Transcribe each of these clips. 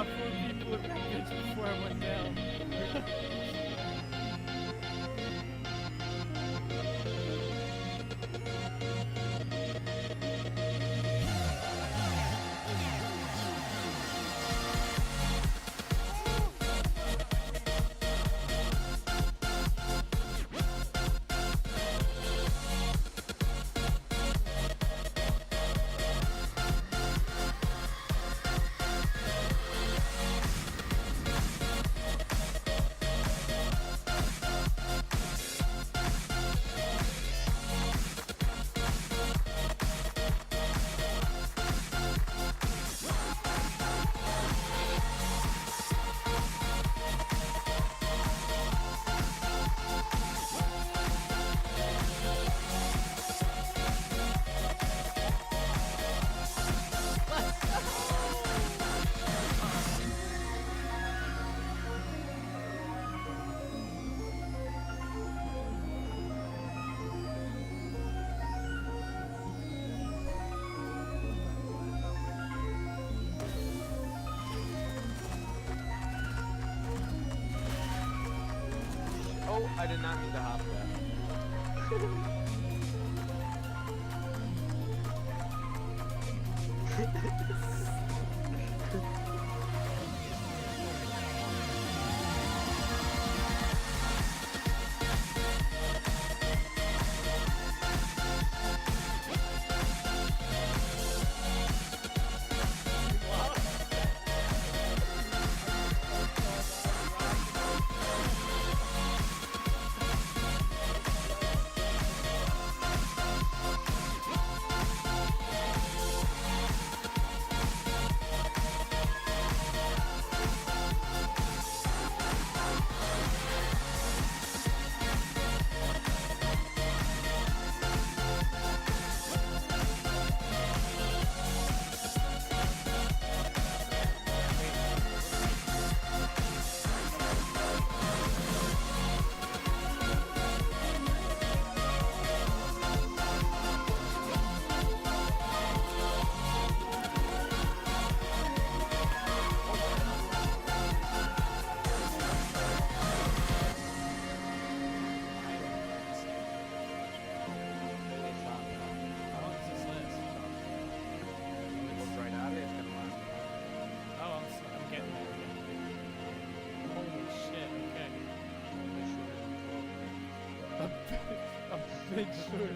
shot 4 people with that bitch before I went down. Oh, I did not mean to hop that. Big short.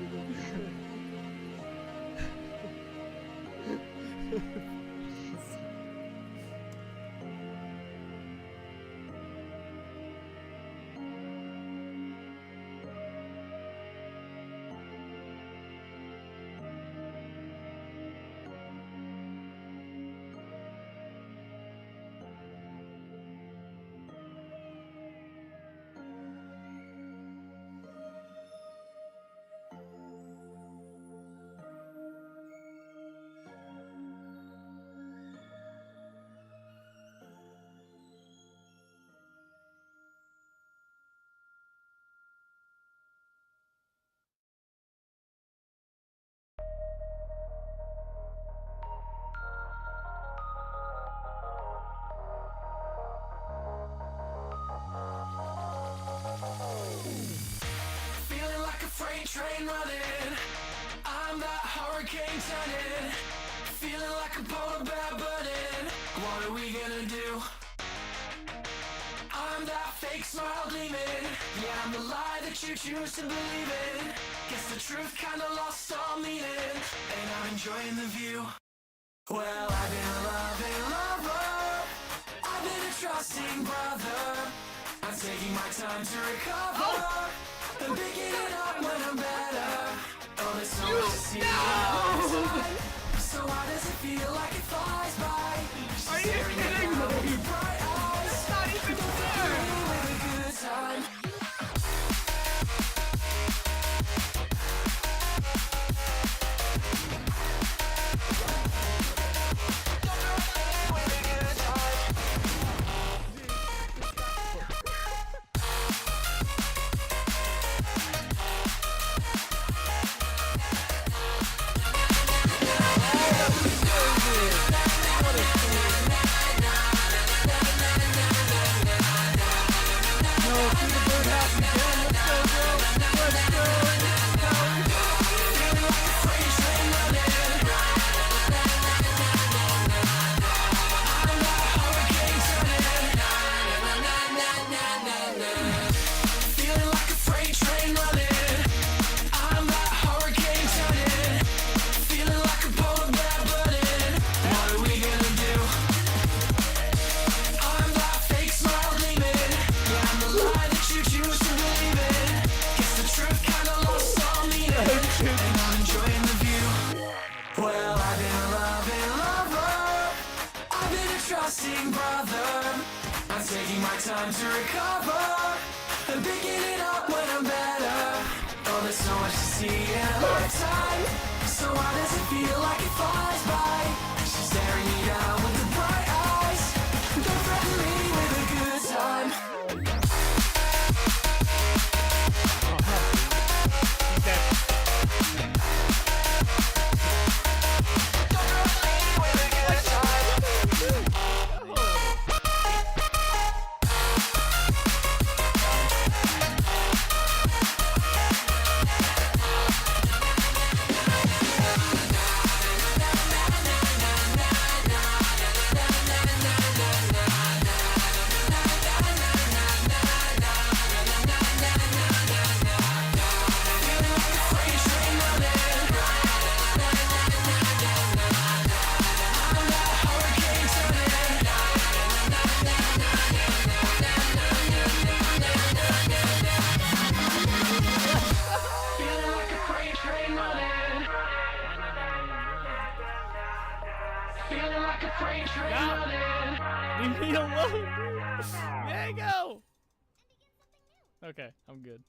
Freight train running, I'm that hurricane turning, feeling like a polar bear burning. What are we gonna do? I'm that fake smile gleaming, yeah, I'm the lie that you choose to believe in. Guess the truth kinda lost all meaning, and I'm enjoying the view. Well, I've been a loving lover, I've been a trusting brother, I'm taking my time to recover. I'm picking it up when I'm better. Oh, there's so much to see all the time. So why does it feel like it flies by? Are you kidding me? With your bright eyes. It's not even fair. With a good time. everlasting brother. I'm taking my time to recover and picking it up when I'm better. Oh, there's so much to see in a lifetime. So why does it feel like it flies by? She's staring me down with the bright eyes. Don't threaten me with a good time. Leave me alone. There you go. Okay, I'm good.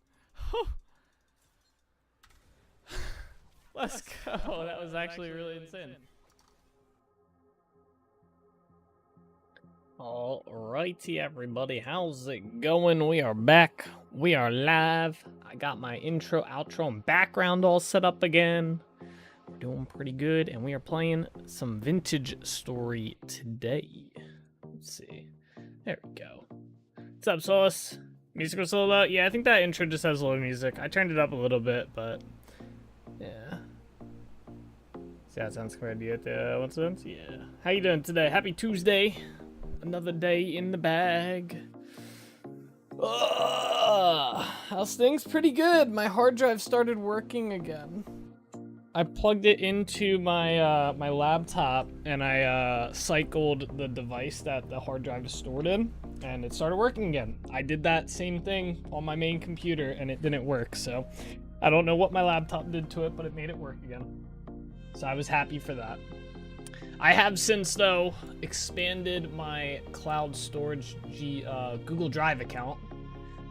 Let's go. That was actually really insane. Alrighty, everybody, how's it going? We are back. We are live. I got my intro, outro, and background all set up again. We're doing pretty good, and we are playing some Vintage Story today. Let's see. There we go. What's up, Sauce? Music was a little loud. Yeah, I think that intro just has low music. I turned it up a little bit, but yeah. See how it sounds compared to the what's it? Yeah. How you doing today? Happy Tuesday. Another day in the bag. How's things? Pretty good. My hard drive started working again. I plugged it into my my laptop and I cycled the device that the hard drive is stored in, and it started working again. I did that same thing on my main computer and it didn't work, so I don't know what my laptop did to it, but it made it work again. So I was happy for that. I have since, though, expanded my cloud storage Google Drive account.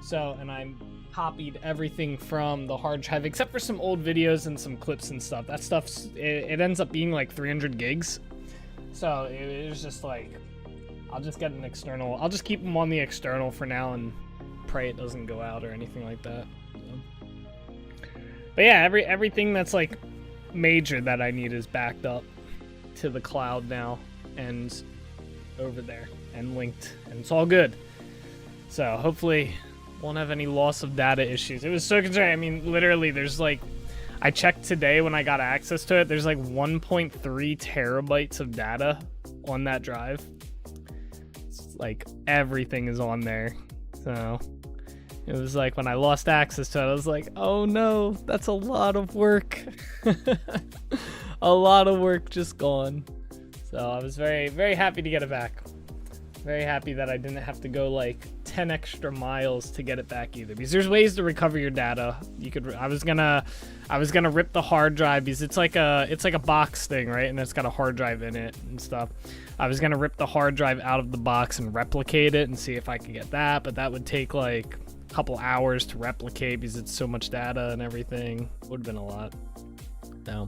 So, and I copied everything from the hard drive, except for some old videos and some clips and stuff. That stuff's, it ends up being like 300 gigs. So it was just like, I'll just get an external. I'll just keep them on the external for now and pray it doesn't go out or anything like that. So. But yeah, everything that's like major that I need is backed up to the cloud now and over there and linked, and it's all good. So hopefully won't have any loss of data issues. It was so concerning. I mean, literally there's like, I checked today when I got access to it, there's like 1.3 terabytes of data on that drive. It's like everything is on there. So it was like when I lost access to it, I was like, oh no, that's a lot of work. A lot of work just gone. So I was very, very happy to get it back. Very happy that I didn't have to go like 10 extra miles to get it back either, because there's ways to recover your data. You could, I was gonna rip the hard drive, because it's like a box thing, right? And it's got a hard drive in it and stuff. I was gonna rip the hard drive out of the box and replicate it and see if I could get that, but that would take like a couple hours to replicate because it's so much data and everything. Would have been a lot. No.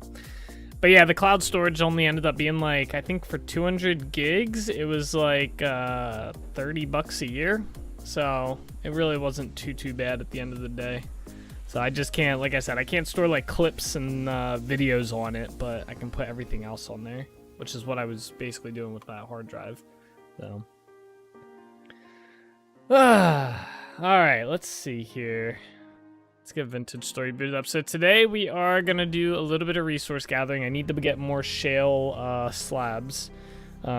But yeah, the cloud storage only ended up being like, I think for 200 gigs, it was like $30 a year. So it really wasn't too bad at the end of the day. So I just can't, like I said, I can't store like clips and videos on it, but I can put everything else on there, which is what I was basically doing with that hard drive. So, all right, let's see here. Let's get Vintage Story booted up. So today we are going to do a little bit of resource gathering. I need to get more shale slabs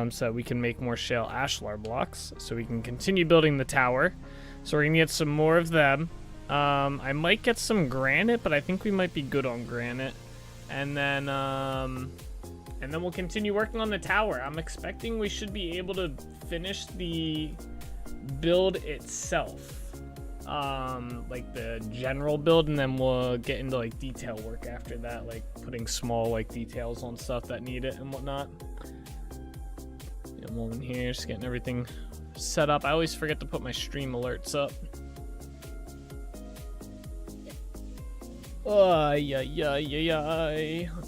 so we can make more shale ashlar blocks so we can continue building the tower. So we're going to get some more of them. I might get some granite, but I think we might be good on granite. And then we'll continue working on the tower. I'm expecting we should be able to finish the build itself. Like the general build, and then we'll get into like detail work after that, like putting small like details on stuff that need it and whatnot. a moment here, just getting everything set up. I always forget to put my stream alerts up. Let's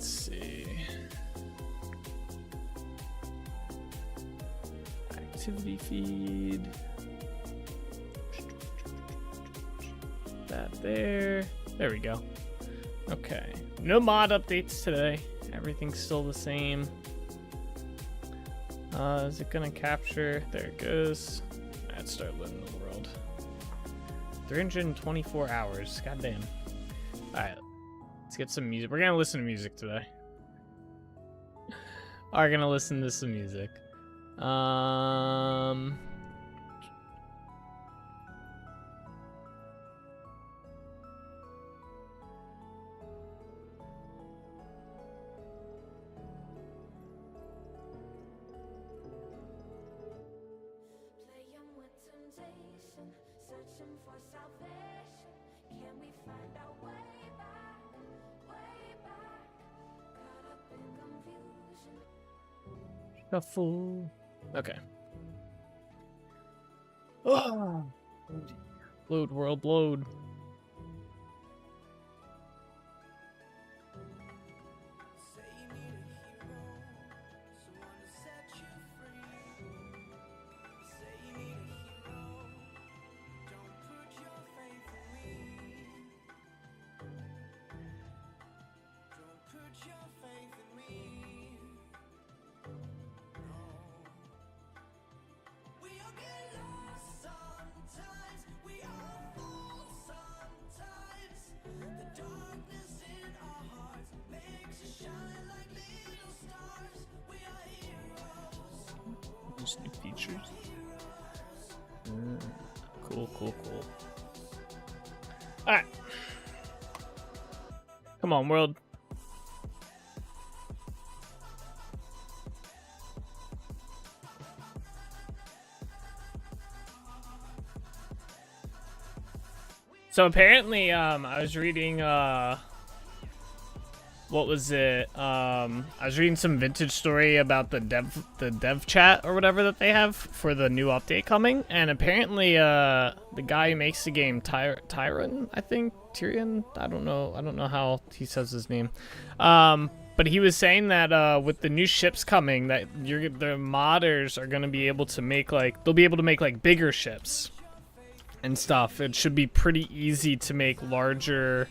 see. Activity feed. That there. There we go. Okay. No mod updates today. Everything's still the same. Is it gonna capture? There it goes. Let's start living the world. 324 hours. Goddamn. Alright. Let's get some music. We're gonna listen to music today. Are gonna listen to some music. Shuffle. Okay. Oh. Load, world, load. New features. Cool. Alright. Come on, world. So apparently, I was reading, what was it? I was reading some vintage story about the dev chat or whatever that they have for the new update coming, and apparently the guy who makes the game, Tyrion, I think, Tyrion, I don't know how he says his name, but he was saying that with the new ships coming, that the modders are gonna be able to make they'll be able to make like bigger ships and stuff. It should be pretty easy to make larger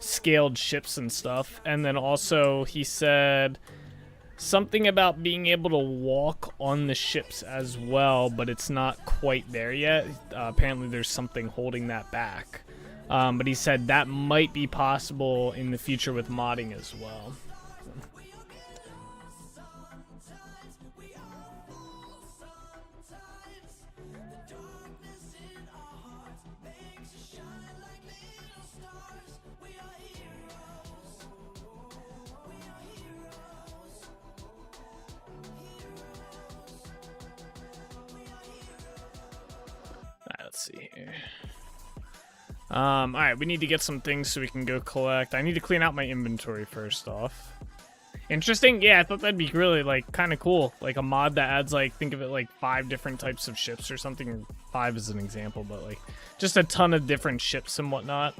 scaled ships and stuff. And then also he said something about being able to walk on the ships as well, but it's not quite there yet. Apparently there's something holding that back, but he said that might be possible in the future with modding as well. Let's see here. Alright, we need to get some things so we can go collect. I need to clean out my inventory first off. Interesting? Yeah, I thought that'd be really, kind of cool. Like, a mod that adds, think of it like 5 different types of ships or something. 5 is an example, but, just a ton of different ships and whatnot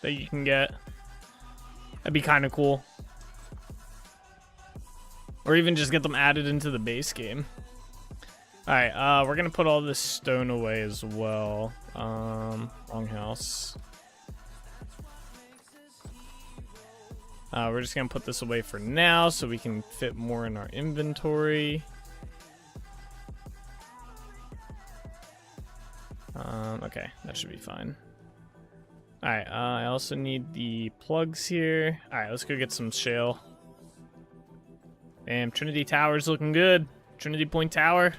that you can get. That'd be kind of cool. Or even just get them added into the base game. Alright, we're gonna put all this stone away as well. Wrong house. We're just gonna put this away for now so we can fit more in our inventory. Okay, that should be fine. Alright, I also need the plugs here. Alright, let's go get some shale. Damn, Trinity Tower's looking good. Trinity Point Tower.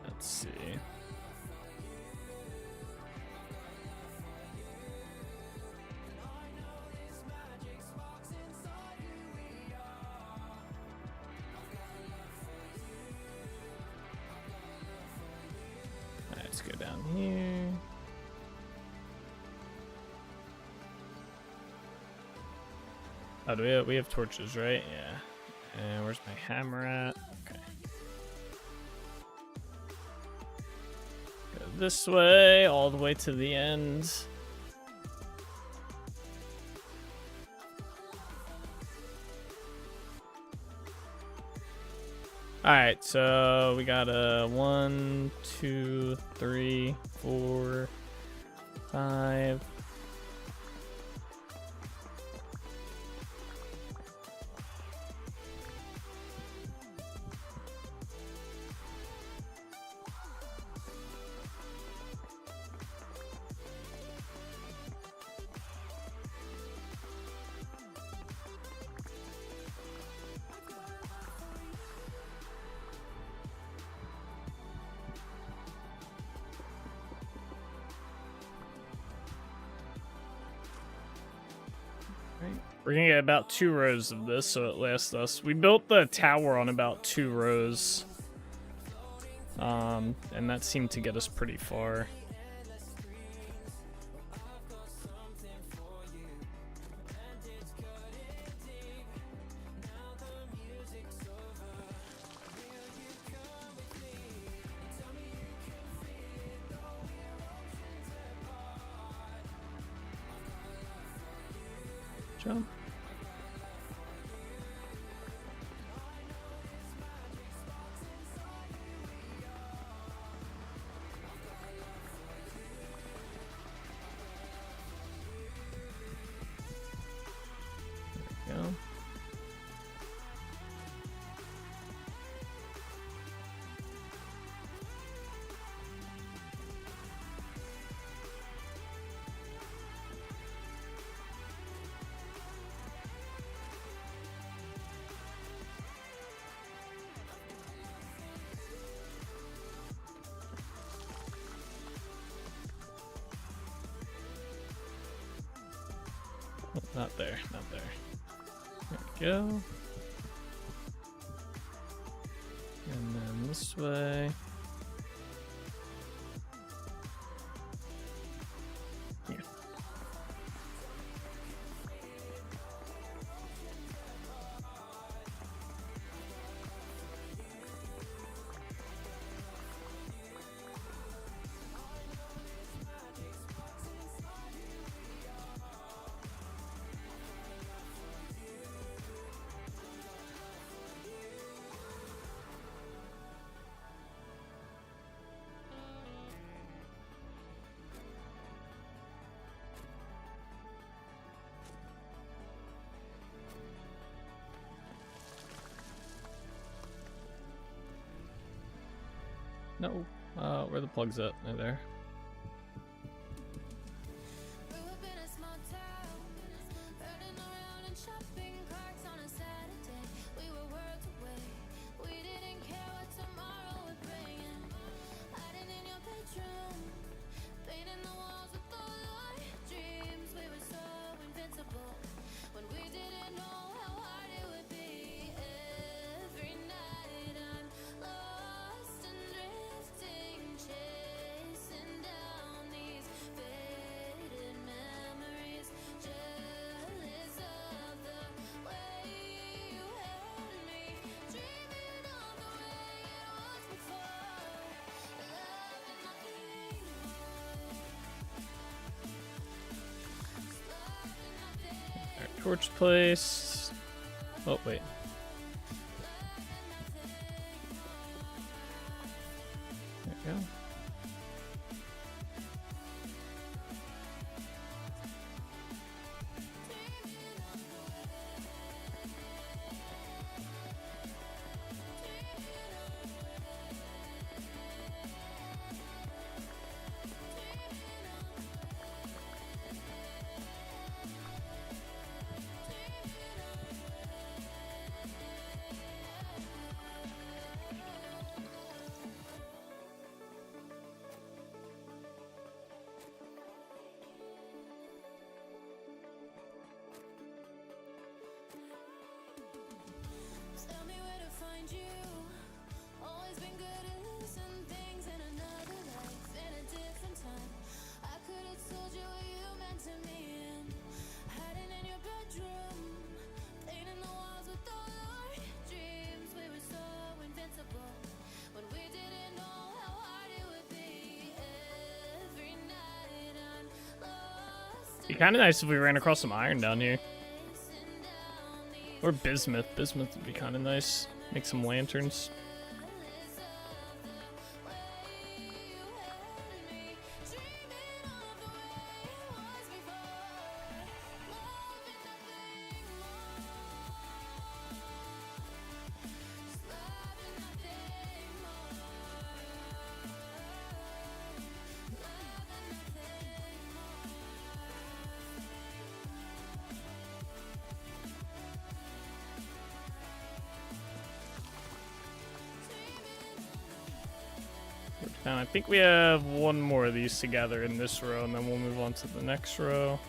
Let's see. Let's go down here. Oh, do we have torches, right? Yeah. And where's my hammer at? Okay. Go this way, all the way to the end. Alright, so we got a 1, 2, 3, 4, 5. We're gonna get about 2 rows of this, so it lasts us. We built the tower on about 2 rows. And that seemed to get us pretty far. Jump. There we go. Oh, not there, not there. There we go. And then this way. Yeah. No. Where the plugs at? They're there. Grew up in a small town, running around in shopping carts on a Saturday. We were worlds away. We didn't care what tomorrow would bring. Hiding in your bedroom, painting the walls with all our dreams. We were so invincible when we didn't know how hard it would be. Every night I'm lost and drifting, chasing down these faded memories, jealous of the way you held me, dreaming of the way it was before, loving nothing more, loving nothing. Alright, torch placed. Oh, wait. There we go. Tell me where to find you. Always been good at losing things in another life. In Be kind of nice if we ran across some iron down here. Or bismuth. Bismuth would be kind of nice. Make some lanterns. Now I think we have one more of these together in this row, and then we'll move on to the next row.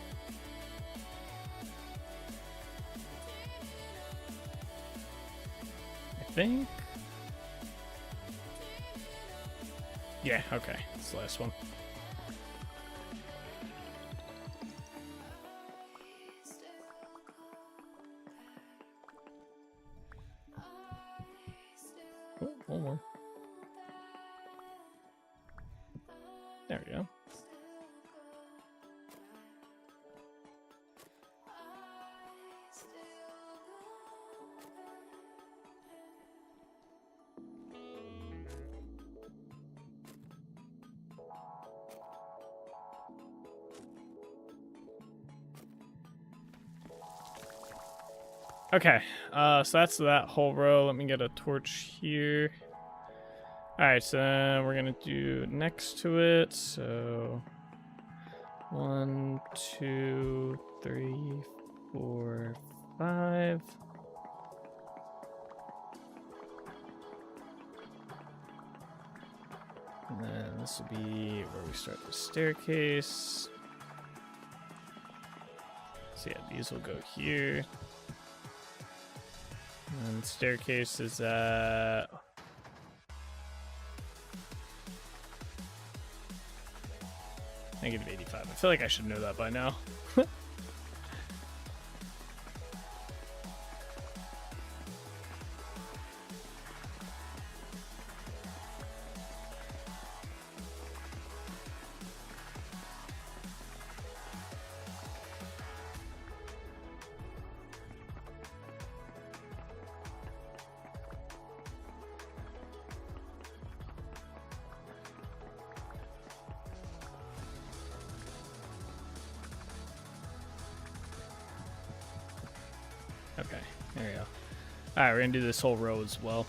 I think. Yeah, okay. It's the last one. Oh, one more. There we go. Okay, so that's that whole row. Let me get a torch here. Alright, so we're gonna do next to it. So 1, 2, 3, 4, 5. And then this will be where we start the staircase. So yeah, these will go here. And staircase is at -85. I feel like I should know that by now. Okay, there we go. Alright, we're gonna do this whole row as well.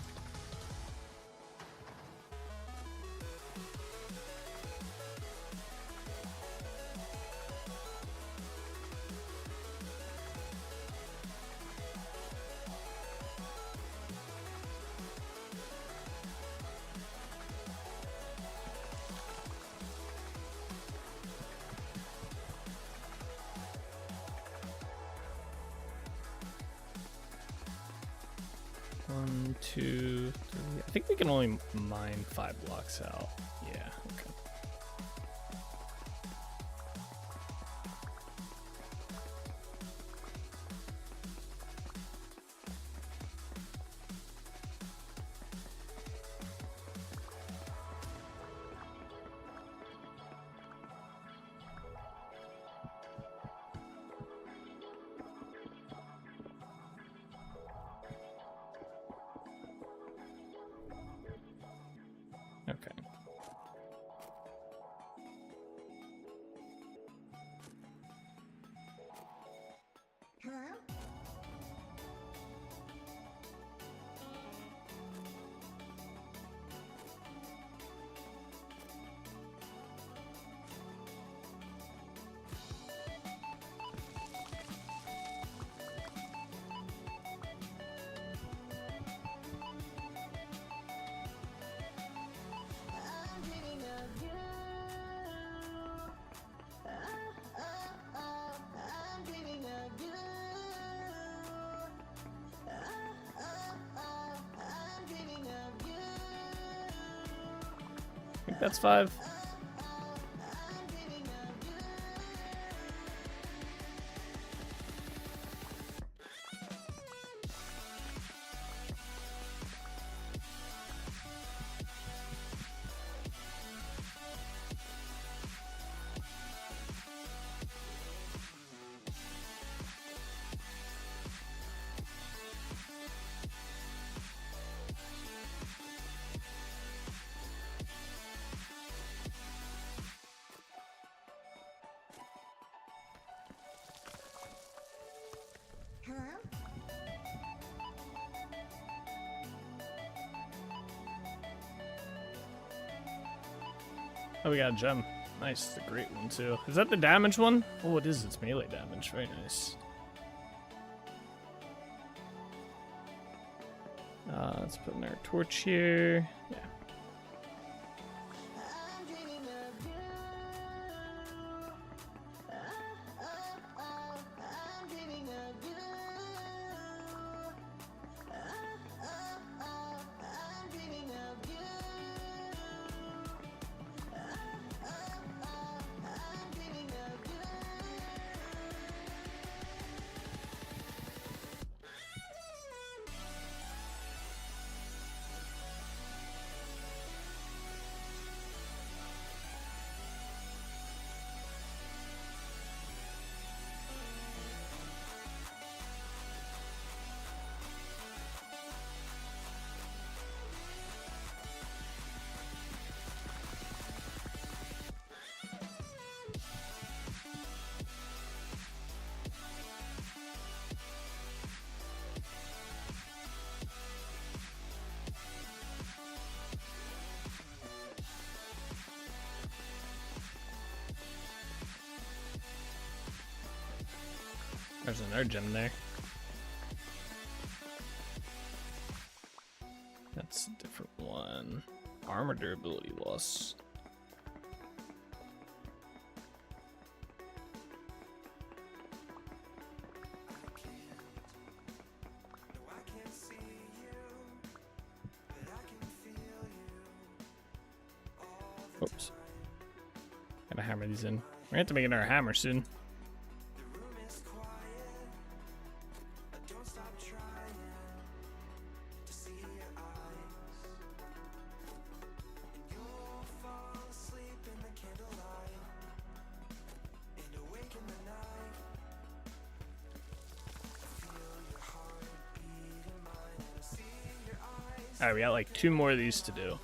One, 2, 3. I think we can only mine 5 blocks out. Yeah, okay. Okay. Hello? I'm dreaming of you. I'm dreaming of you. I'm dreaming of you. I think that's 5. I'm dreaming of you. Oh, we got a gem. Nice, the great one too. Is that the damage one? Oh, it is. It's melee damage. Very nice. Let's put in our torch here. Yeah. There's another gem there. That's a different one. Armor durability loss. Oops. Gotta hammer these in. We're gonna have to make another hammer soon. Alright, we got like 2 more of these to do.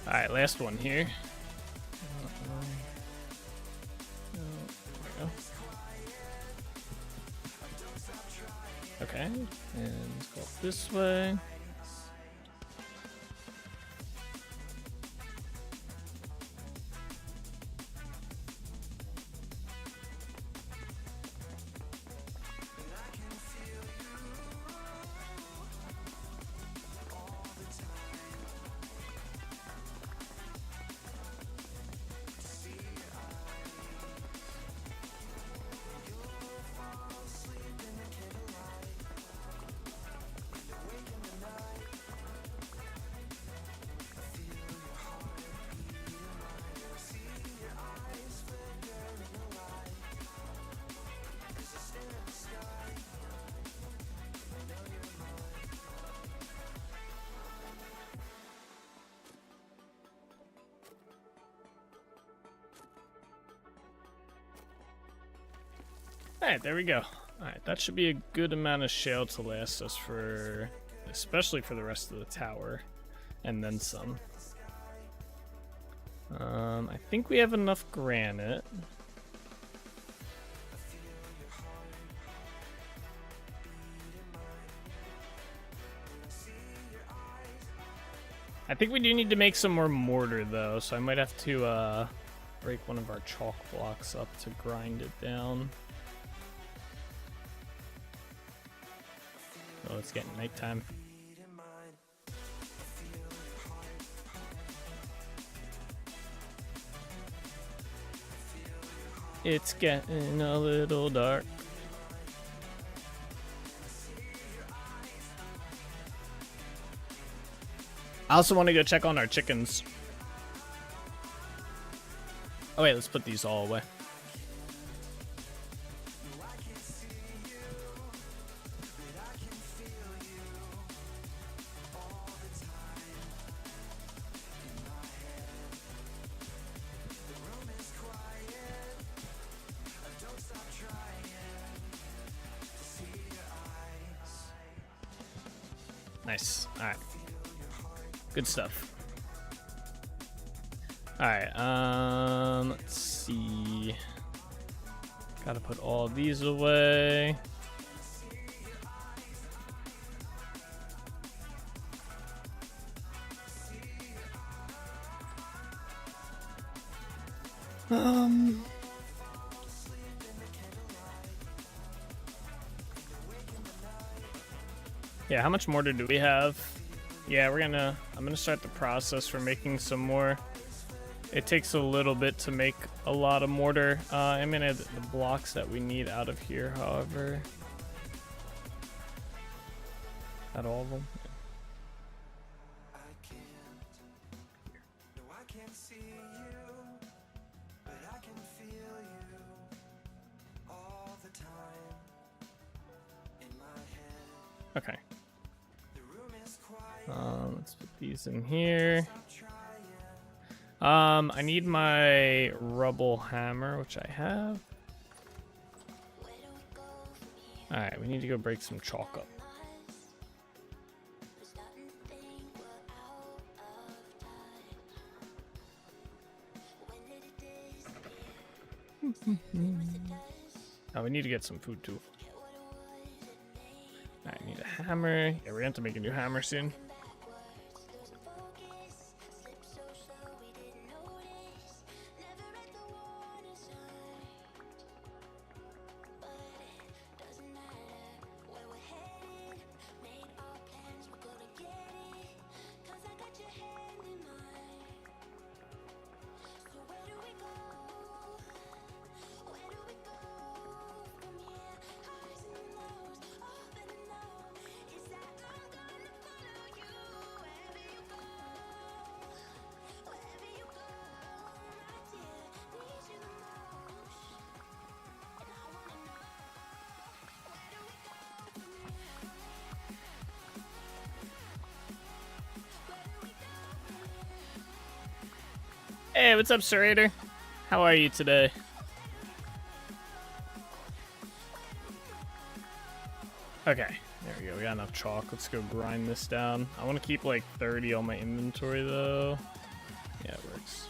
Alright, last one here. There we go. Okay, and let's go up this way. Alright, there we go. Alright, that should be a good amount of shale to last us for, especially for the rest of the tower, and then some. I think we have enough granite. I think we do need to make some more mortar though, so I might have to break one of our chalk blocks up to grind it down. Oh, it's getting nighttime. It's getting a little dark. I also want to go check on our chickens. Oh wait, let's put these all away. Nice. All right. Good stuff. All right. Let's see. Gotta put all these away. Yeah, how much mortar do we have? Yeah, I'm gonna start the process for making some more. It takes a little bit to make a lot of mortar. I'm gonna add the blocks that we need out of here, however. Not all of them. Okay. Let's put these in here. I need my rubble hammer, which I have. Alright, we need to go break some chalk up. Oh, we need to get some food too. I need a hammer. Yeah, we're gonna have to make a new hammer soon. Hey, what's up, Serrator? How are you today? Okay, there we go. We got enough chalk. Let's go grind this down. I want to keep like 30 on my inventory though. Yeah, it works.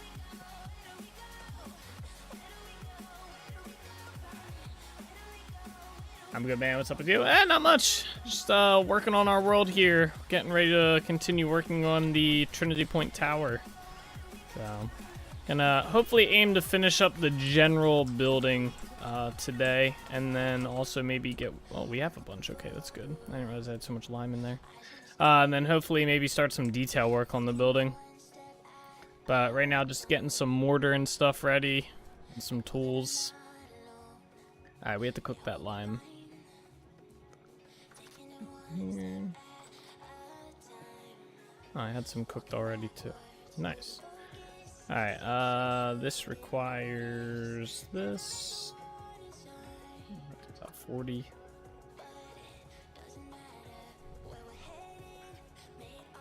I'm good, man. What's up with you? Not much. Just working on our world here. Getting ready to continue working on the Trinity Point Tower. So, gonna hopefully aim to finish up the general building today, and then also maybe get. Well, we have a bunch. Okay, that's good. I didn't realize I had so much lime in there. And then hopefully maybe start some detail work on the building. But right now, just getting some mortar and stuff ready, and some tools. All right, we have to cook that lime. Here. Oh, I had some cooked already too. Nice. Alright, this requires this. About 40.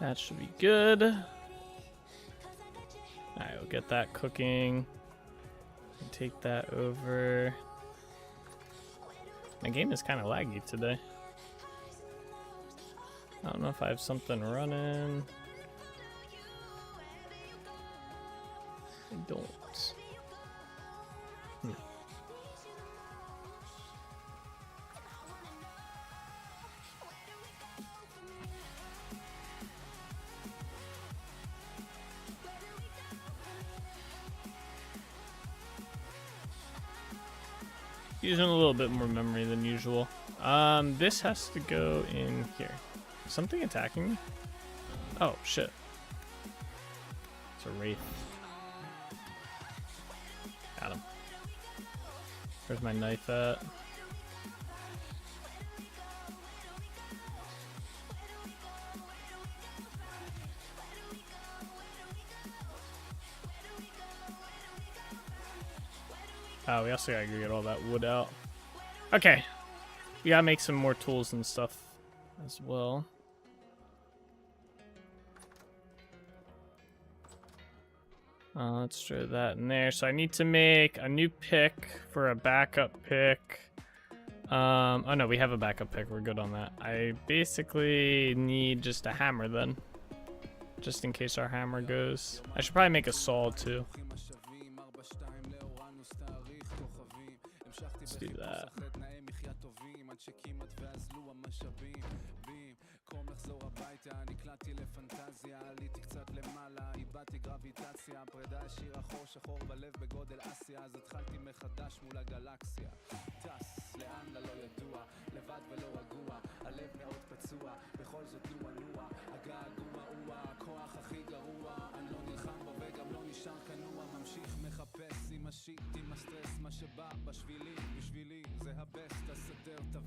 That should be good. Alright, we'll get that cooking. Take that over. My game is kind of laggy today. I don't know if I have something running. I don't. Using a little bit more memory than usual. This has to go in here. Is something attacking me? Oh, shit. It's a wraith. Got him. Where's my knife at? Oh, we also gotta go get all that wood out. Okay. We gotta make some more tools and stuff as well. Let's throw that in there. So I need to make a new pick for a backup pick. Oh no, we have a backup pick. We're good on that. I basically need just a hammer then. Just in case our hammer goes. I should probably make a saw too. Let's do that.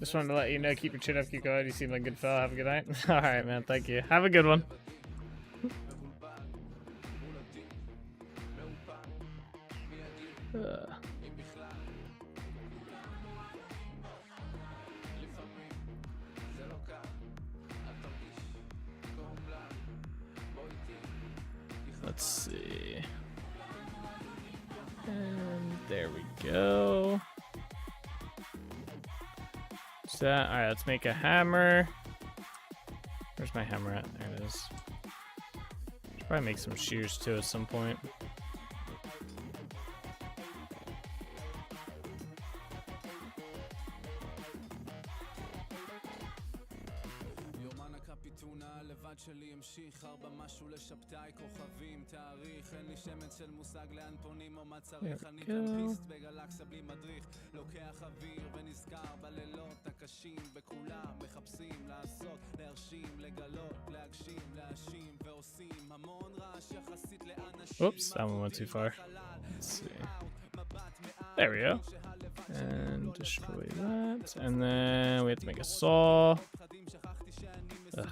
Just wanted to let you know, keep your chin up, keep going. You seem like a good fella. Have a good night. All right, man. Thank you. Have a good one. Let's see. And there we go. All right, let's make a hammer. Where's my hammer at? There it is. Should probably make some shears too at some point. There we go. Oops, that one went too far. Let's see. There we go. And destroy that. And then we have to make a saw. Ugh.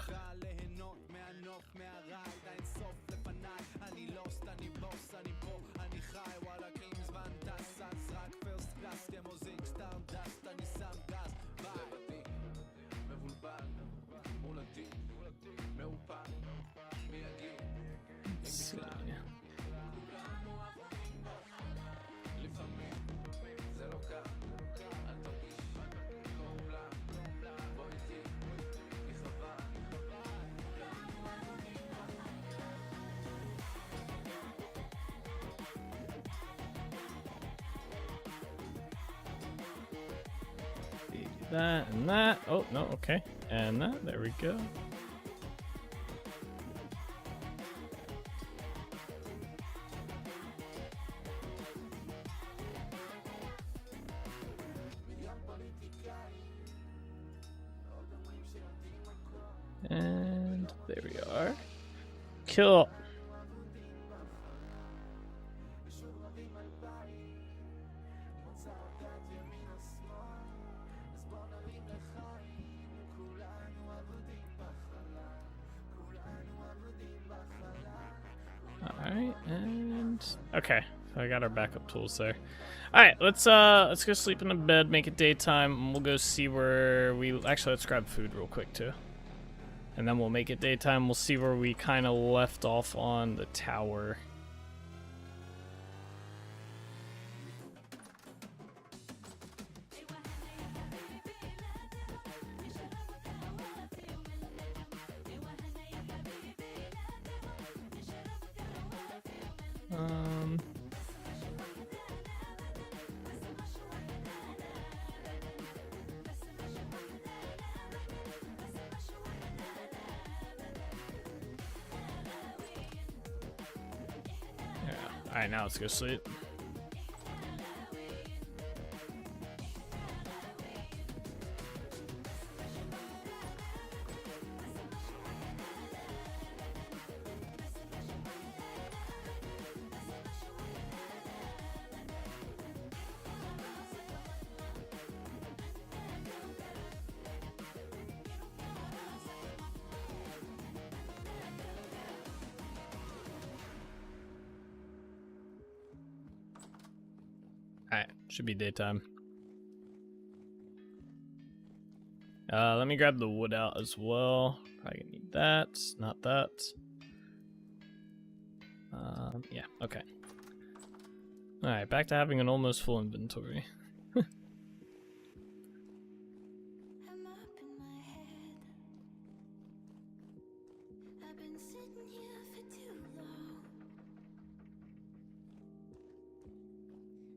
That and that. Oh, no, okay. And that. There we go. And there we are. Cool. Alright, and okay. So I got our backup tools there. Alright, let's go sleep in the bed, make it daytime, and we'll go see where we actually let's grab food real quick too. And then we'll make it daytime. We'll see where we kind of left off on the tower. Alright, now let's go sleep. Alright, should be daytime. Let me grab the wood out as well. Probably gonna need that, not that. Yeah, okay. Alright, back to having an almost full inventory. I'm up in my head. I've been sitting here for too long.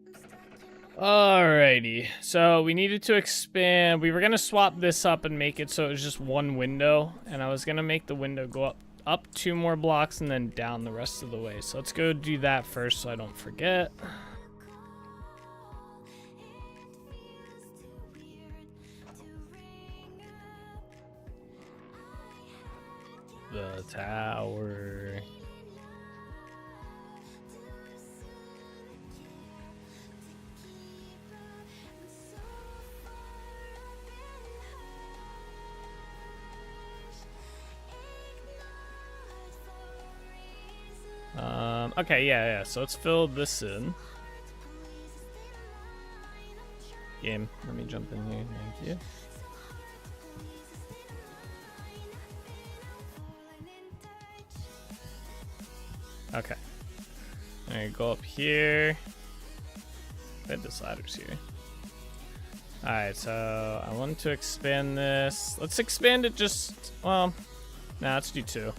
I'm stuck in my Alrighty, so we needed to expand. We were gonna swap this up and make it so it was just one window, and I was gonna make the window go up 2 more blocks and then down the rest of the way. So let's go do that first so I don't forget. The tower. Okay, yeah, so let's fill this in. Game, let me jump in here, thank you. Okay. Alright, go up here. I bet this ladder's here. Alright, so I want to expand this. Let's expand it just, well, nah, let's do 2.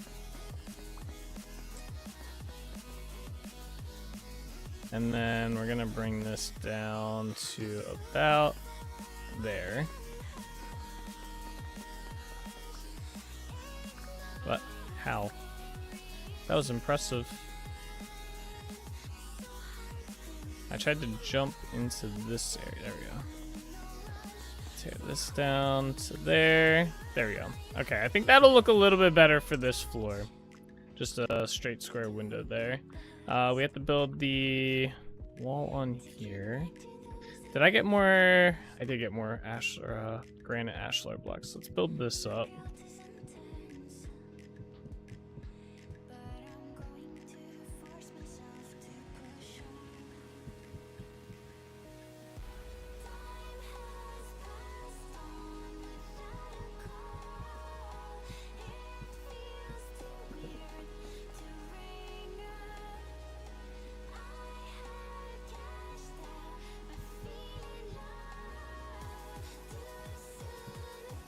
And then we're gonna bring this down to about there. What? How? That was impressive. I tried to jump into this area. There we go. Tear this down to there. There we go. Okay, I think that'll look a little bit better for this floor. Just a straight square window there. We have to build the wall on here. Did I get more? I did get more granite ashlar blocks. Let's build this up.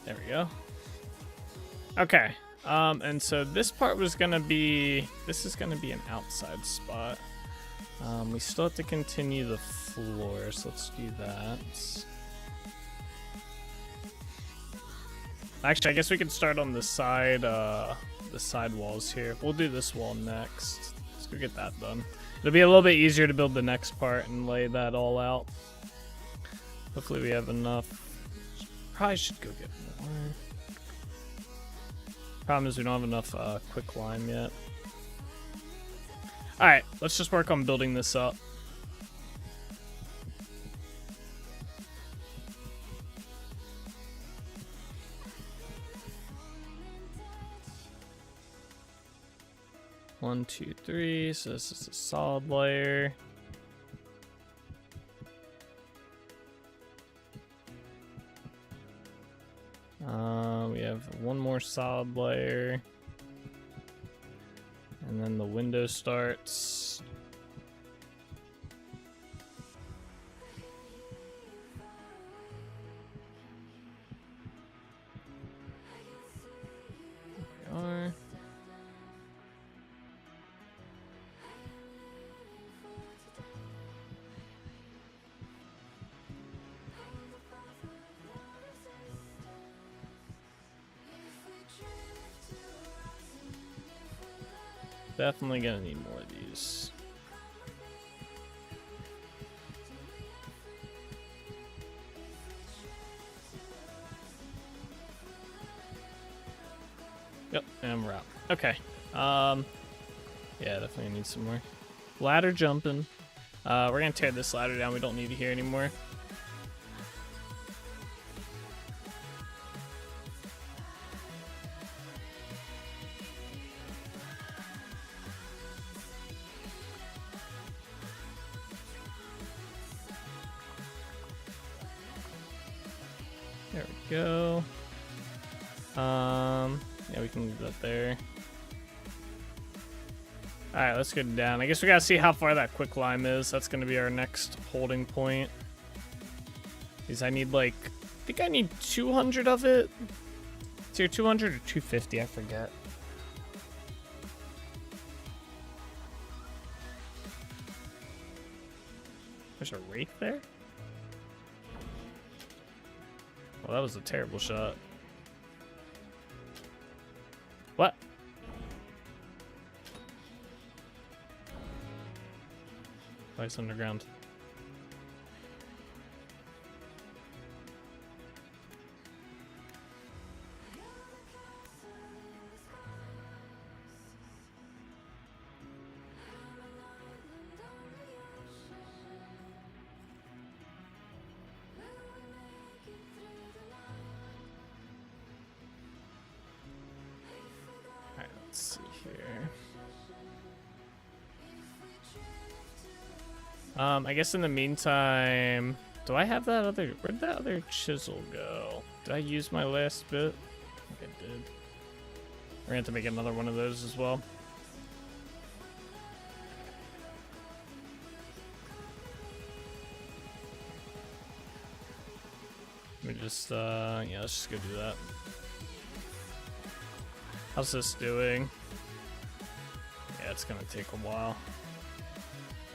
There we go. Okay. And so this part was gonna be, this is gonna be an outside spot. We still have to continue the floor, so let's do that. Actually, I guess we could start on the side walls here. We'll do this wall next. Let's go get that done. It'll be a little bit easier to build the next part and lay that all out. Hopefully we have enough. Probably should go get more. Problem is we don't have enough quick lime yet. Alright, let's just work on building this up. One, two, three. So this is a solid layer. We have one more solid layer. And then the window starts. There we are. Definitely gonna need more of these. Yep, and we're out. Okay. Yeah, definitely need some more. Ladder jumping. We're gonna tear this ladder down. We don't need it here anymore. There we go. Yeah, we can leave that there. Alright, let's get down. I guess we gotta see how far that quick lime is. That's gonna be our next holding point. Because I need like, I think I need 200 of it. It's either 200 or 250, I forget. There's a wraith there? Well, that was a terrible shot. What? Place underground. Alright, let's see here. I guess in the meantime, do I have that other, where'd that other chisel go? Did I use my last bit? I think I did. We're gonna have to make another one of those as well. Let me just, yeah, let's just go do that. How's this doing? Yeah, it's gonna take a while.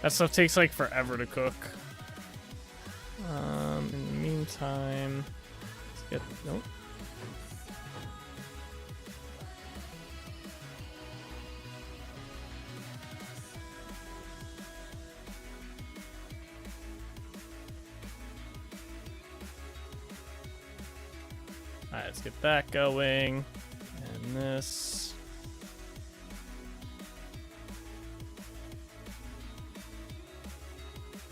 That stuff takes like forever to cook. In the meantime, let's get, nope. Alright, let's get that going. And this.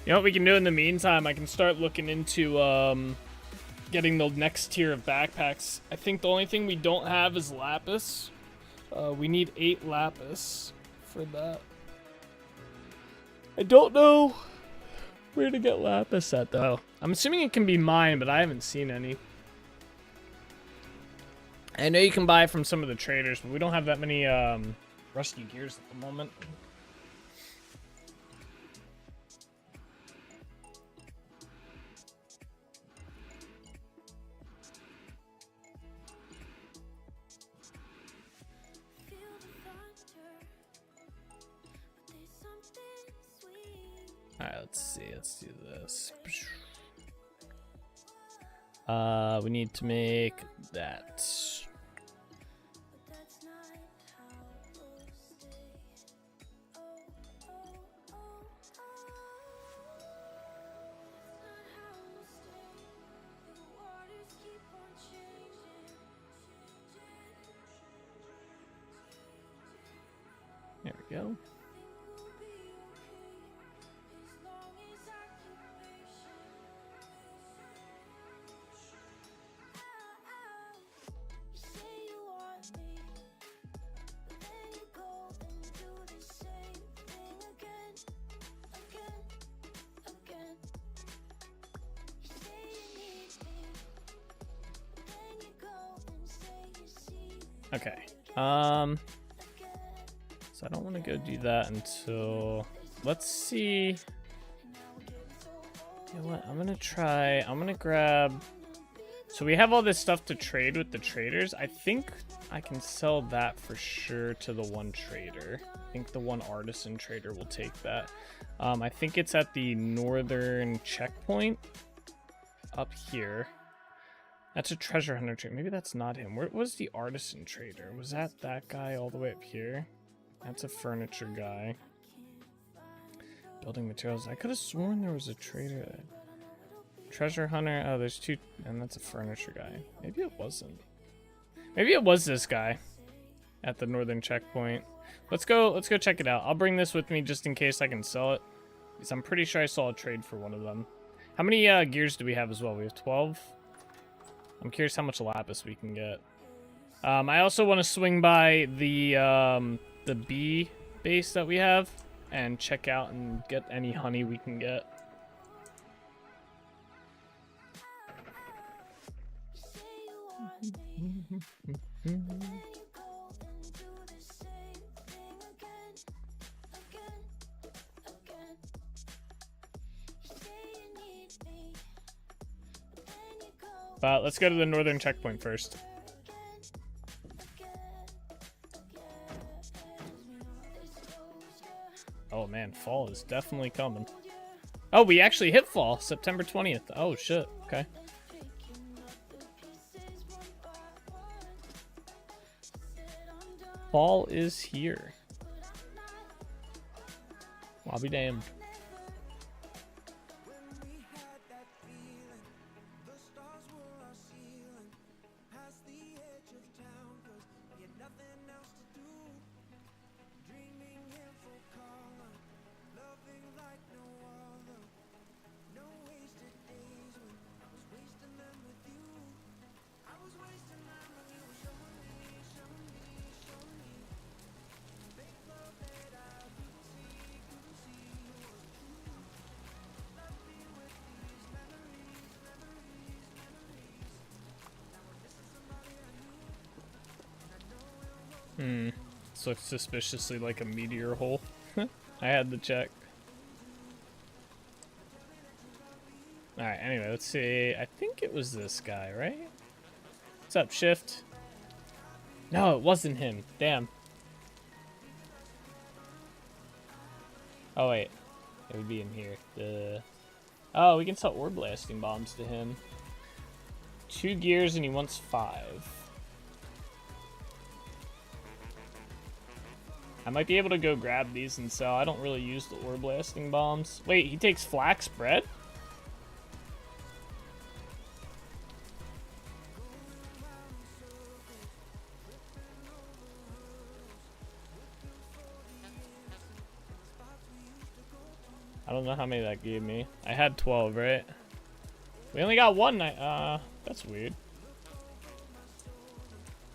You know what we can do in the meantime? I can start looking into getting the next tier of backpacks. I think the only thing we don't have is lapis. We need 8 lapis for that. I don't know where to get lapis at though. I'm assuming it can be mined, but I haven't seen any. I know you can buy from some of the traders, but we don't have that many rusty gears at the moment. Alright, let's see. Let's do this. We need to make that. There we go. Okay. So I don't want to go do that until, let's see. You know what? I'm gonna grab, so we have all this stuff to trade with the traders. I think I can sell that for sure to the one trader. I think the one artisan trader will take that. I think it's at the northern checkpoint up here. That's a treasure hunter trader. Maybe that's not him. Where was the artisan trader? Was that guy all the way up here? That's a furniture guy. Building materials. I could have sworn there was a trader. Treasure hunter. Oh, there's two, and that's a furniture guy. Maybe it wasn't. Maybe it was this guy at the northern checkpoint. Let's go check it out. I'll bring this with me just in case I can sell it, because I'm pretty sure I saw a trade for one of them. How many gears do we have as well? We have 12. I'm curious how much lapis we can get. I also want to swing by the bee base that we have and check out and get any honey we can get. taught me. And then you go and do the same thing again, again, again. You say you need me, but then you go But let's go to the northern checkpoint first. Oh man, fall is definitely coming. Oh, we actually hit fall, September 20th. Oh shit, okay. Fall is here. I'll be damned. This looks suspiciously like a meteor hole. I had to check. Alright, anyway, let's see. I think it was this guy, right? What's up, Shift? No, it wasn't him. Damn. Oh, wait. It would be in here. Oh, we can sell ore blasting bombs to him. 2 gears and he wants 5. I might be able to go grab these and sell. I don't really use the ore blasting bombs. Wait, he takes flax bread? I don't know how many that gave me. I had 12, right? We only got one. That's weird.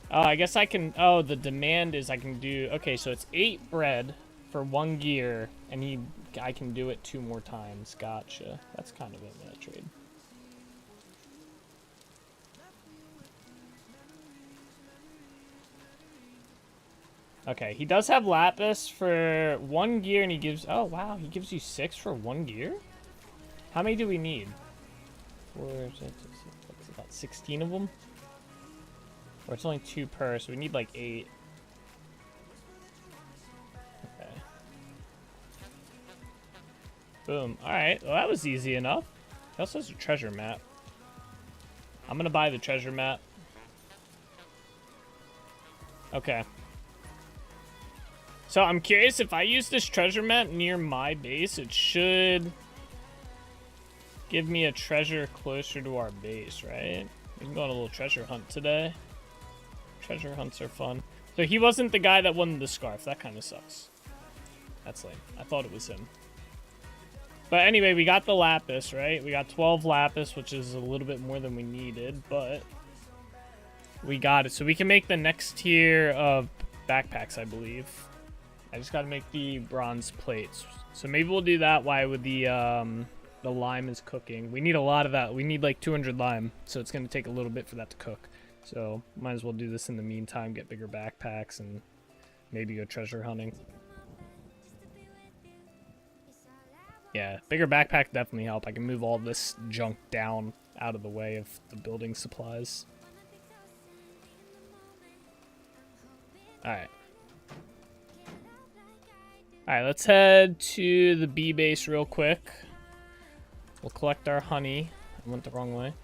Oh, I guess I can. Oh, the demand is I can do. Okay, so it's 8 bread for 1 gear, and I can do it 2 more times. Gotcha. That's kind of a trade. Okay, he does have lapis for 1 gear, and he gives. Oh wow, he gives you 6 for 1 gear. How many do we need? What's about 16 of them? Or it's only 2 per, so we need like 8. Okay. Boom. Alright, well that was easy enough. He also has a treasure map. I'm gonna buy the treasure map. Okay. So I'm curious, if I use this treasure map near my base, it should give me a treasure closer to our base, right? We can go on a little treasure hunt today. Treasure hunts are fun. So he wasn't the guy that won the scarf. That kind of sucks. That's lame. I thought it was him. But anyway, we got the lapis, right? We got 12 lapis, which is a little bit more than we needed, but we got it. So we can make the next tier of backpacks, I believe. I just got to make the bronze plates. So maybe we'll do that while with the lime is cooking. We need a lot of that. We need like 200 lime, so it's going to take a little bit for that to cook. So might as well do this in the meantime, get bigger backpacks, and maybe go treasure hunting. Yeah, bigger backpack definitely help. I can move all this junk down out of the way of the building supplies. Alright. Alright, let's head to the bee base real quick. We'll collect our honey. I went the wrong way.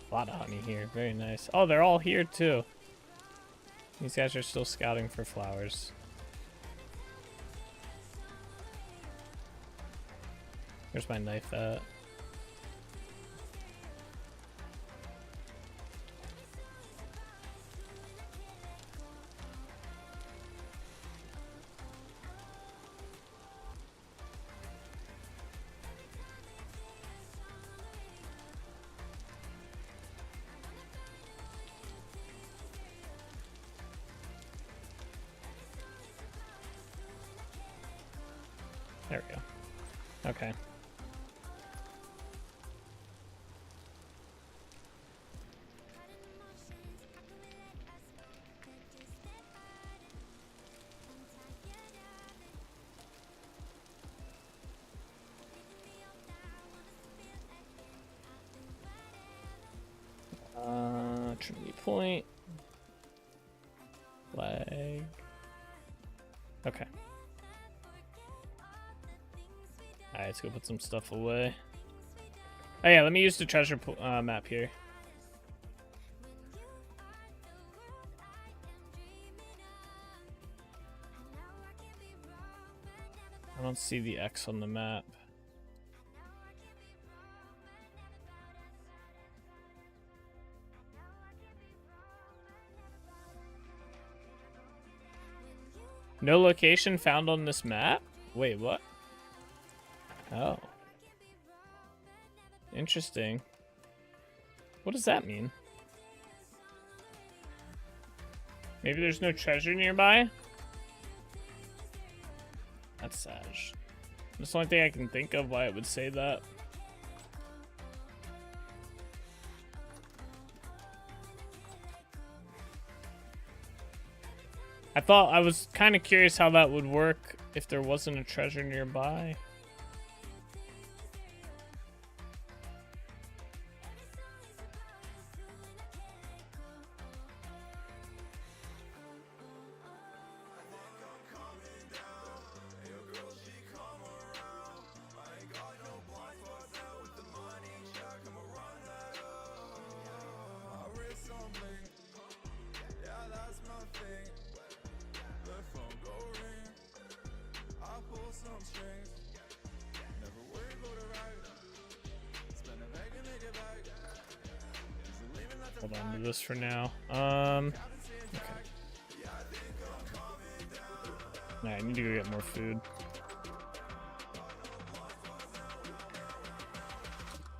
A lot of honey here. Very nice. Oh, they're all here too. These guys are still scouting for flowers. Where's my knife at? Okay. Trinity Point. Flag. Okay. Alright, let's go put some stuff away. Oh yeah, let me use the treasure map here. I don't see the X on the map. No location found on this map? Wait, what? Oh. Interesting. What does that mean? Maybe there's no treasure nearby? That's sad. That's the only thing I can think of why it would say that. I was kind of curious how that would work if there wasn't a treasure nearby. Hold on to this for now. Okay. Nah, I need to go get more food.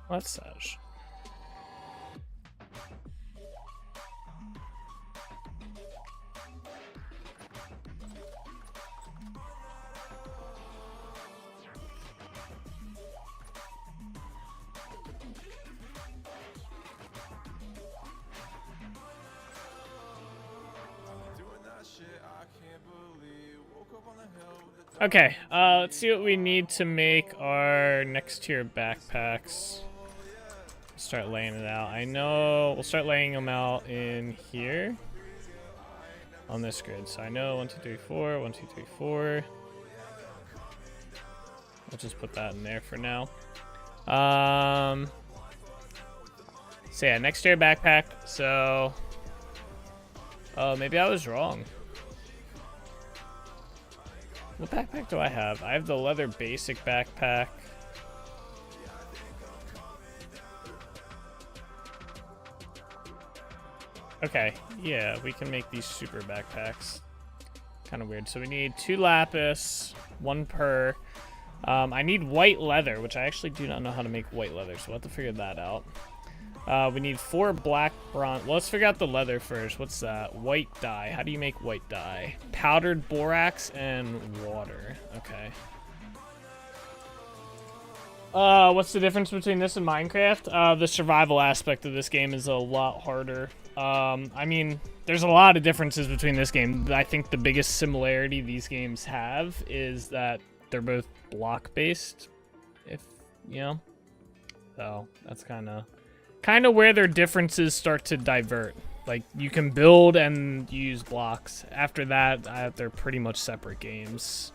What's Saj? Okay, let's see what we need to make our next tier backpacks. Start laying it out. I know we'll start laying them out in here on this grid. So I know 1, 2, 3, 4, 1, 2, 3, 4. I'll just put that in there for now. So yeah, next tier backpack. So, maybe I was wrong. What backpack do I have? I have the leather basic backpack. Okay, yeah, we can make these super backpacks. Kind of weird. So we need 2 lapis, 1 per. I need white leather, which I actually do not know how to make white leather, so we'll have to figure that out. We need 4 black bronze. Well, let's figure out the leather first. What's that? White dye. How do you make white dye? Powdered borax and water. Okay. What's the difference between this and Minecraft? The survival aspect of this game is a lot harder. I mean, there's a lot of differences between this game. I think the biggest similarity these games have is that they're both block-based, if, you know. So, that's kind of where their differences start to divert. Like, you can build and use blocks. After that, they're pretty much separate games.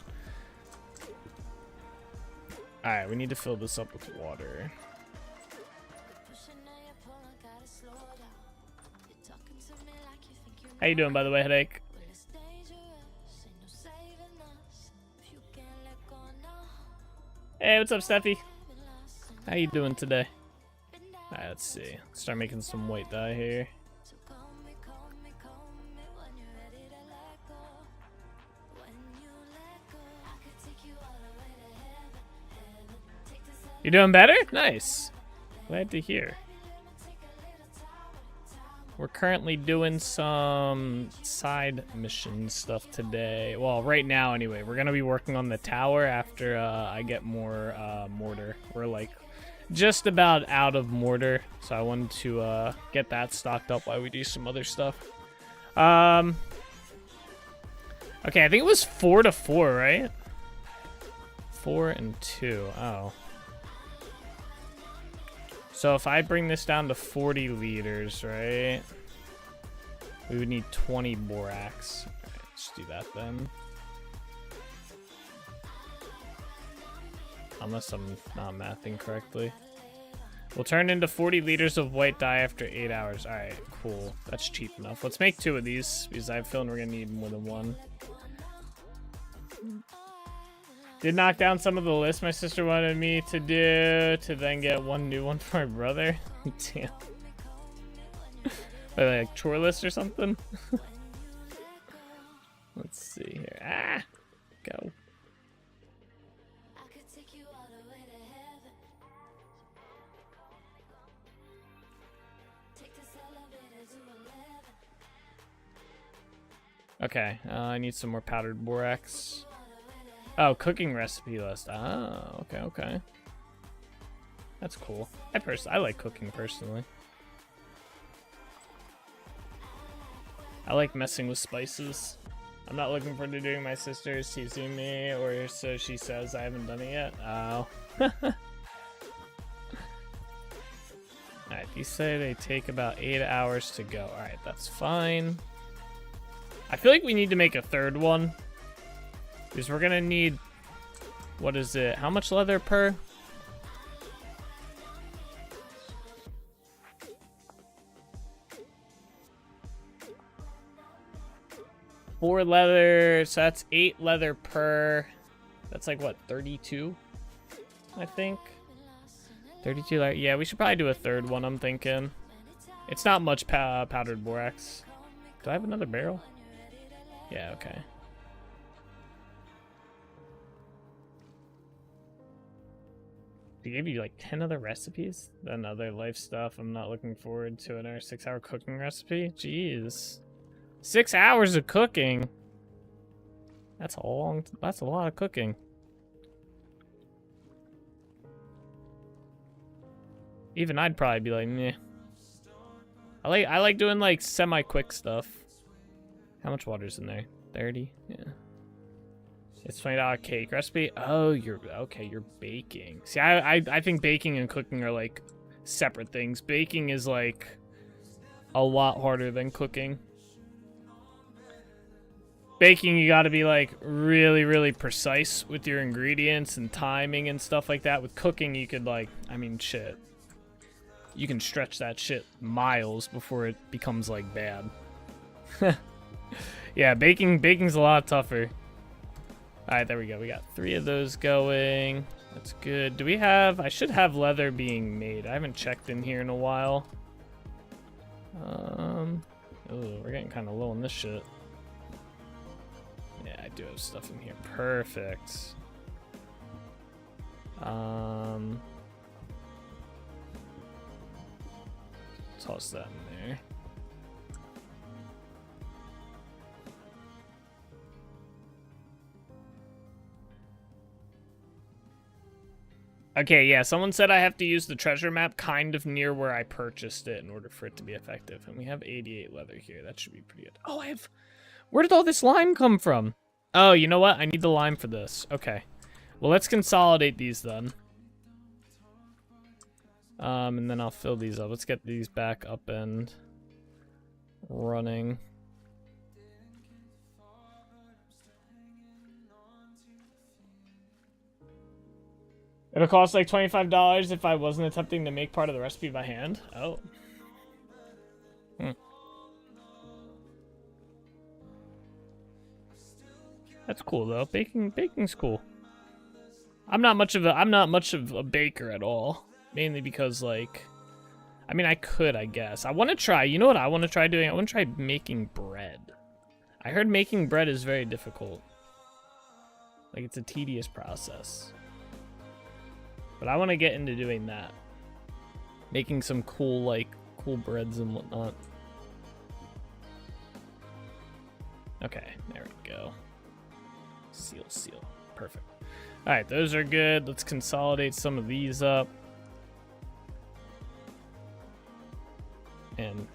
Alright, we need to fill this up with water. How you doing, by the way, Headache? Hey, what's up, Steffi? How you doing today? Alright, let's see. Start making some white dye here. You doing better? Nice. Glad to hear. we're currently doing some side mission stuff today. Well, right now anyway. We're gonna be working on the tower after I get more mortar. We're like just about out of mortar, so I wanted to get that stocked up while we do some other stuff. Okay, I think it was 4 to 4, right? 4 and 2. Oh. So if I bring this down to 40 liters, right? We would need 20 borax. Alright, let's do that then. Unless I'm not mathing correctly. We'll turn into 40 liters of white dye after 8 hours. Alright, cool. That's cheap enough. Let's make 2 of these, because I have a feeling we're going to need more than 1. Did knock down some of the lists my sister wanted me to do, to then get 1 new one for my brother. Damn. Like chore list or something? Let's see here. Ah! Go. Okay, I need some more powdered borax. Oh, cooking recipe list. Oh, okay, okay. That's cool. I like cooking personally. I like messing with spices. I'm not looking forward to doing my sister's teasing me, or so she says. I haven't done it yet. Oh. Alright, these say they take about 8 hours to go. Alright, that's fine. I feel like we need to make a third one. Because we're gonna need... What is it? How much leather per? Four leather, so that's 8 leather per. That's like what, 32? I think. 32 leather. Yeah, we should probably do a third one, I'm thinking. It's not much powdered borax. Do I have another barrel? Yeah, okay. They gave you like 10 other recipes? Then other life stuff. I'm not looking forward to another 6-hour cooking recipe. Jeez. 6 hours of cooking. That's a lot of cooking. Even I'd probably be like, meh. I like doing like semi-quick stuff. How much water's in there? 30? Yeah. It's $20 cake recipe. Oh, you're baking. See, I think baking and cooking are like separate things. Baking is like a lot harder than cooking. Baking, you gotta be like really, really precise with your ingredients and timing and stuff like that. With cooking, you could like, I mean, shit. You can stretch that shit miles before it becomes like bad. Yeah, baking's a lot tougher. Alright, there we go. We got 3 of those going. That's good. Do we have... I should have leather being made. I haven't checked in here in a while. Oh, we're getting kind of low on this shit. Yeah, I do have stuff in here. Perfect. Toss that in there. Okay, yeah, someone said I have to use the treasure map kind of near where I purchased it in order for it to be effective. And we have 88 leather here. That should be pretty good. Oh, where did all this lime come from? Oh, you know what? I need the lime for this. Okay. Well, let's consolidate these then. And then I'll fill these up. Let's get these back up and running. It'll cost like $25 if I wasn't attempting to make part of the recipe by hand. Oh. That's cool though. Baking's cool. I'm not much of a baker at all. Mainly because like, I mean I could, I guess. I want to try, you know what I want to try doing? I want to try making bread. I heard making bread is very difficult. Like it's a tedious process. But I want to get into doing that. Making some cool breads and whatnot. Okay, there we go. Seal, seal. Perfect. All right, those are good. Let's consolidate some of these up. And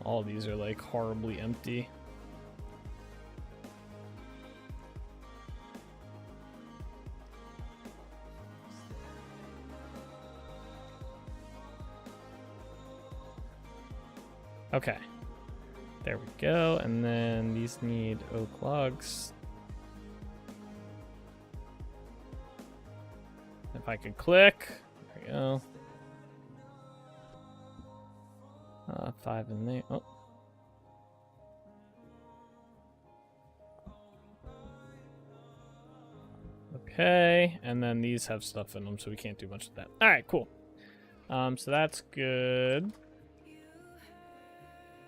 all of these are like horribly empty. Okay. There we go. And then these need oak logs. If I could click. There we go. 5 in there. Oh. Okay, and then these have stuff in them, so we can't do much of that. All right, cool. So that's good.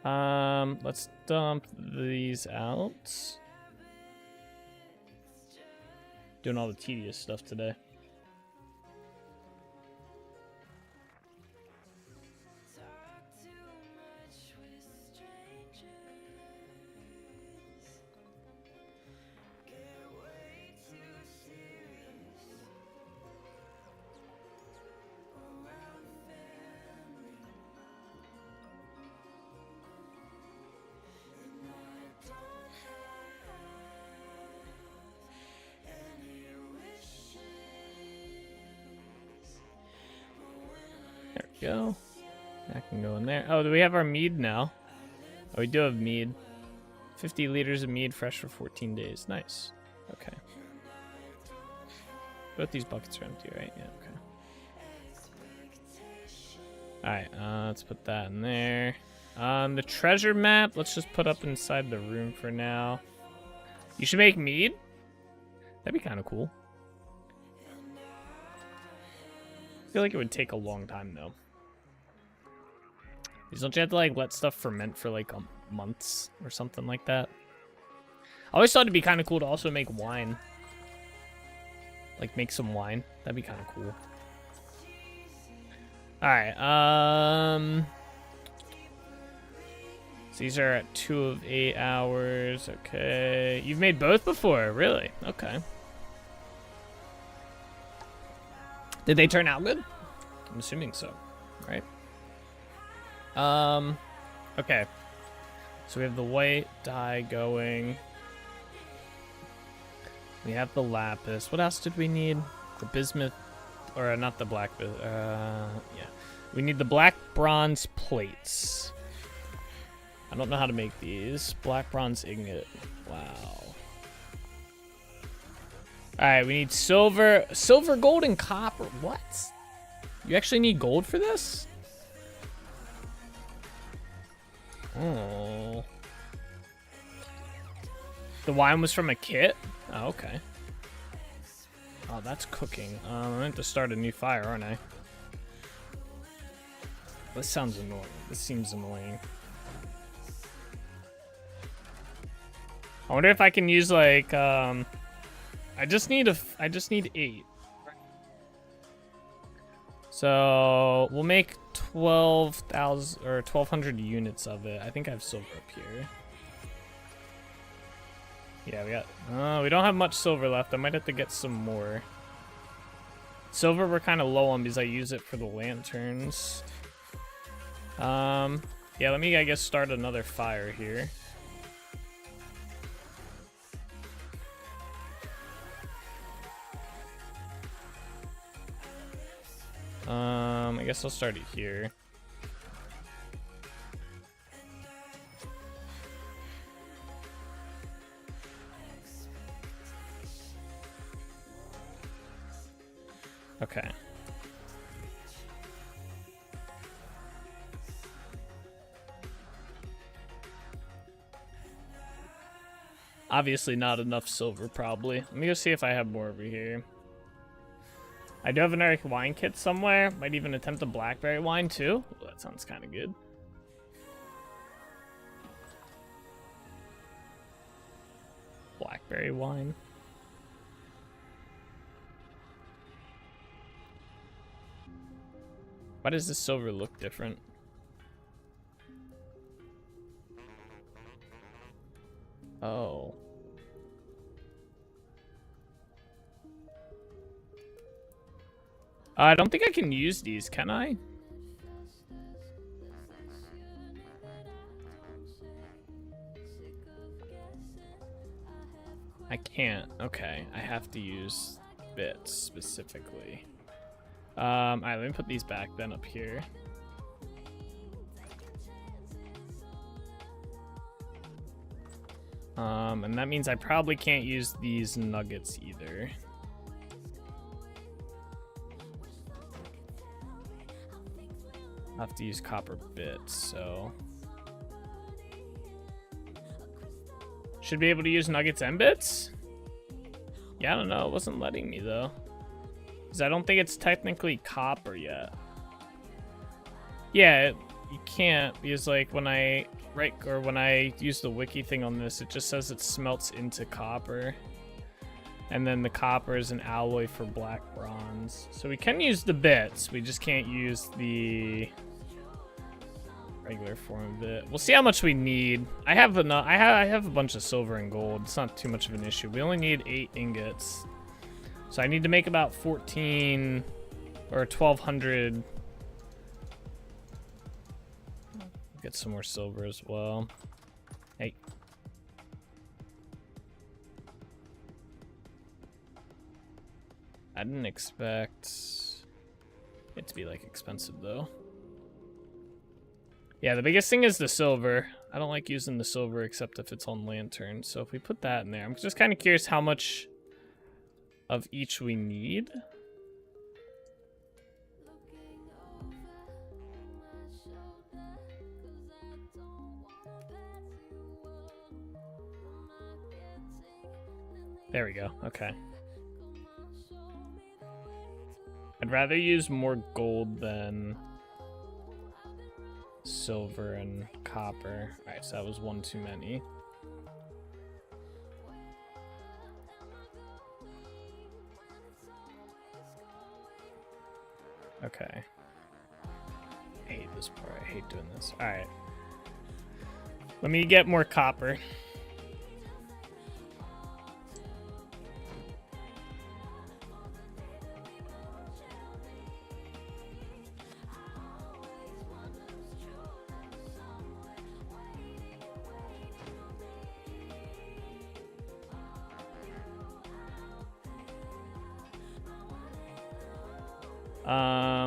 Let's dump these out. Doing all the tedious stuff today. There we go. That can go in there. Oh, do we have our mead now? Oh, we do have mead. 50 liters of mead fresh for 14 days. Nice. Okay. Both these buckets are empty, right? Yeah, okay. Alright, let's put that in there. The treasure map, let's just put up inside the room for now. You should make mead? That'd be kind of cool. I feel like it would take a long time, though. Because don't you have to, like, let stuff ferment for, like, months or something like that? I always thought it'd be kind of cool to also make wine. Like, make some wine. That'd be kind of cool. Alright, so these are at 2 of 8 hours. Okay. You've made both before? Really? Okay. Did they turn out good? I'm assuming so, right? Okay. So we have the white dye going. We have the lapis. What else did we need? The bismuth, or not the black, yeah. We need the black bronze plates. I don't know how to make these. Black bronze ingot. Wow. Alright, we need silver, gold, and copper. What? You actually need gold for this? Oh. The wine was from a kit? Oh, okay. Oh, that's cooking. I'm going to start a new fire, aren't I? This sounds annoying. This seems annoying. I wonder if I can use, like, I just need 8. So we'll make 12,000 or 1,200 units of it. I think I have silver up here. Yeah, we don't have much silver left. I might have to get some more. Silver we're kind of low on because I use it for the lanterns. Yeah, let me, I guess, start another fire here. I guess I'll start it here. Okay. Obviously not enough silver, probably. Let me go see if I have more over here. I do have an Eric wine kit somewhere. Might even attempt a blackberry wine too. Ooh, that sounds kind of good. Blackberry wine. Why does this silver look different? Oh. I don't think I can use these, can I? I can't. Okay, I have to use bits specifically. Alright, let me put these back then up here. And that means I probably can't use these nuggets either. I have to use copper bits, so... Should be able to use nuggets and bits? Yeah, I don't know. It wasn't letting me, though. Because I don't think it's technically copper yet. Yeah, you can't, because, like, when I... when I use the wiki thing on this, it just says it smelts into copper. And then the copper is an alloy for black bronze. So we can use the bits. We just can't use the... regular form of it. We'll see how much we need. I have enough. I have a bunch of silver and gold. It's not too much of an issue. We only need 8 ingots, so I need to make about 14 or 1,200. Get some more silver as well. Hey. I didn't expect it to be like expensive though. Yeah, the biggest thing is the silver. I don't like using the silver except if it's on lantern. So if we put that in there, I'm just kind of curious how much of each we need. There we go. Okay. I'd rather use more gold than silver and copper. Alright, so that was one too many. Okay. I hate this part. I hate doing this. Alright. Let me get more copper.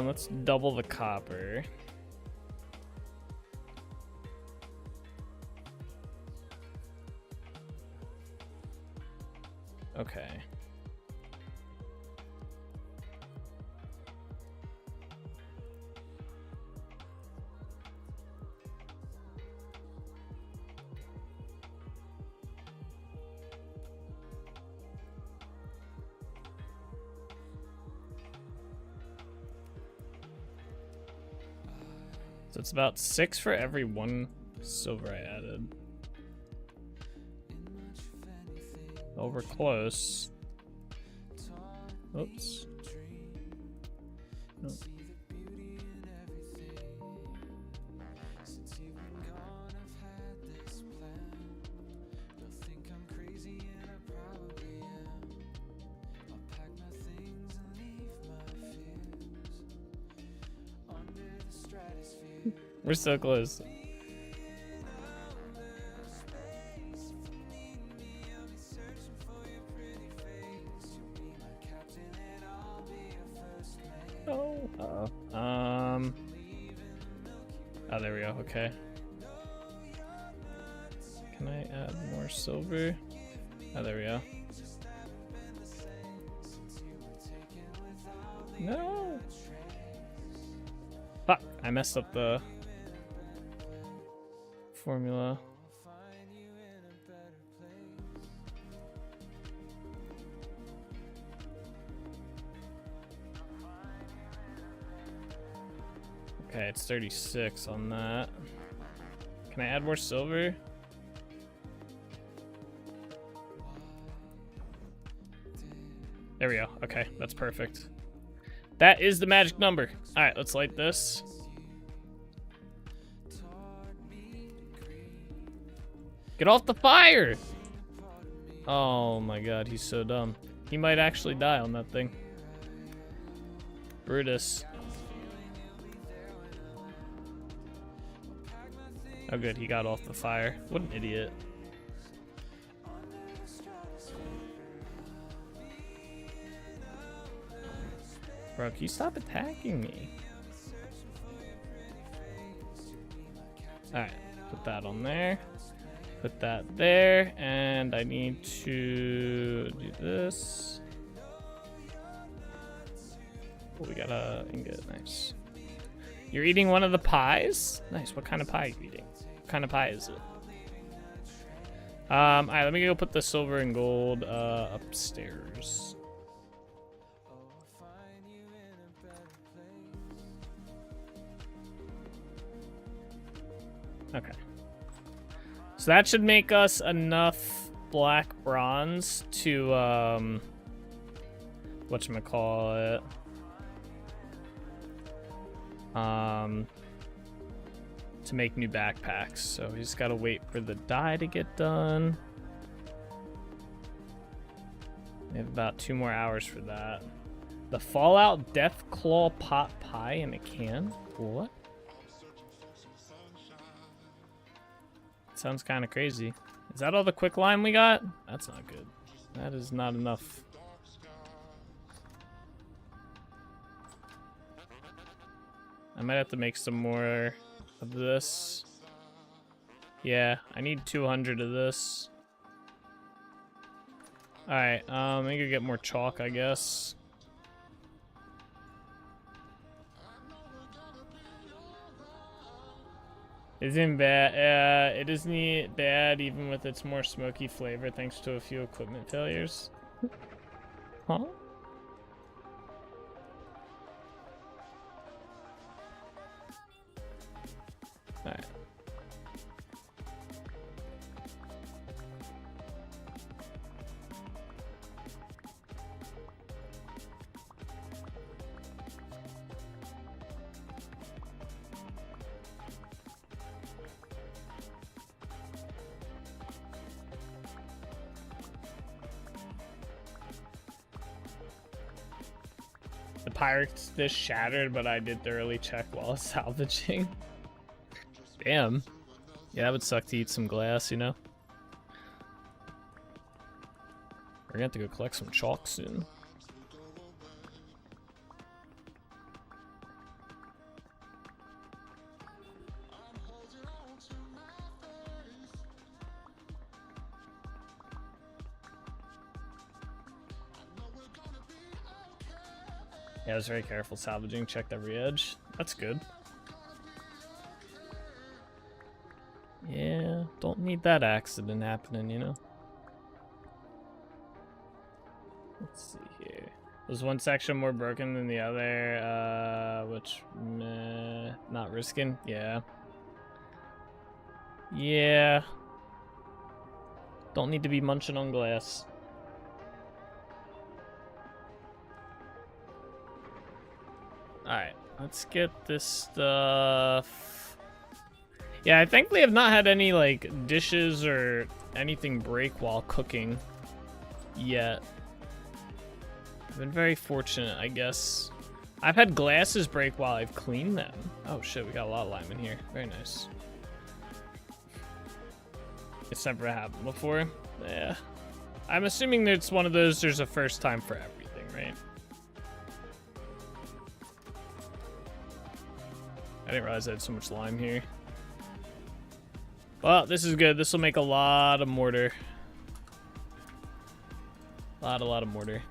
Let's double the copper. Okay. So it's about 6 for every 1 silver I added. Oh, we're close. Oops. Nope. We're so close. Oh. Uh-oh. Oh, there we go. Okay. Can I add more silver? Oh, there we go. No. Fuck! I messed up the formula. Okay, it's 36 on that. Can I add more silver? There we go. Okay, that's perfect. That is the magic number. All right, let's light this. Get off the fire! Oh my god, he's so dumb. He might actually die on that thing. Brutus. Oh good, he got off the fire. What an idiot. Bro, can you stop attacking me? Alright, put that on there. Put that there, and I need to do this. Oh, we got a ingot, nice. You're eating one of the pies? Nice, what kind of pie are you eating? What kind of pie is it? Alright, let me go put the silver and gold upstairs. Okay. So that should make us enough black bronze to, whatchamacallit, to make new backpacks. So we just gotta wait for the dye to get done. We have about 2 more hours for that. The Fallout Death Claw pot pie in a can? What? Sounds kind of crazy. Is that all the quicklime we got? That's not good. That is not enough. I might have to make some more of this. Yeah, I need 200 of this. Alright, I'm gonna go get more chalk, I guess. Isn't bad. It isn't bad even with its more smoky flavor thanks to a few equipment failures. Huh? Alright. The pirate's dish shattered, but I did thoroughly check while salvaging. Damn. Yeah, that would suck to eat some glass, you know? We're gonna have to go collect some chalk soon. Yeah, I was very careful salvaging, checked every edge. That's good. Yeah, don't need that accident happening, you know? Let's see here. Was one section more broken than the other? Which, meh, not risking? Yeah. Yeah. Don't need to be munching on glass. Alright, let's get this stuff. Yeah, I thankfully have not had any, like, dishes or anything break while cooking yet. I've been very fortunate, I guess. I've had glasses break while I've cleaned them. Oh shit, we got a lot of lime in here. Very nice. It's never happened before. Yeah. I'm assuming that it's one of those, there's a first time for everything, right? I didn't realize I had so much lime here. Well, this is good. This will make a lot of mortar. A lot of mortar.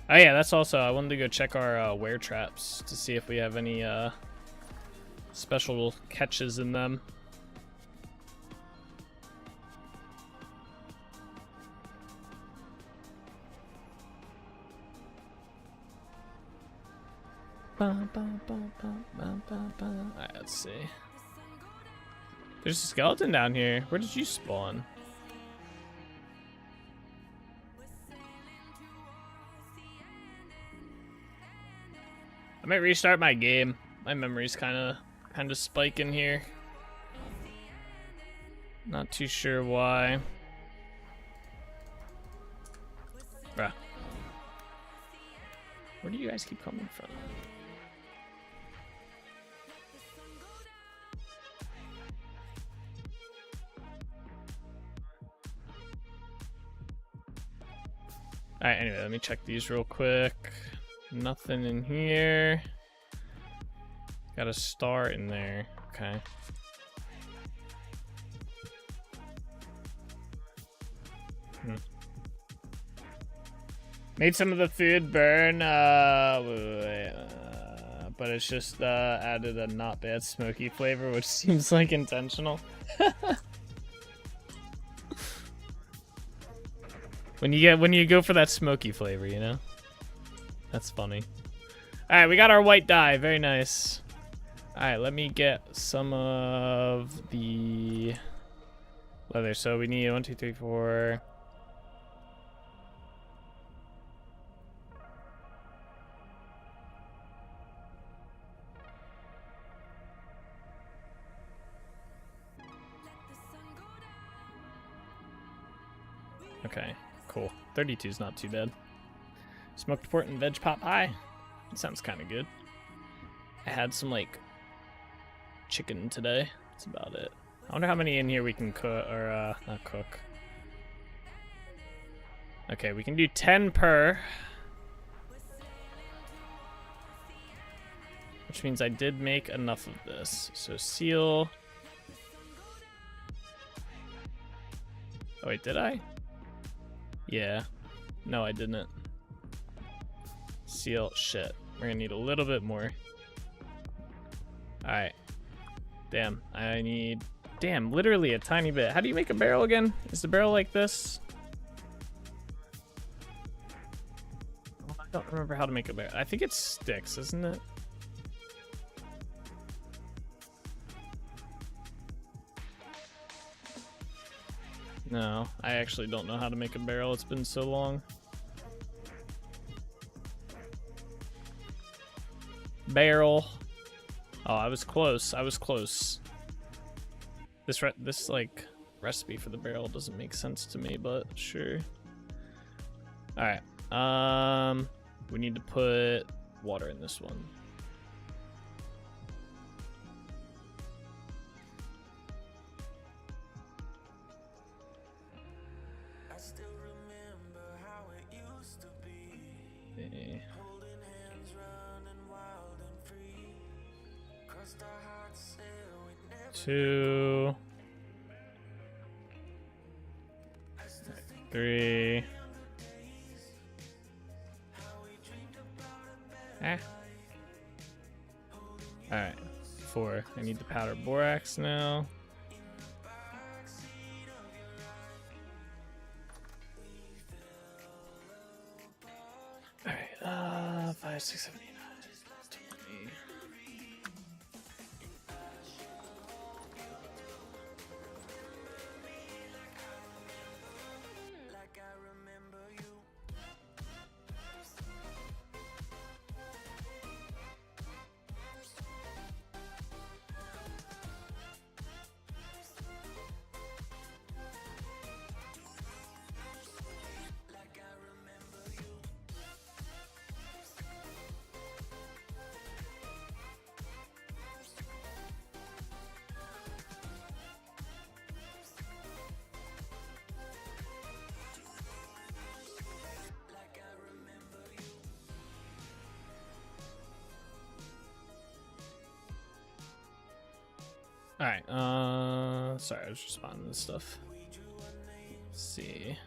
Oh yeah, that's also, I wanted to go check our wear traps to see if we have any special catches in them. Alright, let's see. There's a skeleton down here. Where did you spawn? I might restart my game. My memory's kind of spiking here. Not too sure why. Bruh. Where do you guys keep coming from? Alright, anyway, let me check these real quick. Nothing in here. Got a star in there. Okay. Made some of the food burn, but it's just added a not bad smoky flavor, which seems like intentional. When you go for that smoky flavor, you know? That's funny. Alright, we got our white dye, very nice. Alright, let me get some of the leather. So we need 1, 2, 3, 4. Okay, cool. 32 is not too bad. Smoked pork and veg pot pie. That sounds kind of good. I had some, like, chicken today. That's about it. I wonder how many in here we can cook, or, not cook. Okay, we can do 10 per. Which means I did make enough of this. So seal. Oh, wait, did I? Yeah. No, I didn't. Seal. Shit. We're gonna need a little bit more. Alright. Damn. I need... Damn, literally a tiny bit. How do you make a barrel again? Is the barrel like this? Oh, I don't remember how to make a barrel. I think it sticks, isn't it? No, I actually don't know how to make a barrel. It's been so long. Barrel. Oh, I was close. I was close. This like recipe for the barrel doesn't make sense to me, but sure. All right. We need to put water in this one. Two, 3. Alright, 4. I need the powder borax now. Alright, 5, 6, 7, 8, 9, 20. Alright, sorry, I was responding to stuff. Let's see.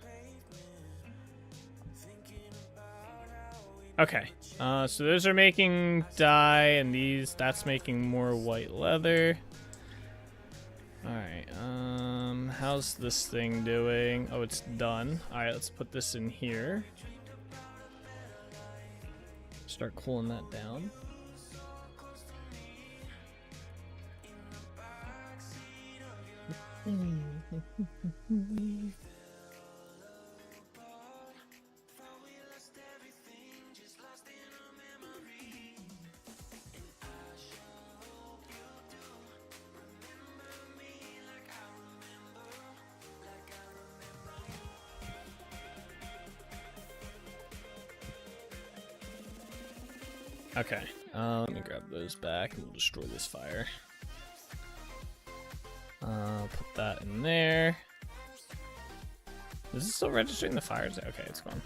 Okay, so those are making dye, and that's making more white leather. Alright, how's this thing doing? Oh, it's done. Alright, let's put this in here. Start cooling that down. Okay, let me grab those back and we'll destroy this fire. Put that in there. Is it still registering the fires? Okay, it's gone.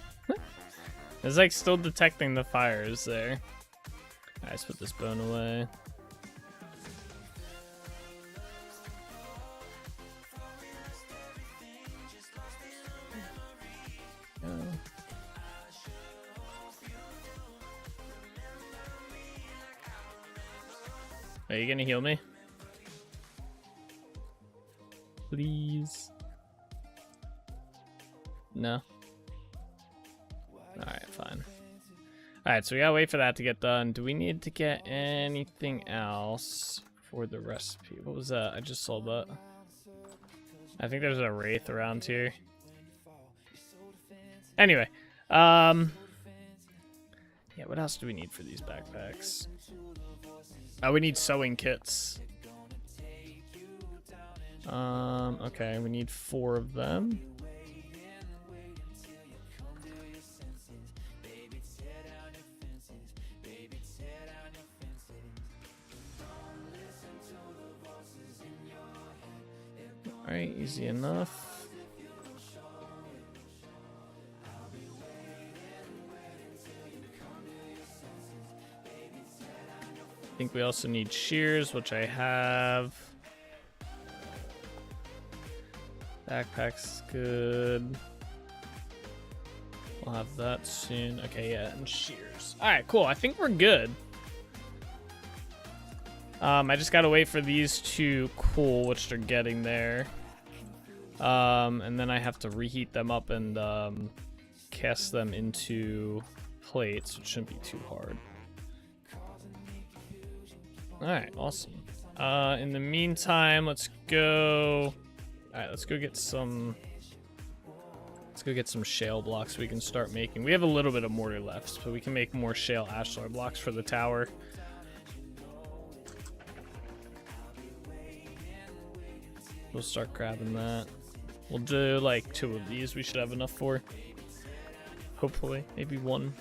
It's like still detecting the fires there. Alright, let's put this bone away. Are you gonna heal me? Please. No. Alright, fine. Alright, so we gotta wait for that to get done. Do we need to get anything else for the recipe? What was that? I just saw that. I think there's a wraith around here. Anyway, yeah, what else do we need for these backpacks? Oh, we need sewing kits. Okay, we need 4 of them. Alright, easy enough. I think we also need shears, which I have. Backpack's good. We'll have that soon. Okay, yeah, and shears. Alright, cool. I think we're good. I just gotta wait for these to cool, which they're getting there. And then I have to reheat them up and cast them into plates, which shouldn't be too hard. Alright, awesome. In the meantime, let's go. Alright, let's go get some. Let's go get some shale blocks so we can start making. We have a little bit of mortar left, so we can make more shale ashlar blocks for the tower. We'll start grabbing that. We'll do like 2 of these. We should have enough for. Hopefully, maybe 1.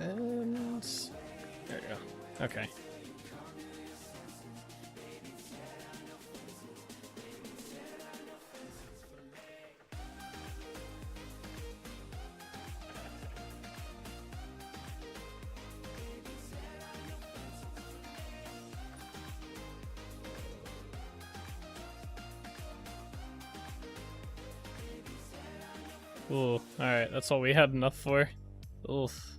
And there you go. Okay. Ooh, alright, that's all we had enough for. Oof.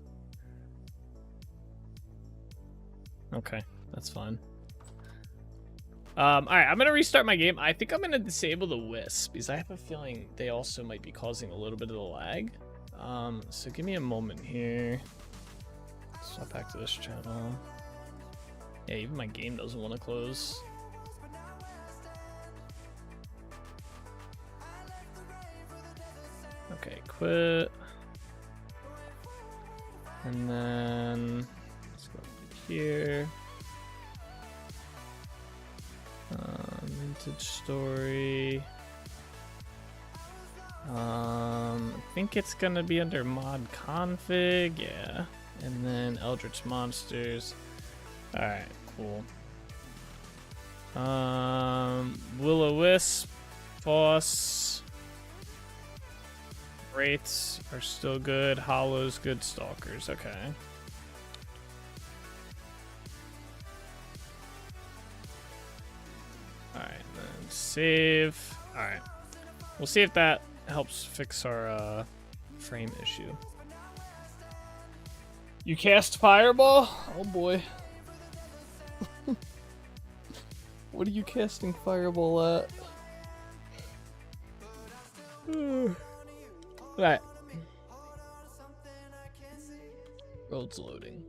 Okay, that's fine. Alright, I'm gonna restart my game. I think I'm gonna disable the wisp because I have a feeling they also might be causing a little bit of the lag. So give me a moment here. Swap back to this channel. Yeah, even my game doesn't want to close. Okay, quit. And then let's go here. Vintage story. I think it's gonna be under mod config, yeah. And then Eldritch Monsters. Alright, cool. Will-o-wisp, Boss. Wraiths are still good. Hollows, good. Stalkers, okay. Save. All right. We'll see if that helps fix our frame issue. You cast Fireball? Oh boy. What are you casting Fireball at? Right. Road's loading.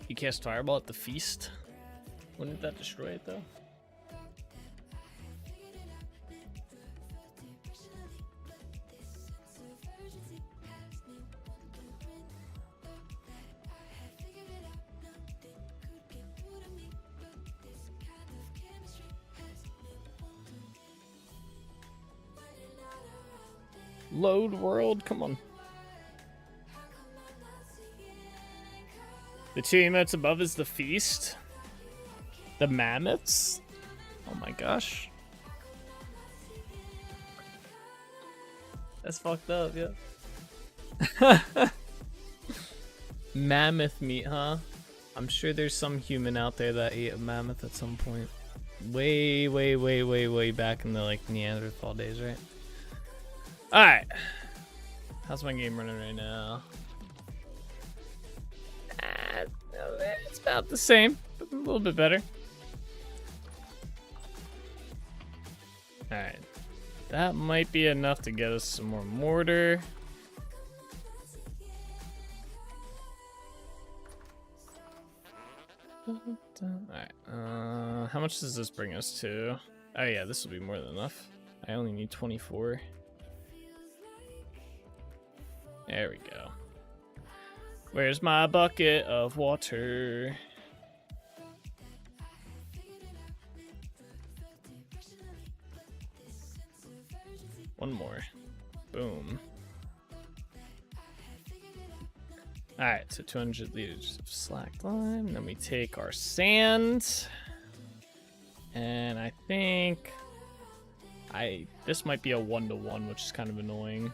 You cast Fireball at the feast? Wouldn't that destroy it though? Load world, come on. The 2 emotes above is the feast. The mammoths. Oh my gosh. That's fucked up, yeah. Mammoth meat, huh? I'm sure there's some human out there that ate a mammoth at some point. Way back in the like Neanderthal days, right? Alright. How's my game running right now? It's about the same, but a little bit better. Alright. That might be enough to get us some more mortar. Alright. How much does this bring us to? Oh yeah, this will be more than enough. I only need 24. There we go. Where's my bucket of water? One more. Boom. Alright, so 200 liters of slack lime. Then we take our sand. And I think this might be a 1-to-1, which is kind of annoying.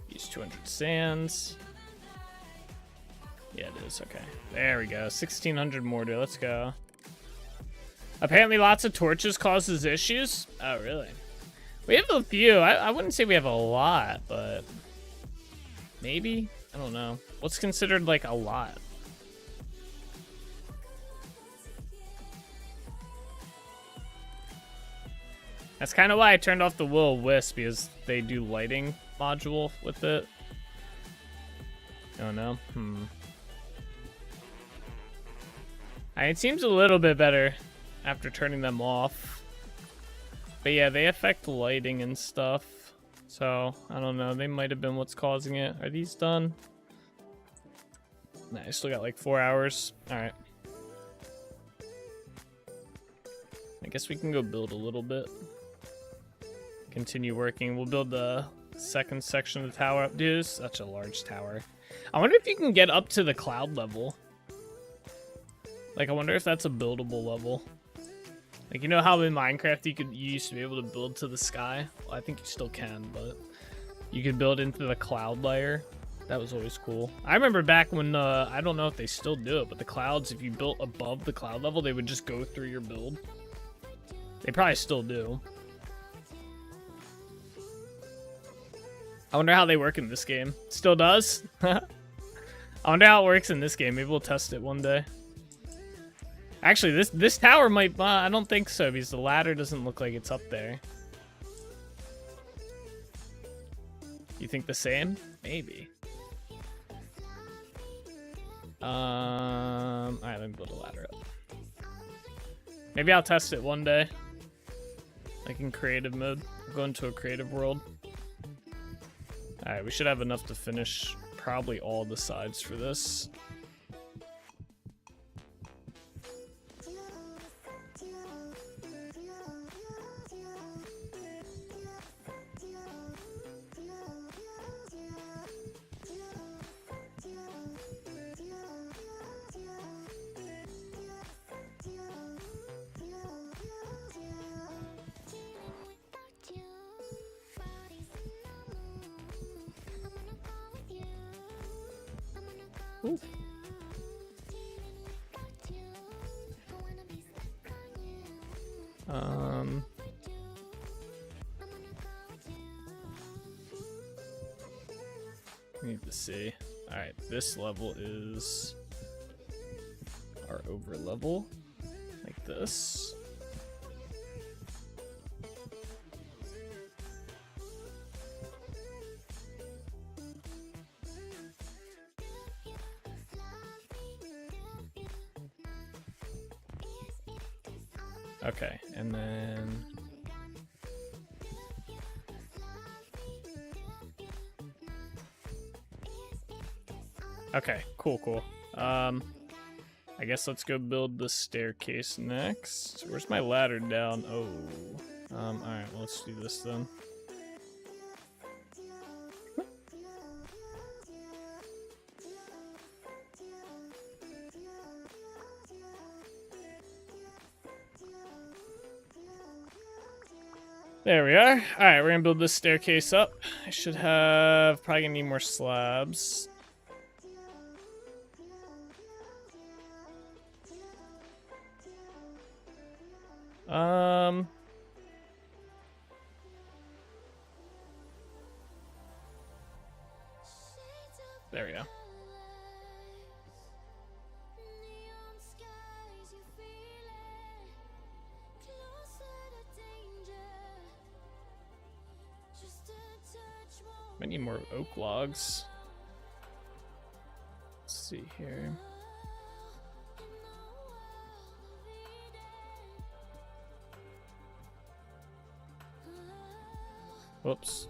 Use 200 sands. Yeah, it is. Okay. There we go. 1600 mortar. Let's go. Apparently lots of torches causes issues. Oh, really? We have a few. I wouldn't say we have a lot, but maybe? I don't know. What's considered like a lot? That's kind of why I turned off the Will-O-Wisp, because they do lighting module with it. Oh no. It seems a little bit better after turning them off. But yeah, they affect lighting and stuff. So, I don't know. They might have been what's causing it. Are these done? Nah, I still got like 4 hours. Alright. I guess we can go build a little bit. Continue working. We'll build the second section of the tower up. Dude, this is such a large tower. I wonder if you can get up to the cloud level. Like, I wonder if that's a buildable level. Like, you know how in Minecraft you used to be able to build to the sky? Well, I think you still can, but you could build into the cloud layer. That was always cool. I remember back when, I don't know if they still do it, but the clouds, if you built above the cloud level, they would just go through your build. They probably still do. I wonder how they work in this game. Still does? I wonder how it works in this game. Maybe we'll test it one day. Actually, this tower might... I don't think so, because the ladder doesn't look like it's up there. You think the same? Maybe. Alright, let me build a ladder up. Maybe I'll test it one day. Like in creative mode. I'll go into a creative world. Alright, we should have enough to finish probably all the sides for this. Ooh. Need to see. Alright, this level is our over level, like this. Okay, and then okay, cool. I guess let's go build the staircase next. Where's my ladder down? Oh. Alright, well, let's do this then. There we are. Alright, we're gonna build this staircase up. I should have... probably gonna need more slabs. There we go. I need more oak logs. Let's see here. Whoops.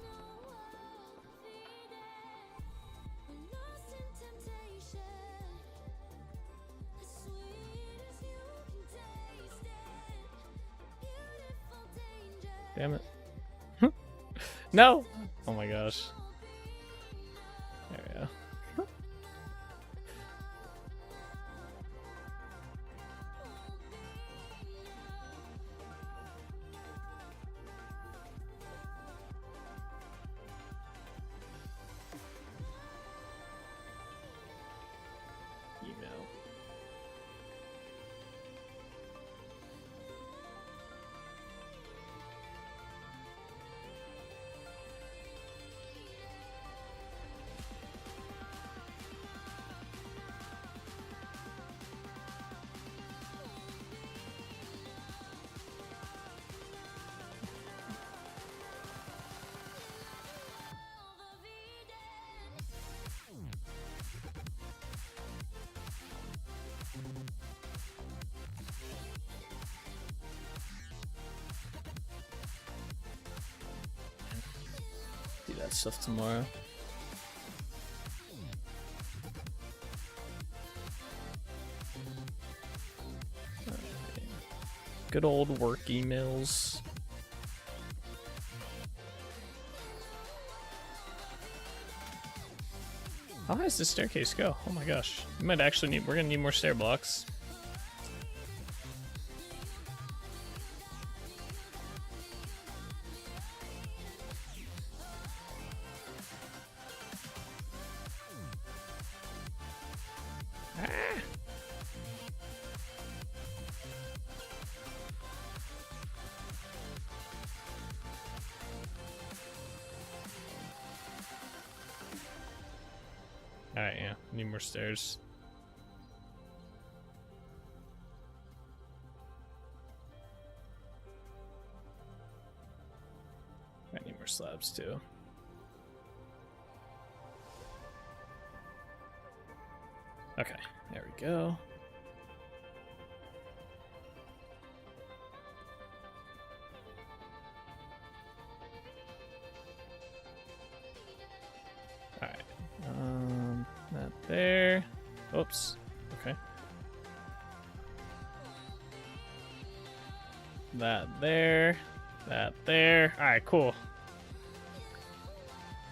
Damn it. No! Oh my gosh. There we go. Email. Do that stuff tomorrow. Good old work emails. How high does this staircase go? Oh my gosh. We might actually need, we're gonna need more stair blocks. Alright, yeah. Need more stairs. I need more slabs too. Okay, there we go. Alright. That there. Oops. Okay. That there. That there. Alright, cool.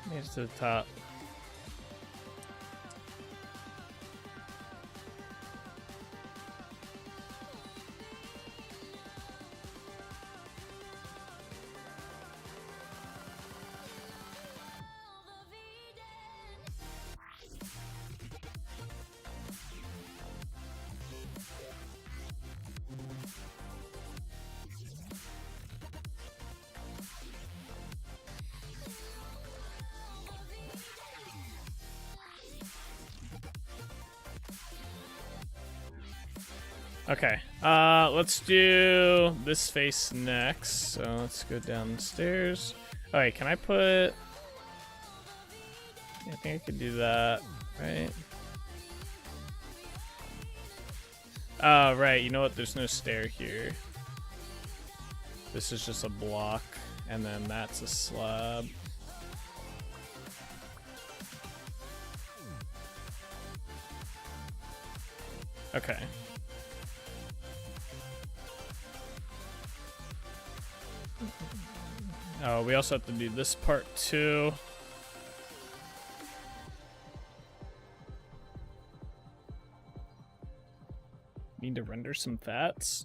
Made it to the top. Okay, let's do this face next. So let's go down the stairs. Alright, can I put... Yeah, I think I could do that, right? Oh, right, you know what? There's no stair here. This is just a block, and then that's a slab. Okay. Oh, we also have to do this part too. Need to render some fats.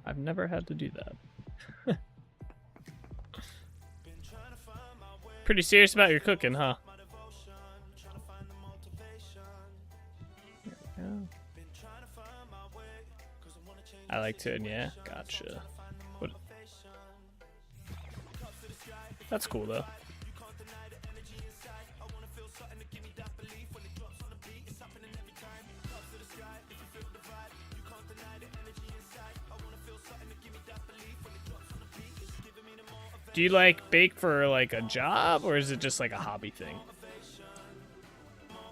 I've never had to do that. Pretty serious about your cooking, huh? There we go. I like to, yeah, gotcha. What? That's cool though. Do you like bake for like a job, or is it just like a hobby thing?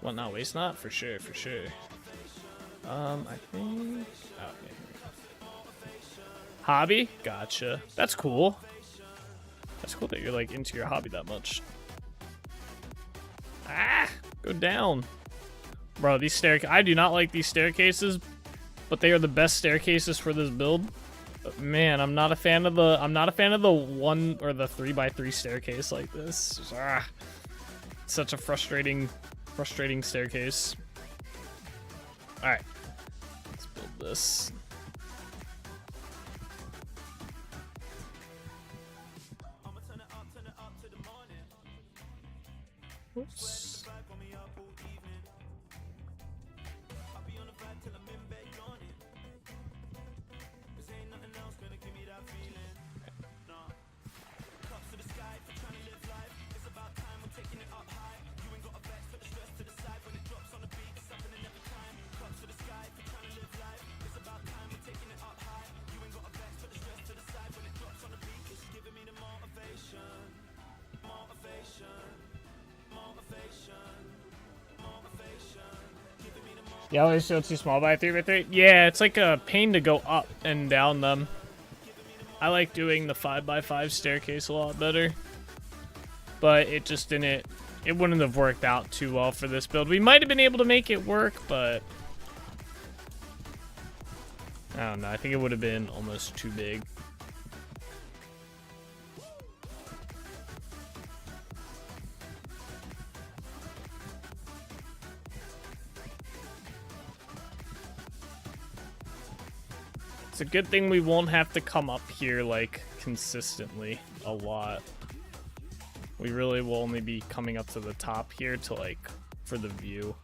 Well, no, waste not, for sure, for sure. I think. Oh, okay. Hobby? Gotcha. That's cool. That's cool that you're like into your hobby that much. Ah! Go down. Bro, these I do not like these staircases, but they are the best staircases for this build. But man, I'm not a fan of the 1 or the 3x3 staircase like this. Ah, such a frustrating staircase. Alright. Let's build this. Oops. Yeah, always feel too small by 3x3. Yeah, it's like a pain to go up and down them. I like doing the 5x5 staircase a lot better, but it just didn't. It wouldn't have worked out too well for this build. We might have been able to make it work, but I don't know. I think it would have been almost too big. It's a good thing we won't have to come up here, like, consistently a lot. We really will only be coming up to the top here to like for the view.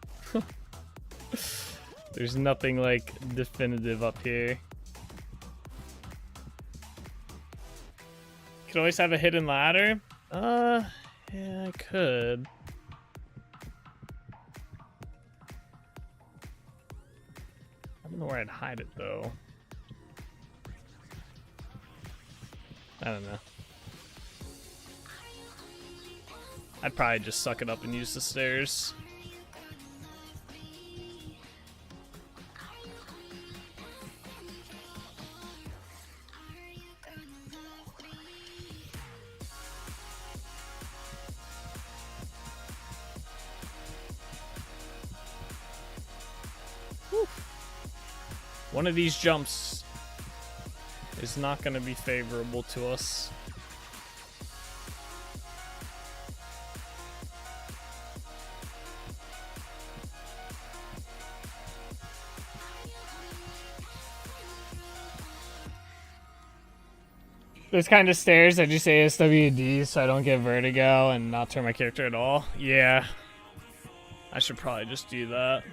There's nothing like definitive up here. Could always have a hidden ladder. Yeah, I could. I don't know where I'd hide it though. I don't know. I'd probably just suck it up and use the stairs. Whew. One of these jumps is not going to be favorable to us. Those kind of stairs, I just say SWD so I don't get vertigo and not turn my character at all. Yeah. I should probably just do that.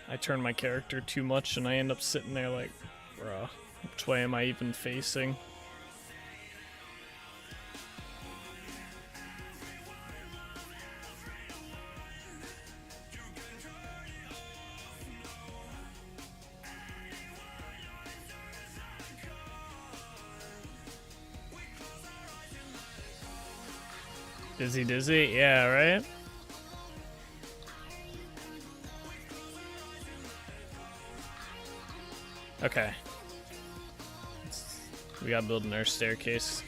I turn my character too much and I end up sitting there like, bruh, which way am I even facing? Dizzy? Yeah, right? Okay. We gotta build another staircase.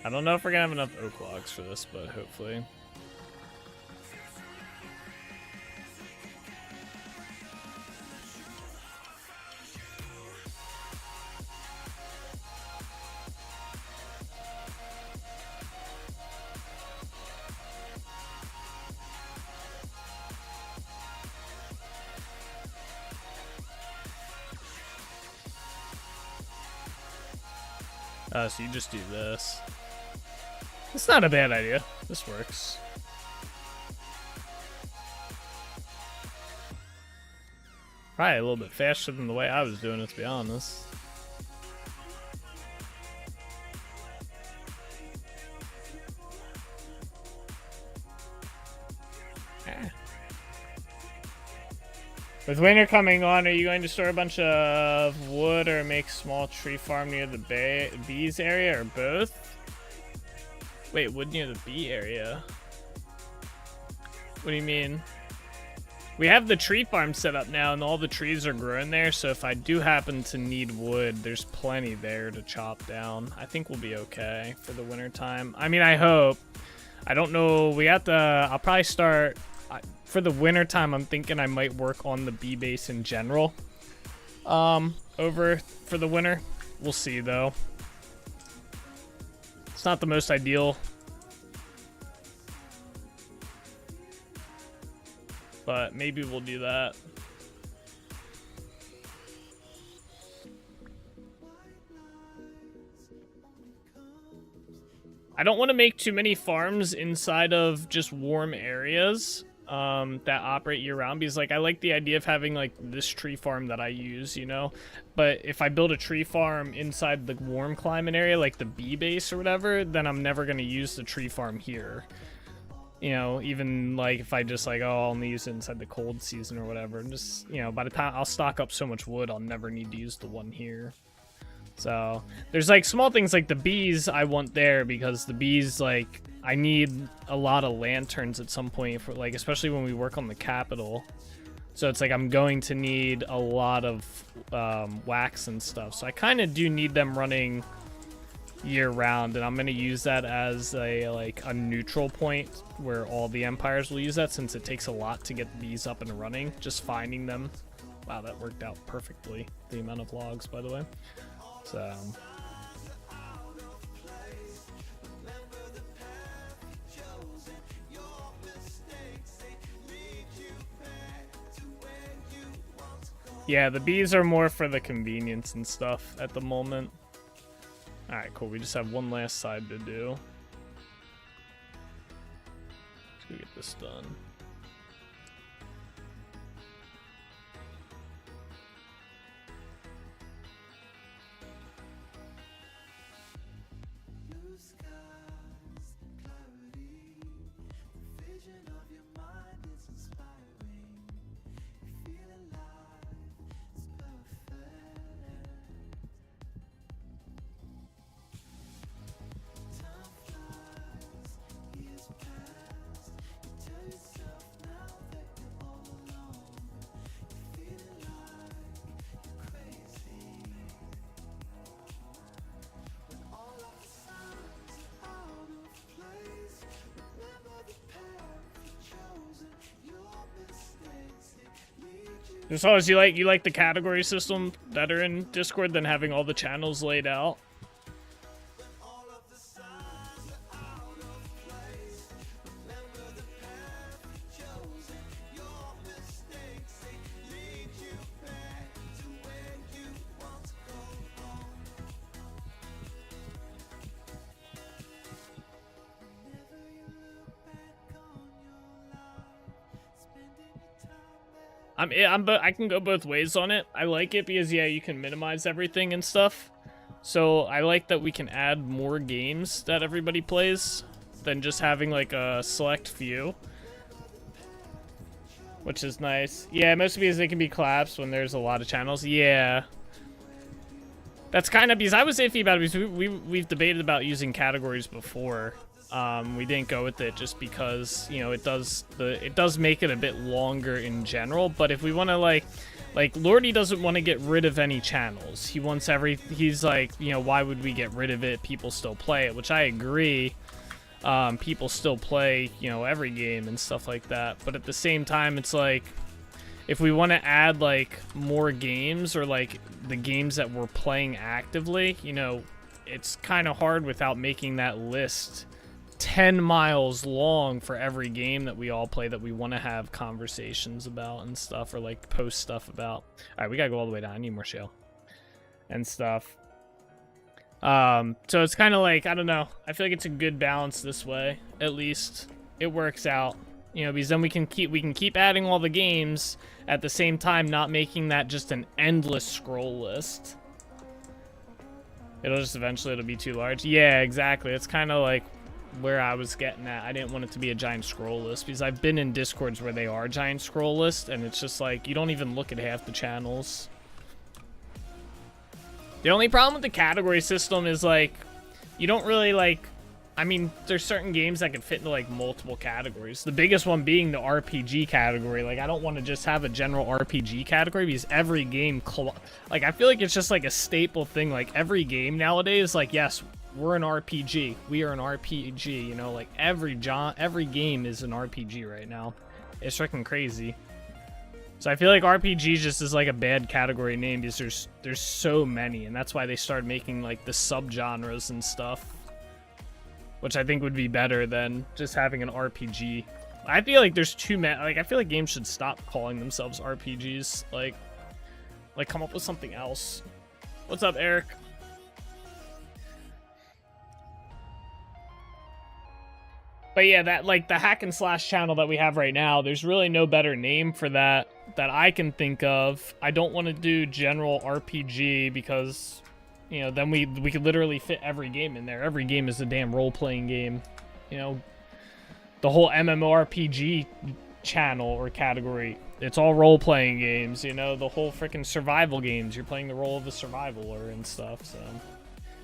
I don't know if we're gonna have enough oak logs for this, but hopefully. So you just do this. It's not a bad idea. This works. Probably a little bit faster than the way I was doing it, to be honest. With winter coming on, are you going to store a bunch of wood or make small tree farm near the bees area, or both? Wait, wood near the bee area? What do you mean? We have the tree farm set up now, and all the trees are growing there, so if I do happen to need wood, there's plenty there to chop down. I think we'll be okay for the winter time. I mean, I hope. I don't know. We have to... I'll probably start... For the winter time, I'm thinking I might work on the bee base in general. Over for the winter. We'll see, though. It's not the most ideal. But maybe we'll do that. I don't want to make too many farms inside of just warm areas. That operate year-round, because like I like the idea of having like this tree farm that I use, you know, but if I build a tree farm inside the warm climate area like the bee base or whatever, then I'm never going to use the tree farm here, you know. Even like if I just like, oh, I'll only use it inside the cold season or whatever, and just, you know, by the time I'll stock up so much wood, I'll never need to use the one here. So there's like small things like the bees I want there, because the bees, like, I need a lot of lanterns at some point for, like, especially when we work on the capital. So it's like I'm going to need a lot of wax and stuff. So I kind of do need them running year round, and I'm going to use that as a like a neutral point where all the empires will use that, since it takes a lot to get these up and running. Just finding them. Wow, that worked out perfectly. The amount of logs, by the way. So Yeah, the Bs are more for the convenience and stuff at the moment. Alright, cool. We just have one last side to do. Let's go get this done. Blue skies and clarity. The vision of your mind is inspiring. You feel alive, it's perfect. Time flies, years pass. You tell yourself now that you're all alone. You're feeling like you're crazy. When all of the signs are out of place, remember the path you've chosen. Your mistakes, they lead you. As long as you like the category system that are in Discord than having all the channels laid out. All of the signs are out of place. Remember the path you've chosen. Your mistakes, they lead you back to where you want to go home. Whenever you look back on your life, spending your time there. I can go both ways on it. I like it because yeah, you can minimize everything and stuff. So I like that we can add more games that everybody plays than just having like a select few, which is nice. Yeah, mostly because they can be collapsed when there's a lot of channels. Yeah, that's kind of because I was iffy about it because we've debated about using categories before. We didn't go with it just because, you know, it does make it a bit longer in general. But if we want to like Lordy doesn't want to get rid of any channels. He wants he's like, you know, why would we get rid of it? People still play it, which I agree. People still play, you know, every game and stuff like that. But at the same time, it's like, if we want to add like more games or like the games that we're playing actively, you know, it's kind of hard without making that list 10 miles long for every game that we all play that we want to have conversations about and stuff, or like post stuff about. All right, we gotta go all the way down. I need more shale and stuff. So it's kind of like, I don't know, I feel like it's a good balance this way. At least it works out, you know, because then we can keep adding all the games at the same time, not making that just an endless scroll list. It'll be too large. Yeah, exactly. It's kind of like where I was getting at. I didn't want it to be a giant scroll list because I've been in Discords where they are giant scroll lists and it's just like you don't even look at half the channels. The only problem with the category system is like you don't really like, I mean, there's certain games that can fit into like multiple categories. The biggest one being the RPG category. Like I don't want to just have a general RPG category because every game like I feel like it's just like a staple thing. Like every game nowadays, like yes, we're an RPG. We are an RPG, you know, like every game is an RPG right now. It's freaking crazy. So I feel like RPG just is like a bad category name because there's so many, and that's why they started making like the subgenres and stuff, which I think would be better than just having an RPG. I feel like there's too many. Like I feel like games should stop calling themselves RPGs. Like come up with something else. What's up, Eric? But yeah, that like the hack and slash channel that we have right now, there's really no better name for that I can think of. I don't want to do general RPG because, you know, then we could literally fit every game in there. Every game is a damn role-playing game. You know, the whole MMORPG channel or category, it's all role-playing games, you know, the whole freaking survival games. You're playing the role of the survivaler and stuff, so.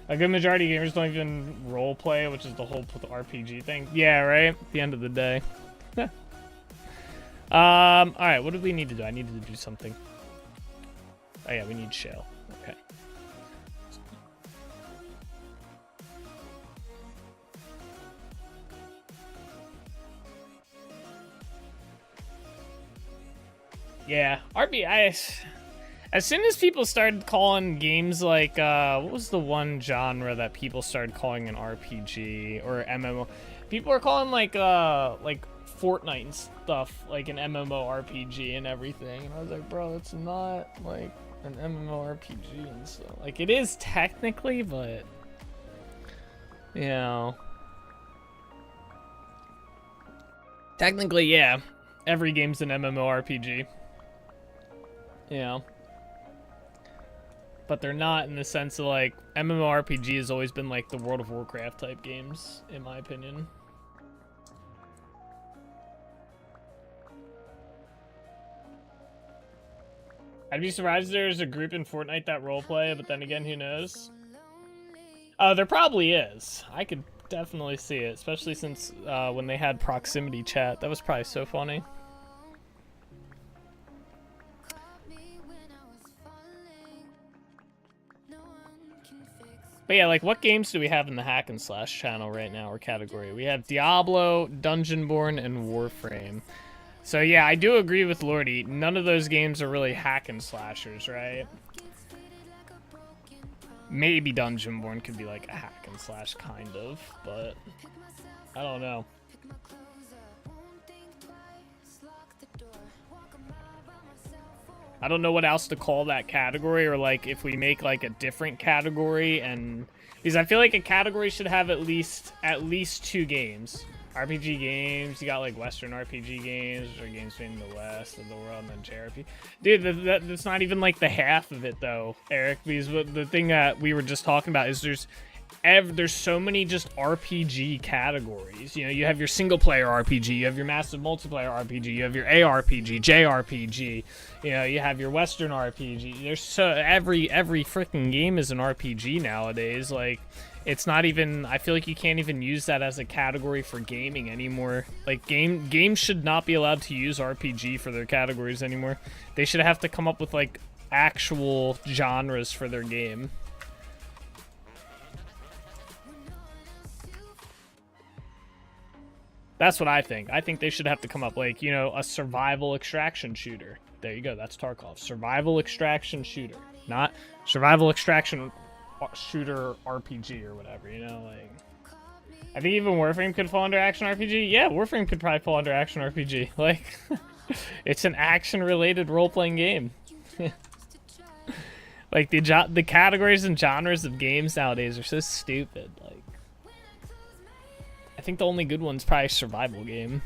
A good majority of gamers don't even role play, which is the whole RPG thing. Yeah, right? At the end of the day. Alright, what do we need to do? I needed to do something. Oh yeah, we need shale. Okay. Yeah, as soon as people started calling games like, what was the one genre that people started calling an RPG or MMO? People were calling like Fortnite and stuff, like an MMORPG and everything. And I was like, bro, it's not like an MMORPG and stuff. Like, it is technically, but you know, technically, yeah, every game's an MMORPG. You know, but they're not in the sense of like MMORPG has always been like the World of Warcraft type games, in my opinion. I'd be surprised if there's a group in Fortnite that roleplay, but then again, who knows? There probably is. I could definitely see it, especially since when they had proximity chat. That was probably so funny. But yeah, like, what games do we have in the hack and slash channel right now, or category? We have Diablo, Dungeonborn, and Warframe. So yeah, I do agree with Lordy. None of those games are really hack and slashers, right? Maybe Dungeonborn could be like a hack and slash kind of, but I don't know. I don't know what else to call that category, or like if we make like a different category, and because I feel like a category should have at least 2 games. RPG games, you got like Western RPG games, or games made in the West of the world, and then JRPG. Dude, that's not even like the half of it though, Eric, because the thing that we were just talking about is there's so many just RPG categories. You know, you have your single player RPG, you have your massive multiplayer RPG, you have your ARPG, JRPG, you know, you have your Western RPG. There's so every freaking game is an RPG nowadays. Like, it's not even, I feel like you can't even use that as a category for gaming anymore. Like, games should not be allowed to use RPG for their categories anymore. They should have to come up with like actual genres for their game. That's what I think. I think they should have to come up, like, you know, a survival extraction shooter. There you go. That's Tarkov. Survival extraction shooter. Not survival extraction shooter RPG or whatever, you know? Like, I think even Warframe could fall under action RPG. Yeah, Warframe could probably fall under action RPG. Like, it's an action-related role-playing game. Like, the categories and genres of games nowadays are so stupid. Like, I think the only good one's probably survival game.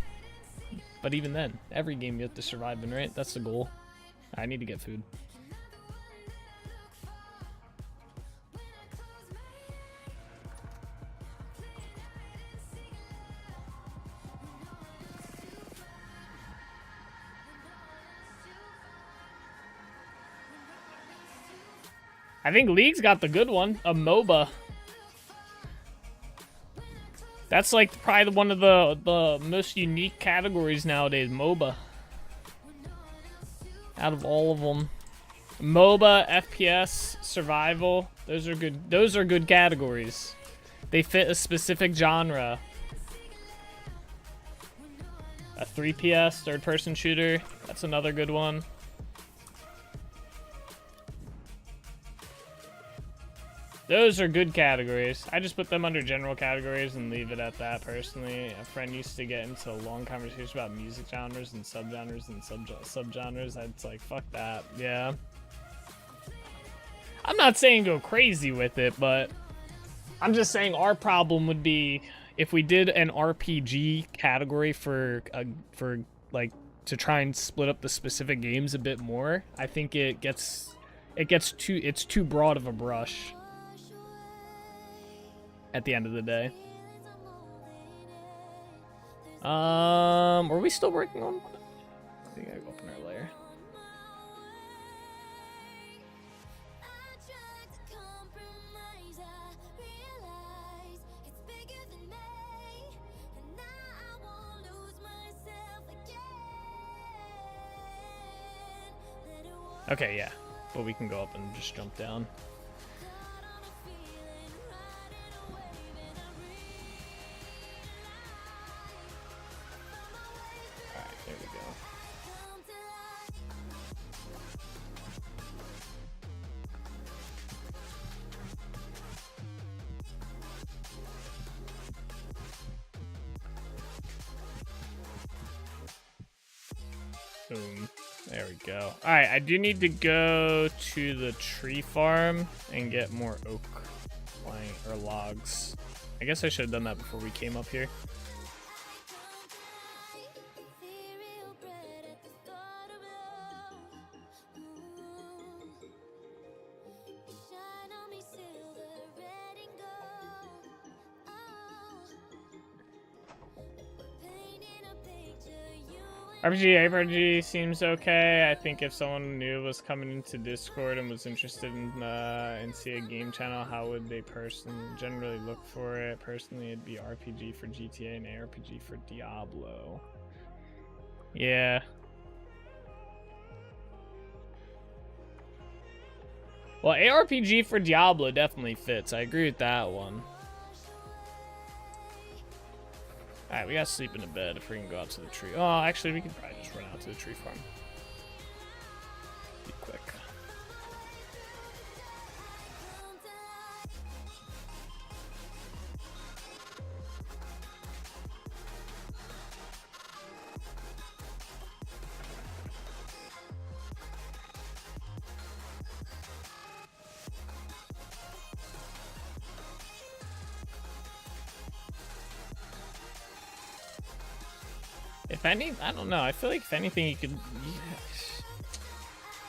But even then, every game you have to survive in, right? That's the goal. I need to get food. I think League's got the good one, a MOBA. That's like probably one of the most unique categories nowadays, MOBA. Out of all of them, MOBA, FPS, survival, those are good. Those are good categories. They fit a specific genre. A 3PS, third-person shooter, that's another good one. Those are good categories. I just put them under general categories and leave it at that, personally. A friend used to get into a long conversation about music genres and subgenres and subgenres. I'd like, fuck that. Yeah. I'm not saying go crazy with it, but I'm just saying our problem would be if we did an RPG category for like to try and split up the specific games a bit more. I think it's too broad of a brush. At the end of the day. Are we still working on one? I think I gotta go open our layer. Okay, yeah. But we can go up and just jump down. Boom. There we go. Alright, I do need to go to the tree farm and get more oak plank or logs. I guess I should have done that before we came up here. Cereal bread at the thought of love. Shine on me silver, red and gold. Painting a picture, you and RPG seems okay. I think if someone new was coming into Discord and was interested in see a game channel, how would they generally look for it? Personally, it'd be RPG for GTA and ARPG for Diablo. Yeah. Well, ARPG for Diablo definitely fits. I agree with that one. Alright, we gotta sleep in a bed if we can go out to the tree. Oh, actually, we could probably just run out to the tree farm. Be quick. If any, I don't know. I feel like if anything, you could.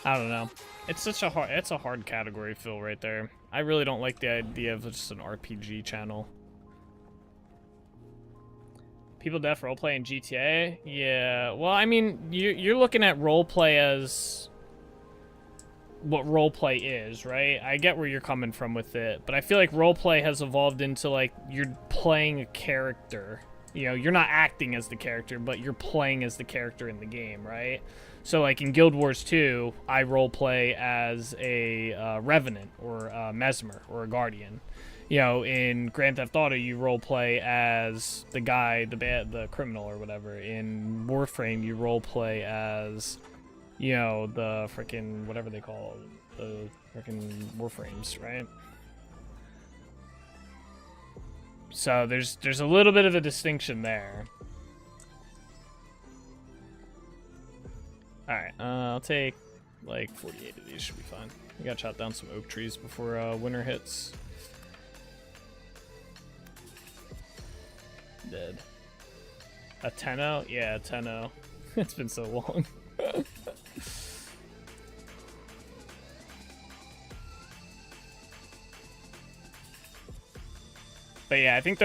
I don't know. It's such a hard. It's a hard category fill right there. I really don't like the idea of just an RPG channel. People def roleplay in GTA? Yeah. Well, I mean, you're looking at roleplay as what roleplay is, right? I get where you're coming from with it, but I feel like roleplay has evolved into like you're playing a character. You know, you're not acting as the character, but you're playing as the character in the game, right? So, like in Guild Wars 2, I roleplay as a Revenant or a Mesmer or a Guardian. You know, in Grand Theft Auto, you roleplay as the guy, the criminal or whatever. In Warframe, you roleplay as, you know, the freaking whatever they call the freaking Warframes, right? So there's a little bit of a distinction there. Alright, I'll take like 48 of these, should be fine. We gotta chop down some oak trees before winter hits. Dead. A 10-0? Yeah, a 10-0. It's been so long. But yeah, I think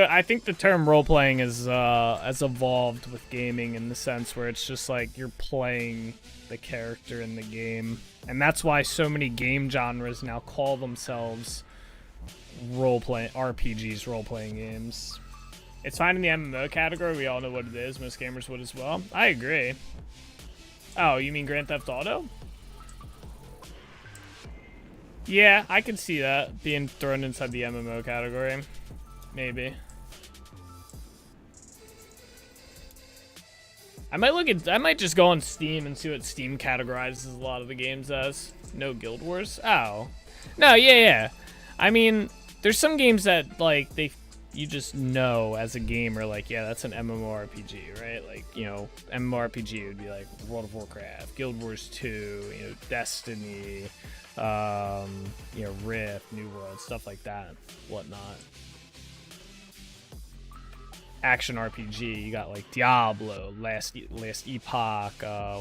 the term role playing is has evolved with gaming in the sense where it's just like you're playing the character in the game, and that's why so many game genres now call themselves role play RPGs, role playing games. It's fine in the MMO category. We all know what it is. Most gamers would as well. I agree. Oh, you mean Grand Theft Auto? Yeah, I could see that being thrown inside the MMO category. Maybe. I might just go on Steam and see what Steam categorizes a lot of the games as. No Guild Wars? Oh. No, yeah. I mean, there's some games that like you just know as a gamer, like, yeah, that's an MMORPG, right? Like, you know, MMORPG would be like World of Warcraft, Guild Wars 2, you know, Destiny, you know, Rift, New World, stuff like that, whatnot. Action RPG, you got like Diablo, Last Epoch,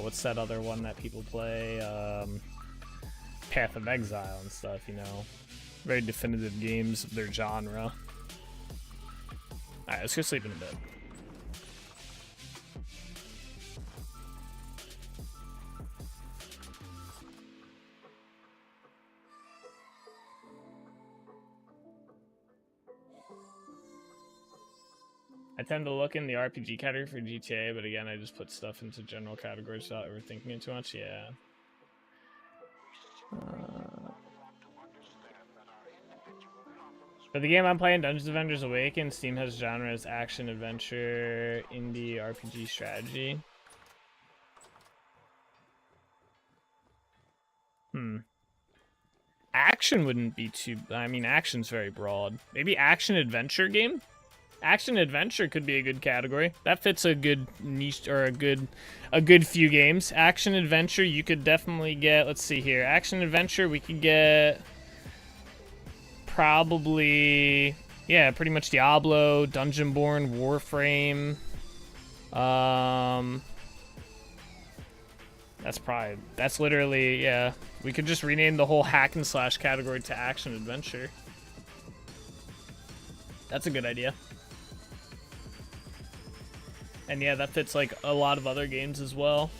what's that other one that people play? Path of Exile and stuff, you know. Very definitive games of their genre. Alright, let's go sleep in a bit. I tend to look in the RPG category for GTA, but again, I just put stuff into general categories without overthinking it too much. Yeah. For the game I'm playing, Dungeons & Avengers Awaken, Steam has genres action, adventure, indie, RPG, strategy. Action wouldn't be too... I mean, action's very broad. Maybe action-adventure game? Action adventure could be a good category. That fits a good niche or a good few games. Action adventure, you could definitely get. Let's see here. Action adventure, we could get probably, yeah, pretty much Diablo, Dungeonborn, Warframe. That's literally, yeah. We could just rename the whole hack and slash category to action adventure. That's a good idea. And yeah, that fits like a lot of other games as well.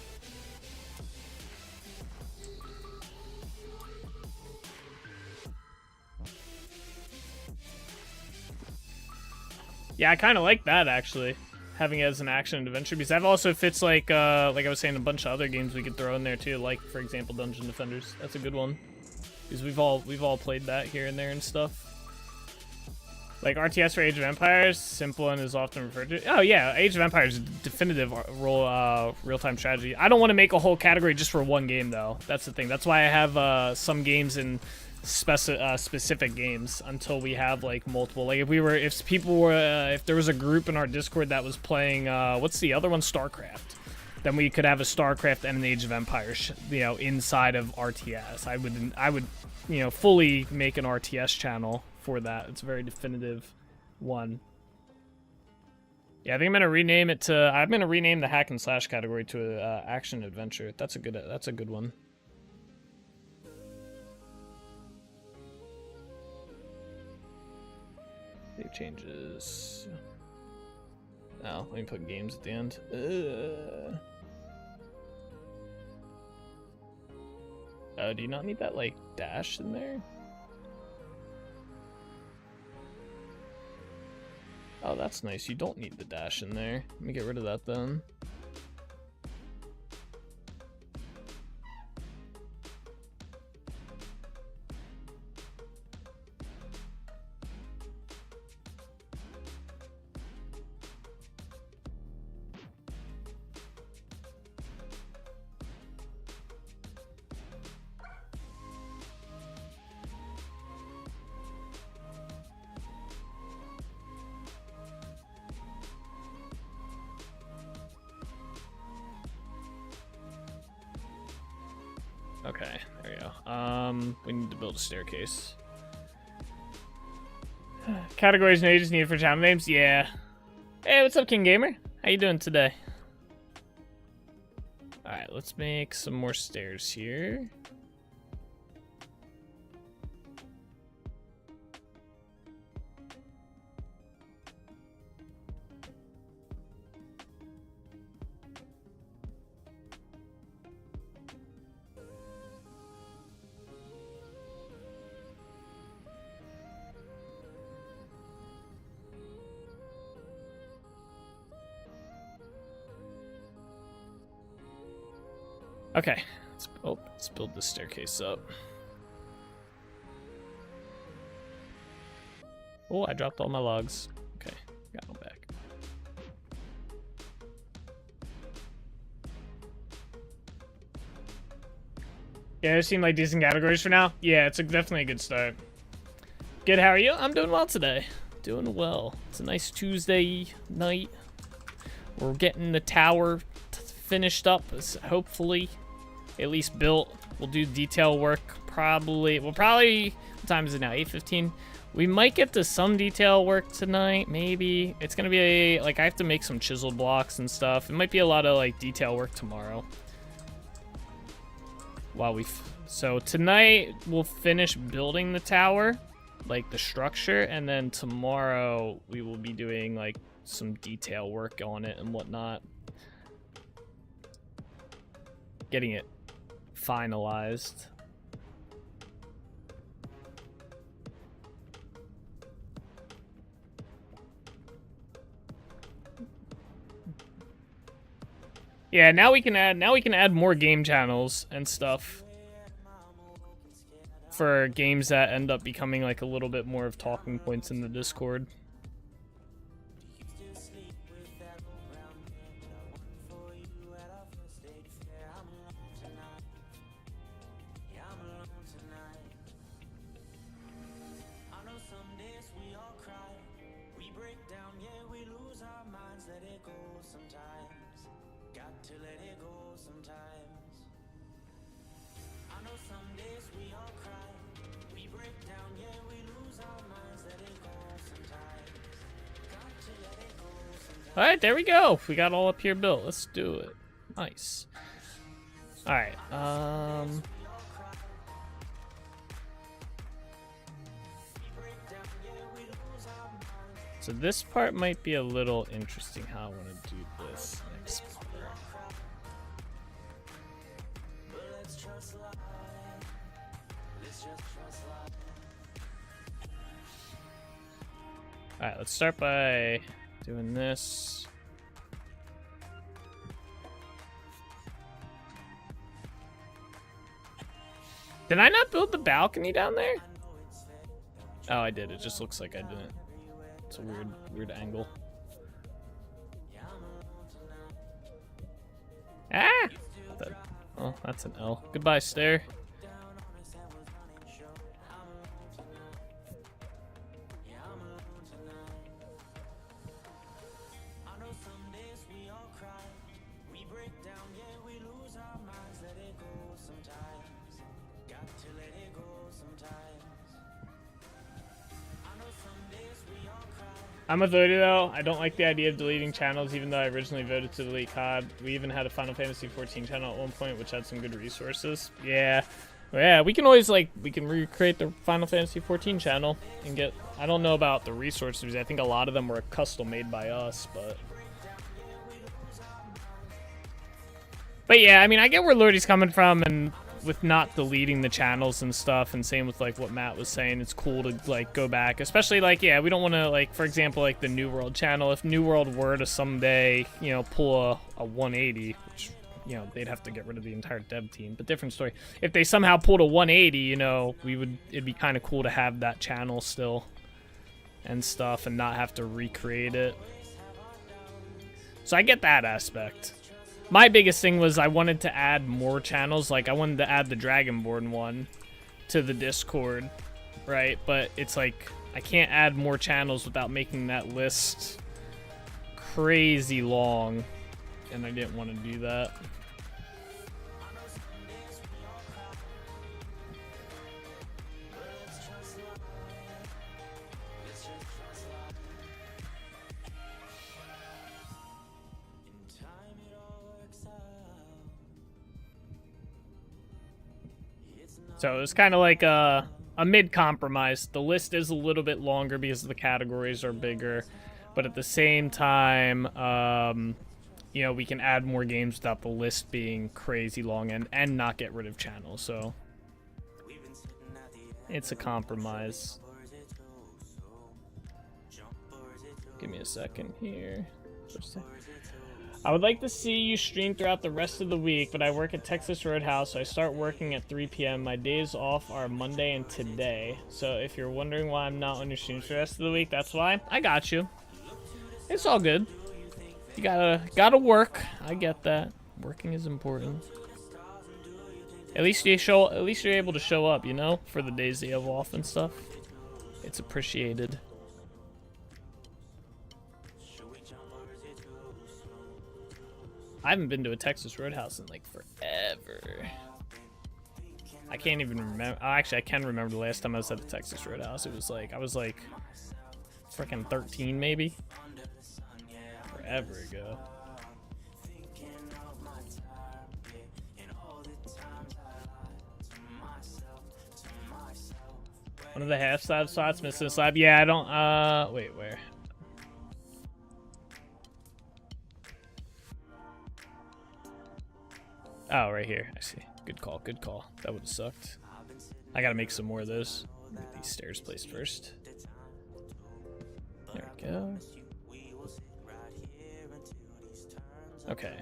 Yeah, I kind of like that actually, having it as an action adventure, because that also fits like I was saying, a bunch of other games we could throw in there too, like for example Dungeon Defenders. That's a good one, because we've all played that here and there and stuff. Like RTS for Age of Empires, simple and is often referred to. Oh yeah, Age of Empires, definitive real-time strategy. I don't want to make a whole category just for one game though. That's the thing. That's why I have some games in specific games until we have like multiple. Like if there was a group in our Discord that was playing what's the other one, StarCraft, then we could have a StarCraft and an Age of Empires, inside of RTS. I would fully make an RTS channel for that. It's a very definitive one. Yeah, I think I'm gonna rename the hack and slash category to action adventure. That's a good one. Save changes. Oh, let me put games at the end. Do you not need that like dash in there? Oh, that's nice. You don't need the dash in there. Let me get rid of that then. Okay, there we go. We need to build a staircase. Categories and ages needed for channel names? Yeah. Hey, what's up, King Gamer? How you doing today? Alright, let's make some more stairs here. Okay, let's build this staircase up. Oh, I dropped all my logs. Okay, got them back. Yeah, it seemed like decent categories for now. Yeah, it's definitely a good start. Good, how are you? I'm doing well today. Doing well. It's a nice Tuesday night. We're getting the tower finished up, hopefully. At least built. We'll do detail work probably. What time is it now? 8:15. We might get to some detail work tonight, maybe. It's gonna be I have to make some chiseled blocks and stuff. It might be a lot of like detail work tomorrow. So tonight we'll finish building the tower, like the structure, and then tomorrow we will be doing like some detail work on it and whatnot. Getting it finalized. Yeah, now we can add more game channels and stuff for games that end up becoming like a little bit more of talking points in the Discord. I know some days we all cry, we break down, yeah. our minds, let it go sometimes. Got to let it go sometimes. I know some days we all cry, we break down, yeah, we lose our minds, let it go sometimes. Got to let it go sometimes. All right, there we go. We got all up here built. Let's do it. Nice. All right. So this part might be a little interesting. How I want to do this next part. Let's trust life. Let's just trust life. All right, let's start by doing this. Did I not build the balcony down there? Oh, I did. It just looks like I didn't. It's a weird angle. Ah! Oh, that's an L. Goodbye, stair. I know some days we all cry, we break down, yeah, we lose our minds, let it go sometimes. Got to let it go sometimes. I know some days we all cry. I'm a voter though. I don't like the idea of deleting channels, even though I originally voted to delete COD. We even had a Final Fantasy 14 channel at one point, which had some good resources. Yeah, we can always we can recreate the Final Fantasy 14 channel and get. I don't know about the resources. I think a lot of them were custom made by us, but yeah, I mean, I get where Lordy's coming from, and with not deleting the channels and stuff, and same with what Matt was saying, it's cool to go back, especially yeah, we don't want to for example the New World channel. If New World were to someday pull a 180, which they'd have to get rid of the entire dev team, but different story. If they somehow pulled a 180, it'd be kind of cool to have that channel still and stuff and not have to recreate it. So I get that aspect. My biggest thing was I wanted to add more channels. I wanted to add the Dragonborn one to the Discord, right? But it's I can't add more channels without making that list crazy long, and I didn't want to do that. So it was kind of like a mid-compromise. The list is a little bit longer because the categories are bigger, but at the same time, we can add more games without the list being crazy long and not get rid of channels. So it's a compromise. Give me a second here. I would like to see you stream throughout the rest of the week, but I work at Texas Roadhouse, so I start working at 3 p.m. My days off are Monday and today. So if you're wondering why I'm not on your streams for the rest of the week, that's why. I got you. It's all good. You gotta work. I get that. Working is important. At least you're able to show up, for the days that you have off and stuff. It's appreciated. I haven't been to a Texas Roadhouse in forever. I can't even remember. Actually, I can remember the last time I was at the Texas Roadhouse. It was I was freaking 13 maybe. Forever ago. One of the half slab slots missing a slab. Yeah, I don't. Wait, where? Oh, right here. I see. Good call. Good call. That would have sucked. I gotta make some more of those. Get these stairs placed first. There we go. Okay.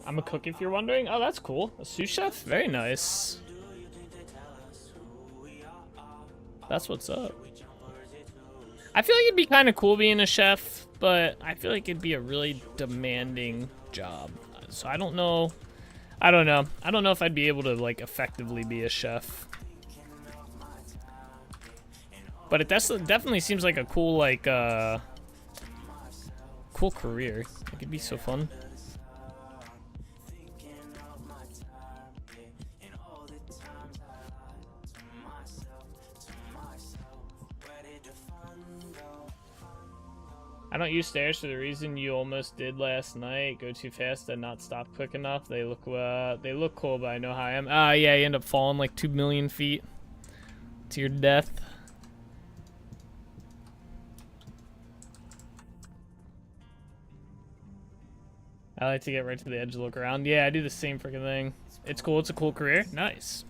I'm a cook if you're wondering. Oh, that's cool. A sous chef? Very nice. That's what's up. I feel like it'd be kind of cool being a chef, but I feel like it'd be a really demanding job. So I don't know. I don't know. I don't know if I'd be able to like effectively be a chef. But it definitely seems like a cool like cool career. It could be so fun. I don't use stairs for the reason you almost did last night. Go too fast and not stop quick enough. They look cool, but I know how I am. Ah, yeah, you end up falling like 2 million feet to your death. I like to get right to the edge to look around. Yeah, I do the same freaking thing. It's cool. It's a cool career. Nice.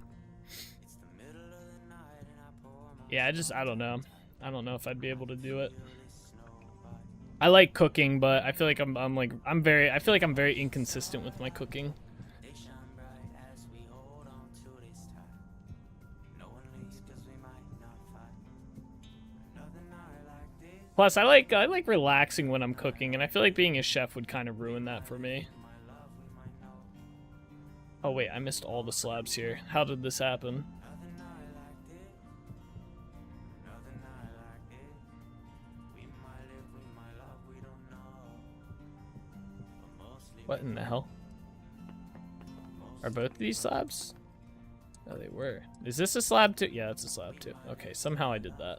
Yeah, I don't know. I don't know if I'd be able to do it. I like cooking, but I feel like I feel like I'm very inconsistent with my cooking. Plus, I like relaxing when I'm cooking, and I feel like being a chef would kind of ruin that for me. Oh wait, I missed all the slabs here. How did this happen? What in the hell? Are both of these slabs? Oh, they were. Is this a slab too? Yeah, it's a slab too. Okay, somehow I did that.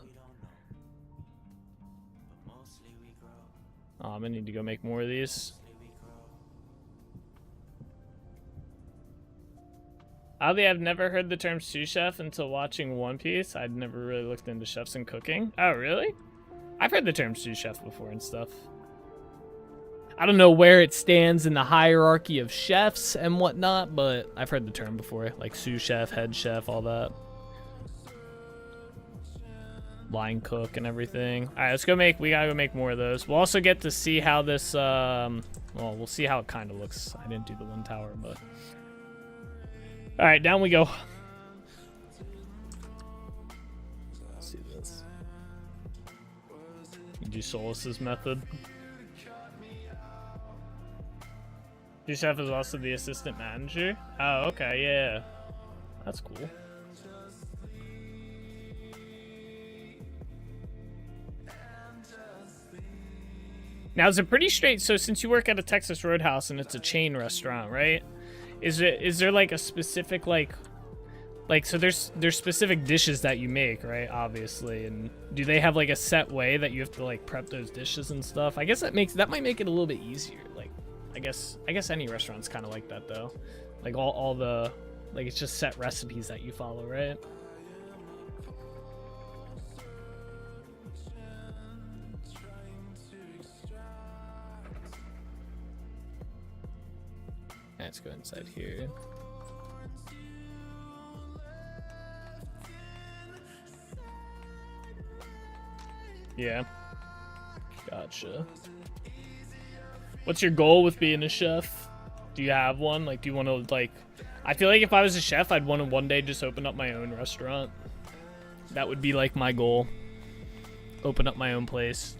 Oh, I'm gonna need to go make more of these. Oddly, I've never heard the term sous chef until watching One Piece. I'd never really looked into chefs and cooking. Oh, really? I've heard the term sous chef before and stuff. I don't know where it stands in the hierarchy of chefs and whatnot, but I've heard the term before, like sous chef, head chef, all that. Line cook and everything. All right, let's go we gotta go make more of those. We'll also get to see how this, well, we'll see how it kind of looks. I didn't do the one tower, but. All right, down we go. Let's see this. You do Solus's method. Your chef is also the assistant manager? Oh, okay, yeah. That's cool. Now, is it pretty straight? So since you work at a Texas Roadhouse and it's a chain restaurant, right? Is there like a specific like so there's specific dishes that you make, right? Obviously, and do they have like a set way that you have to like prep those dishes and stuff? I guess that might make it a little bit easier. Like, I guess any restaurant's kind of like that though. Like all the like it's just set recipes that you follow, right? Let's go inside here. Yeah. Gotcha. What's your goal with being a chef? Do you have one? Like, do you want to, like... I feel like if I was a chef, I'd want to one day just open up my own restaurant. That would be, like, my goal. Open up my own place.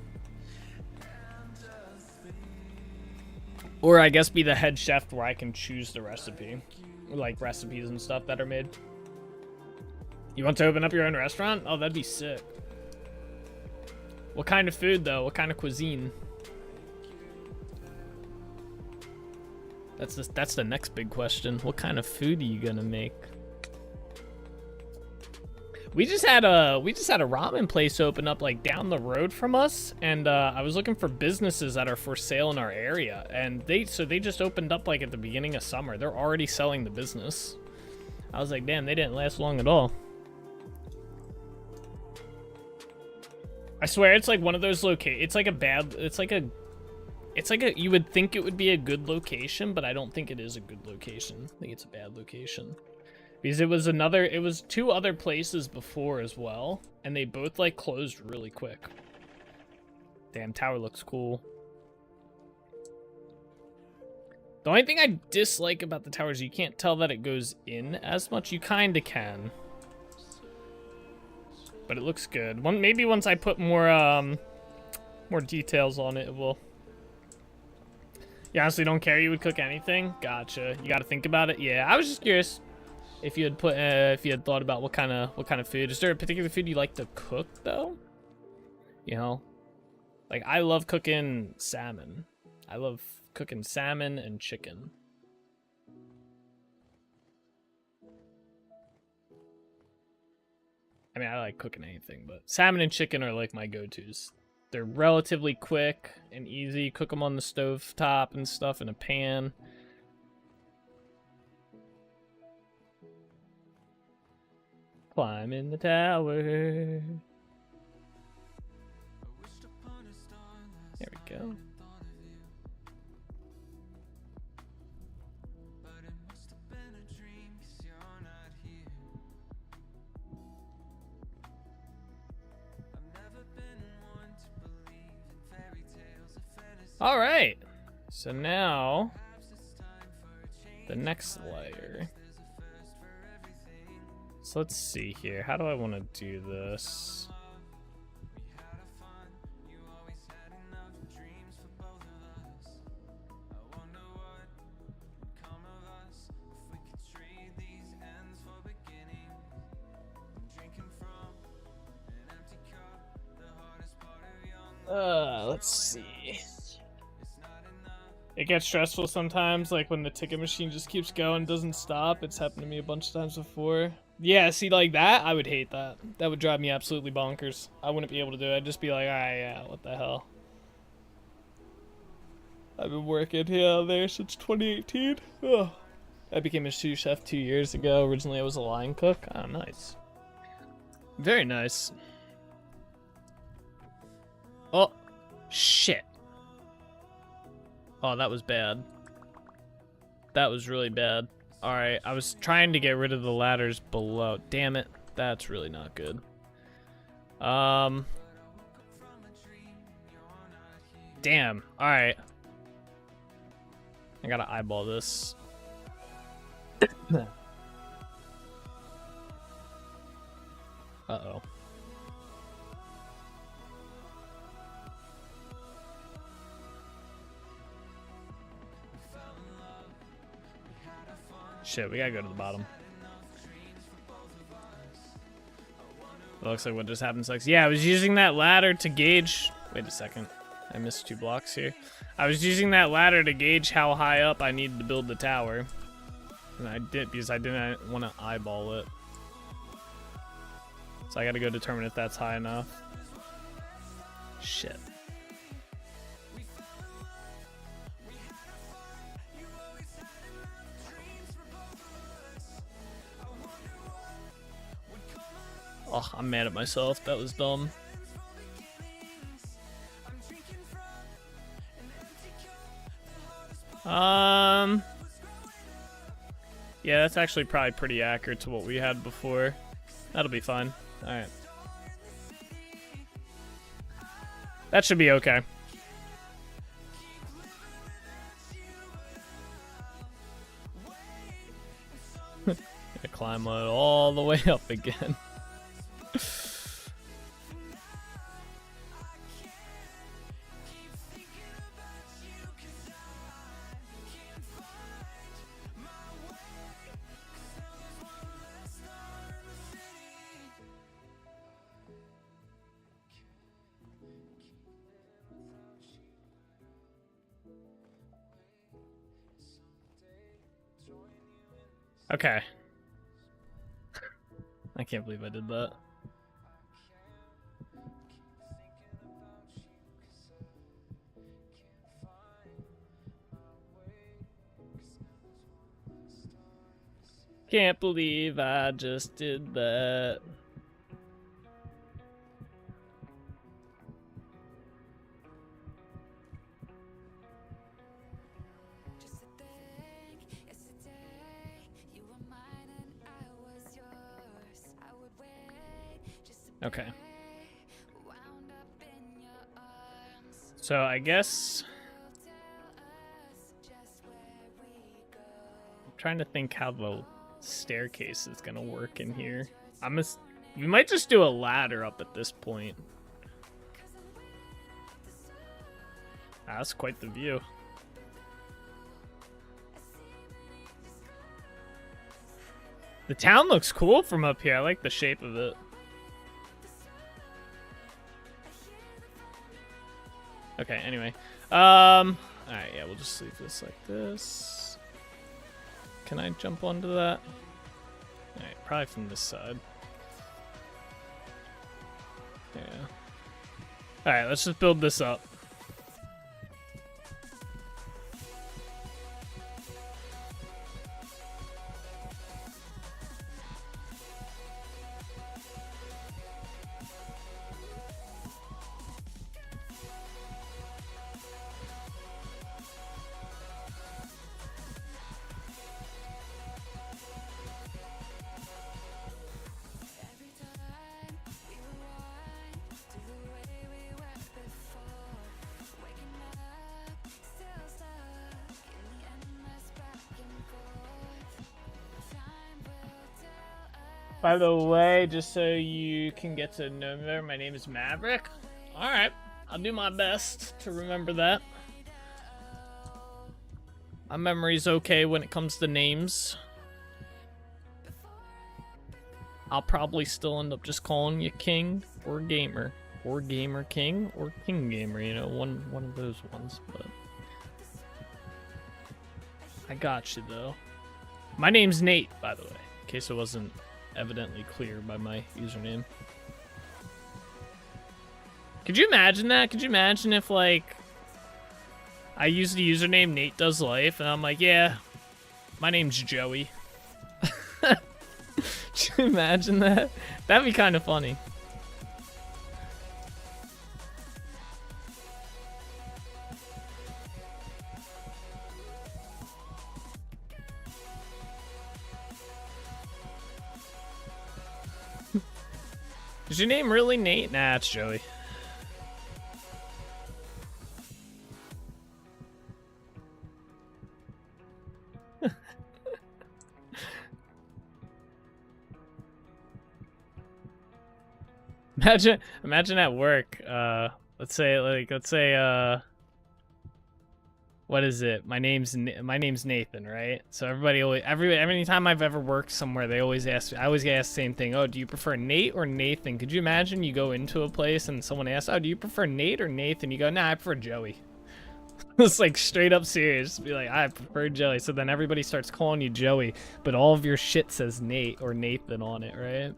Or I guess be the head chef where I can choose the recipe. Like recipes and stuff that are made. You want to open up your own restaurant? Oh, that'd be sick. What kind of food though? What kind of cuisine? That's the next big question. What kind of food are you gonna make? We just had a ramen place open up like down the road from us, and I was looking for businesses that are for sale in our area, and they just opened up like at the beginning of summer. They're already selling the business. I was like, damn, they didn't last long at all. I swear it's like one of those it's like a you would think it would be a good location, but I don't think it is a good location. I think it's a bad location. Because it was two other places before as well, and they both like closed really quick. Damn, tower looks cool. The only thing I dislike about the tower is you can't tell that it goes in as much. You kinda can. But it looks good. Maybe once I put more more details on it, it will. You honestly don't care? You would cook anything? Gotcha. You got to think about it. Yeah, I was just curious if you had if you had thought about what kind of food. Is there a particular food you like to cook though? You know, like I love cooking salmon. I love cooking salmon and chicken. I mean, I like cooking anything, but salmon and chicken are like my go-tos. They're relatively quick and easy. Cook them on the stove top and stuff in a pan. Climb in the tower. There we go. All right, so now the next layer. So let's see here. How do I want to do this? Let's see. It gets stressful sometimes, like when the ticket machine just keeps going, doesn't stop. It's happened to me a bunch of times before. Yeah, see, like that, I would hate that. That would drive me absolutely bonkers. I wouldn't be able to do it. I'd just be like, alright, yeah, what the hell. I've been working here there since 2018. Ugh. I became a sous chef 2 years ago. Originally, I was a line cook. Oh, nice. Very nice. Oh, shit. Oh, that was bad. That was really bad. Alright, I was trying to get rid of the ladders below. Damn it. That's really not good. Damn. Alright. I gotta eyeball this. Uh-oh. Shit, we gotta go to the bottom. It looks like what just happened sucks. Yeah, I was using that ladder to gauge... Wait a second. I missed 2 blocks here. I was using that ladder to gauge how high up I needed to build the tower. And I did, because I didn't want to eyeball it. So I gotta go determine if that's high enough. Shit. Oh, I'm mad at myself. That was dumb. Yeah, that's actually probably pretty accurate to what we had before. That'll be fine. Alright. That should be okay. Gonna climb it all the way up again. Okay. I can't believe I did that. Can't believe I just did that. Okay. So I guess I'm trying to think how the staircase is gonna work in here. We might just do a ladder up at this point. Ah, that's quite the view. The town looks cool from up here. I like the shape of it. Okay, anyway. Alright, yeah, we'll just leave this like this. Can I jump onto that? Alright, probably from this side. Yeah. Alright, let's just build this up. Every time we rewind to the way we were before, waking up, still stuck in the endless back and forth. Time will tell us. By the way, just so you can get to know me, my name is Maverick. Alright, I'll do my best to remember that. My memory's okay when it comes to names. I'll probably still end up just calling you King or Gamer. Or Gamer King or King Gamer, you know, one of those ones, but I got you though. My name's Nate, by the way, in case it wasn't evidently clear by my username. Could you imagine that? Could you imagine if, like, I use the username Nate Does Life, and I'm like, yeah, my name's Joey. Could you imagine that? That'd be kind of funny. Is your name really Nate? Nah, it's Joey. Imagine at work, let's say what is it? My name's Nathan, right? So every time I've ever worked somewhere, I always get asked the same thing. Oh, do you prefer Nate or Nathan? Could you imagine you go into a place and someone asks, oh, do you prefer Nate or Nathan? You go, nah, I prefer Joey. It's like straight up serious. Be like, I prefer Joey. So then everybody starts calling you Joey, but all of your shit says Nate or Nathan on it, right?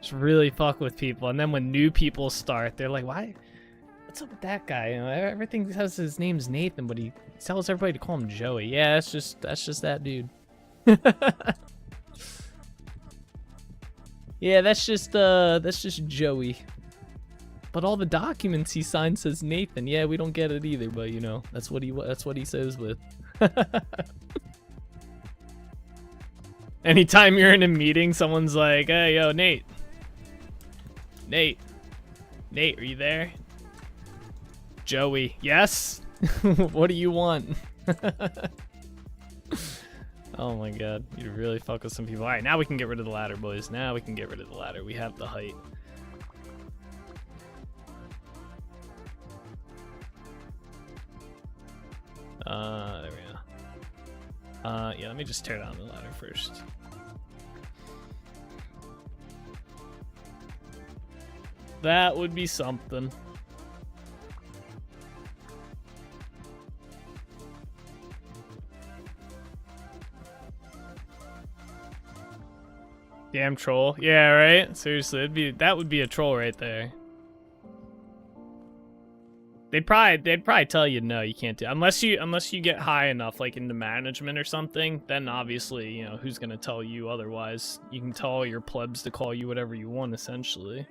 Just really fuck with people. And then when new people start, they're like, why? What's up with that guy? You know, everything says his name's Nathan, but he tells everybody to call him Joey. Yeah, that's just that dude. Yeah, that's just Joey. But all the documents he signed says Nathan. Yeah, we don't get it either, but you know, that's what he says with. Anytime you're in a meeting, someone's like, "Hey, yo, Nate. Nate, are you there?" Joey, yes. What do you want? Oh my god, you really fuck with some people. All right, now we can get rid of the ladder, boys. Now we can get rid of the ladder. We have the height. There we go. Yeah, let me just tear down the ladder first. That would be something. Damn troll. Yeah, right? Seriously, that would be a troll right there. They'd probably tell you no, you can't do unless you get high enough, like into management or something. Then obviously, you know, who's gonna tell you otherwise? You can tell all your plebs to call you whatever you want, essentially.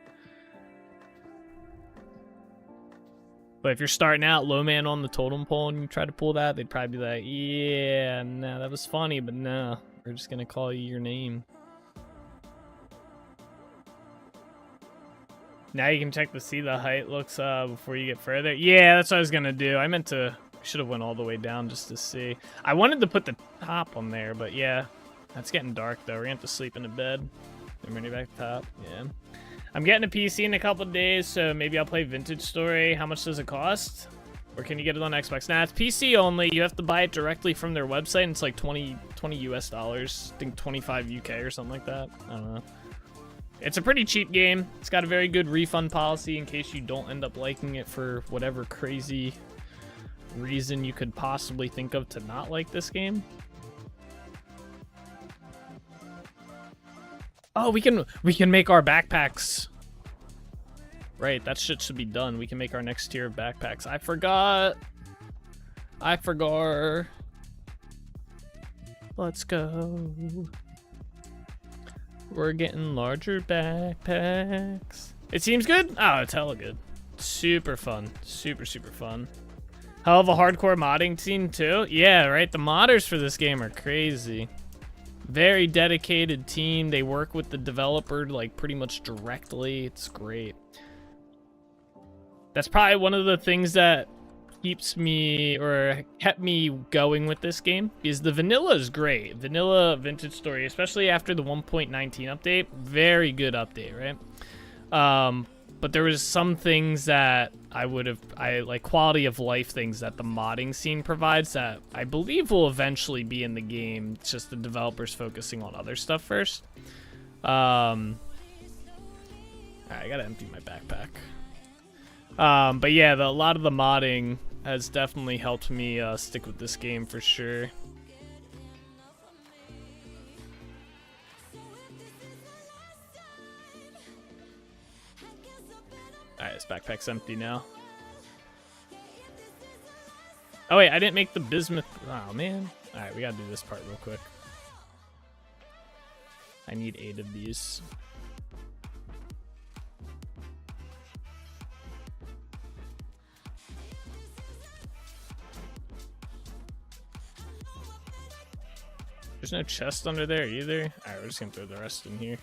But if you're starting out low man on the totem pole and you try to pull that, they'd probably be like, yeah, no, that was funny, but no, we're just gonna call you your name. Now you can check to see the height looks before you get further. Yeah, that's what I was gonna do. I meant to, should have went all the way down just to see. I wanted to put the top on there, but yeah, that's getting dark though. We're gonna have to sleep in a bed. I'm ready back top. Yeah, I'm getting a PC in a couple days, so maybe I'll play Vintage Story. How much does it cost? Or can you get it on Xbox? Nah, it's PC only. You have to buy it directly from their website, and it's like 20 US dollars. I think 25 UK or something like that. I don't know. It's a pretty cheap game. It's got a very good refund policy in case you don't end up liking it for whatever crazy reason you could possibly think of to not like this game. Oh, we can make our backpacks. Right, that shit should be done. We can make our next tier of backpacks. I forgot. Let's go. We're getting larger backpacks. It seems good? Oh, it's hella good. Super fun. Super, super fun. Hell of a hardcore modding scene too? Yeah, right? The modders for this game are crazy. Very dedicated team. They work with the developer like pretty much directly. It's great. That's probably one of the things that keeps me or kept me going with this game, is the vanilla is great. Vanilla Vintage Story, especially after the 1.19 update. Very good update, right? But there was some things that I like quality of life things that the modding scene provides that I believe will eventually be in the game. It's just the developers focusing on other stuff first. Alright, I gotta empty my backpack. But yeah, a lot of the modding has definitely helped me stick with this game for sure. Alright, this backpack's empty now. Oh wait, I didn't make the bismuth. Oh man. Alright, we gotta do this part real quick. I need 8 of these. There's no chest under there either. Alright, we're just gonna throw the rest in here.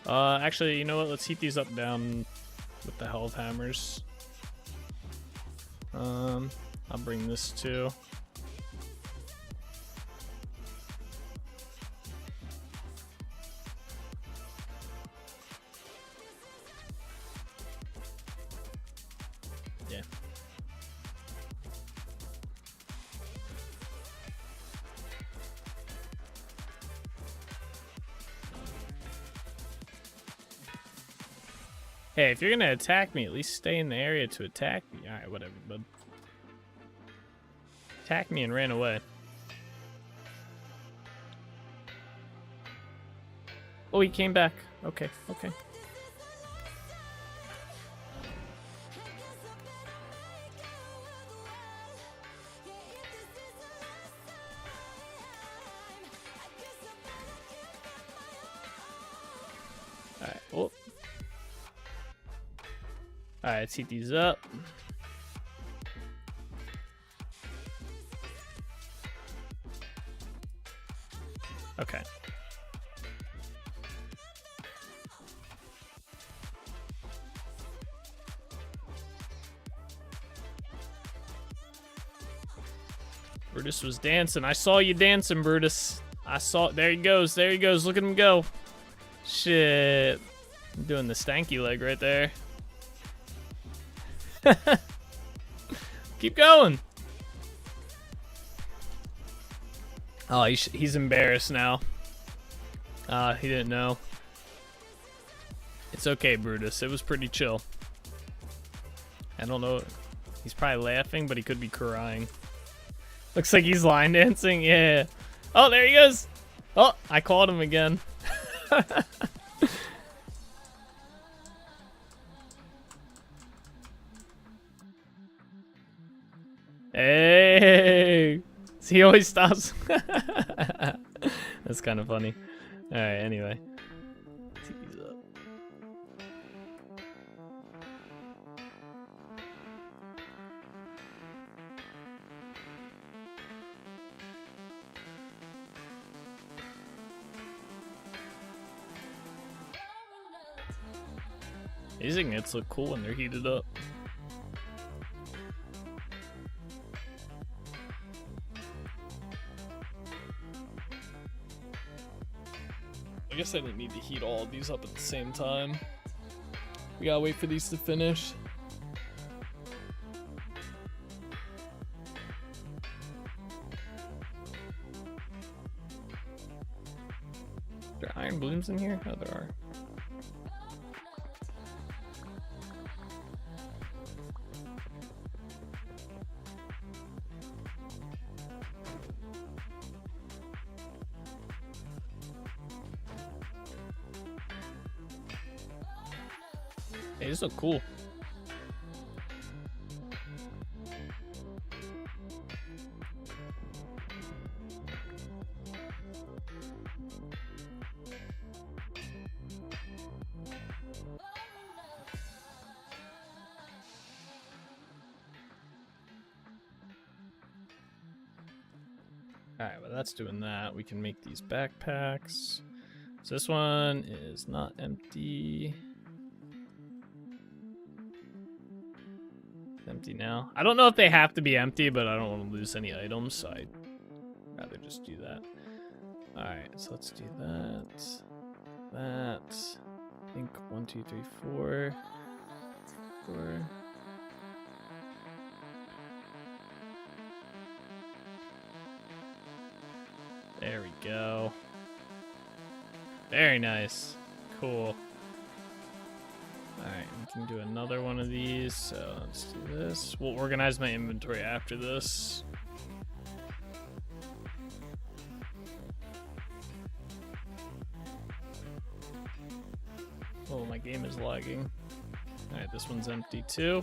Actually, you know what? Let's heat these up down with the health hammers. I'll bring this too. Yeah. Hey, if you're gonna attack me, at least stay in the area to attack me. Alright, whatever, bud. Attacked me and ran away. Oh, he came back. Okay, okay. Alright, oh. Alright, let's heat these up. Okay. Brutus was dancing. I saw you dancing, Brutus. I saw. There he goes. There he goes. Look at him go. Shit. I'm doing the stanky leg right there. Keep going. Oh, he's embarrassed now. He didn't know. It's okay, Brutus. It was pretty chill. I don't know. He's probably laughing, but he could be crying. Looks like he's line dancing. Yeah. Oh, there he goes. Oh, I caught him again. Hey. He always stops. That's kind of funny. All right, anyway. Take these up. These ignits look cool when they're heated up. I guess I didn't need to heat all of these up at the same time. We gotta wait for these to finish. Are there iron blooms in here? Oh, there are. Hey, these look cool. Alright, well that's doing that. We can make these backpacks. So this one is not empty. Empty now. I don't know if they have to be empty, but I don't want to lose any items, so I'd rather just do that. Alright, so let's do that. That. I think 1, 2, 3, 4. 4. There we go. Very nice. Cool. Alright, we can do another one of these, so let's do this. We'll organize my inventory after this. Oh, my game is lagging. Alright, this one's empty too.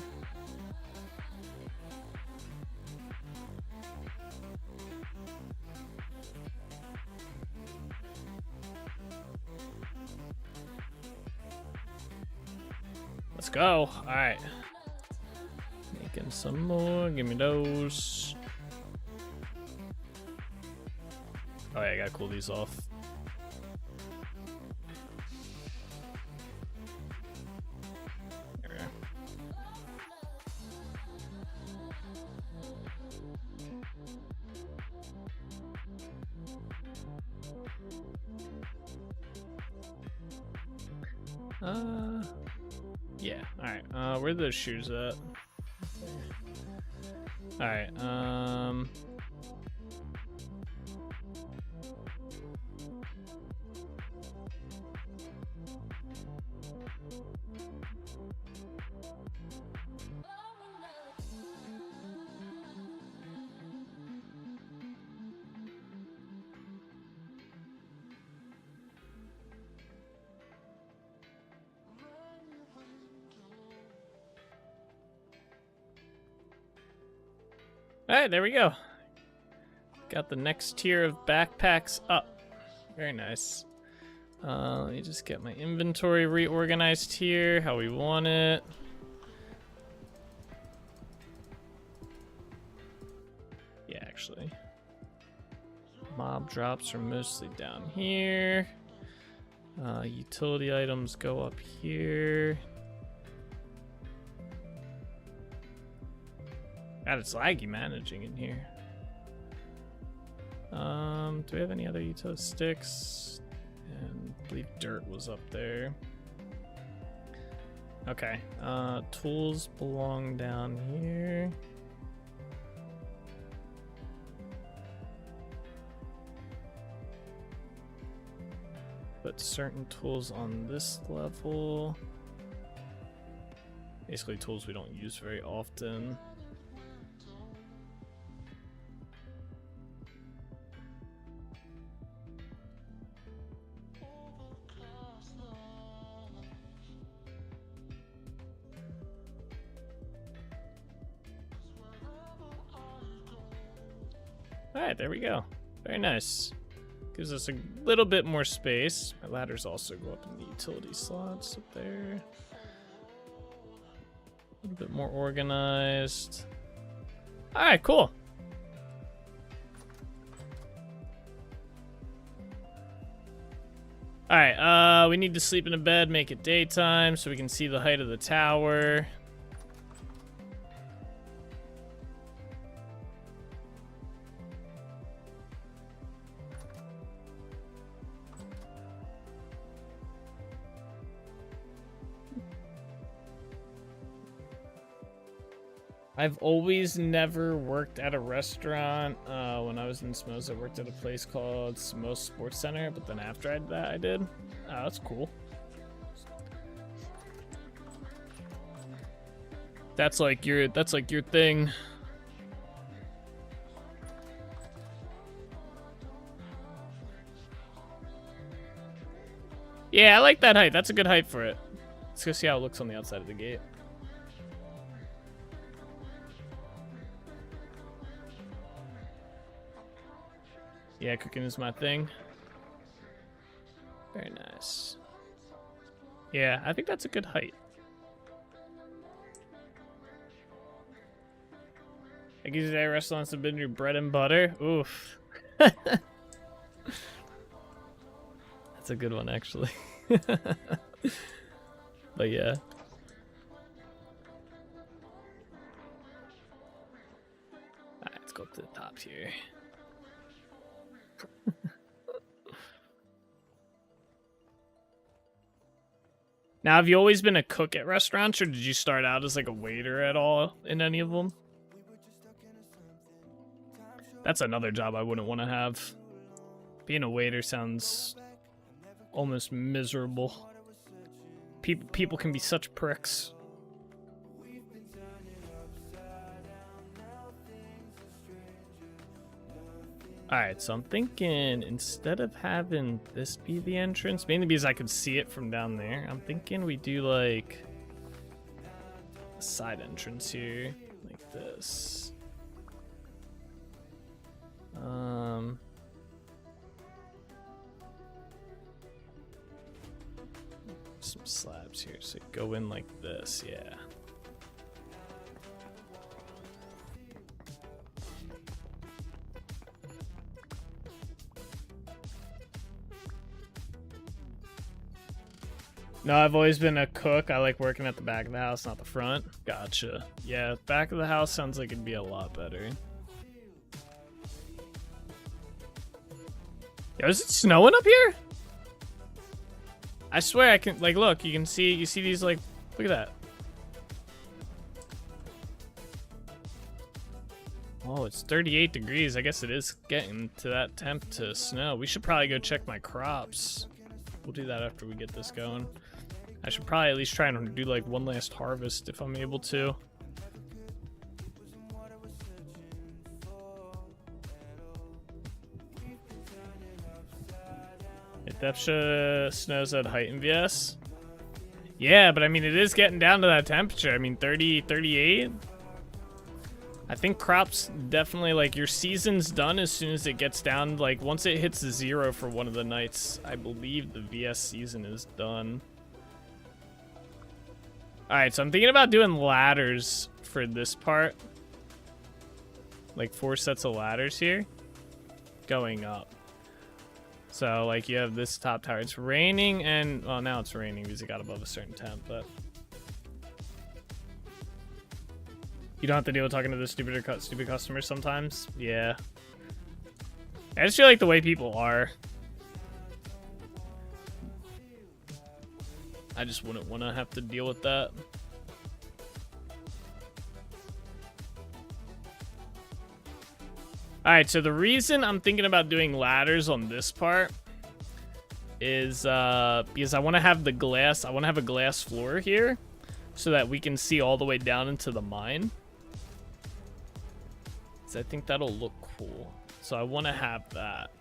Let's go. All right. Making some more. Give me those. Oh yeah, I gotta cool these off. There we go. Yeah, alright. Where are those shoes at? Alright, Alright, there we go. Got the next tier of backpacks up. Very nice. Let me just get my inventory reorganized here, how we want it. Yeah, actually. Mob drops are mostly down here. Utility items go up here. God, it's laggy managing in here. Do we have any other utility sticks? And I believe dirt was up there. Okay, tools belong down here. Put certain tools on this level. Basically tools we don't use very often. Alright, there we go. Very nice. Gives us a little bit more space. My ladders also go up in the utility slots up there. A little bit more organized. Alright, cool. Alright, we need to sleep in a bed, make it daytime so we can see the height of the tower. I've always never worked at a restaurant. When I was in Smos, I worked at a place called Smos Sports Center, but then after I did that, I did. Oh, that's cool. That's like your thing. Yeah, I like that height. That's a good height for it. Let's go see how it looks on the outside of the gate. Yeah, cooking is my thing. Very nice. Yeah, I think that's a good height. I guess today restaurants have been your bread and butter. Oof. That's a good one, actually. But yeah. Alright, let's go up to the top here. Now, have you always been a cook at restaurants, or did you start out as like a waiter at all in any of them? That's another job I wouldn't want to have. Being a waiter sounds almost miserable. People can be such pricks. Alright, so I'm thinking instead of having this be the entrance, mainly because I could see it from down there, I'm thinking we do like a side entrance here, like this. Some slabs here, so go in like this, yeah. No, I've always been a cook. I like working at the back of the house, not the front. Gotcha. Yeah, back of the house sounds like it'd be a lot better. Yo, is it snowing up here? I swear I can, like, look, you see these, like, look at that. Oh, it's 38 degrees. I guess it is getting to that temp to snow. We should probably go check my crops. We'll do that after we get this going. I should probably at least try and do like one last harvest if I'm able to. It definitely snows at height in VS. Yeah, but I mean, it is getting down to that temperature. I mean, 30, 38. I think crops definitely, like, your season's done as soon as it gets down. Like, once it hits 0 for one of the nights, I believe the VS season is done. Alright, so I'm thinking about doing ladders for this part. Like 4 sets of ladders here. Going up. So, like, you have this top tower. It's raining and... well, now it's raining because it got above a certain temp, but... you don't have to deal with talking to the stupid customers sometimes? Yeah. I just feel like the way people are... I just wouldn't want to have to deal with that. Alright, so the reason I'm thinking about doing ladders on this part is because I want to have the glass, I want to have a glass floor here so that we can see all the way down into the mine. So I think that'll look cool. So I want to have that.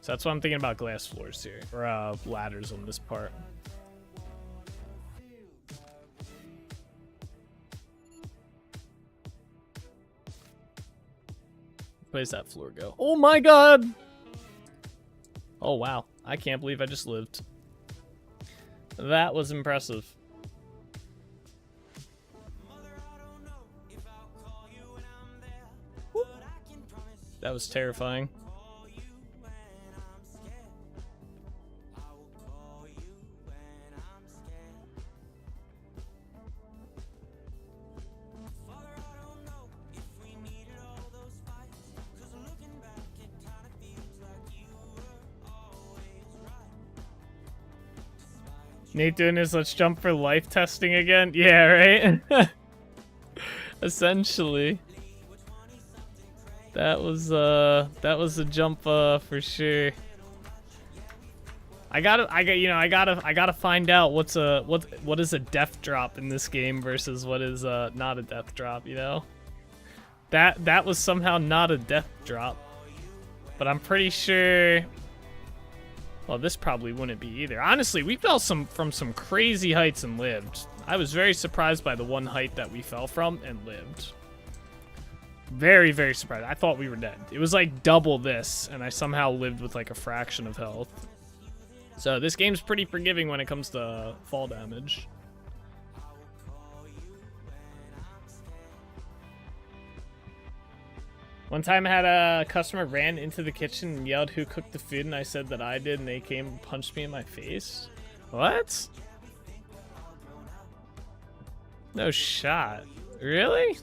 So that's why I'm thinking about glass floors here, or ladders on this part. Where's that floor go? Oh my god! Oh wow, I can't believe I just lived. That was impressive. Whoop. That was terrifying. Nate doing his let's jump for life testing again. Yeah, right? Essentially. That was a jump for sure. I gotta find out what is a death drop in this game versus what is not a death drop, you know? That was somehow not a death drop. But I'm pretty sure, well, this probably wouldn't be either. Honestly, we fell from some crazy heights and lived. I was very surprised by the one height that we fell from and lived. Very, very surprised. I thought we were dead. It was like double this, and I somehow lived with like a fraction of health. So this game's pretty forgiving when it comes to fall damage. One time I had a customer ran into the kitchen and yelled who cooked the food, and I said that I did, and they came and punched me in my face. What? No shot. Really?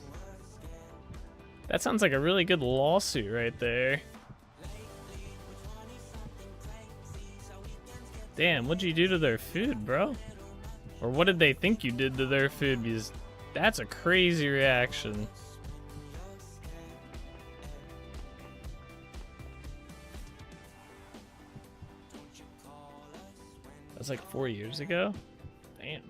That sounds like a really good lawsuit right there. Damn, what'd you do to their food, bro? Or what did they think you did to their food? Because that's a crazy reaction. That's like 4 years ago? Damn.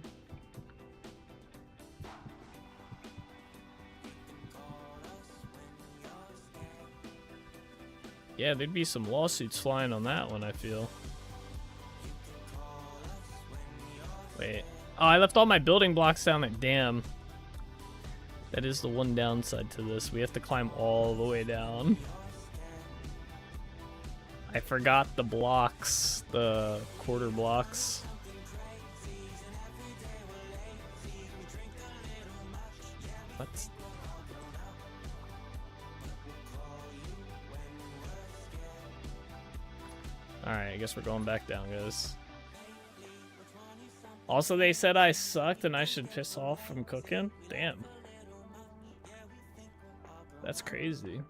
Yeah, there'd be some lawsuits flying on that one, I feel. Wait. Oh, I left all my building blocks down there. Damn. That is the one downside to this. We have to climb all the way down. I forgot the blocks, the quarter blocks. What? Alright, I guess we're going back down, guys. Also, they said I sucked and I should piss off from cooking. Damn. That's crazy.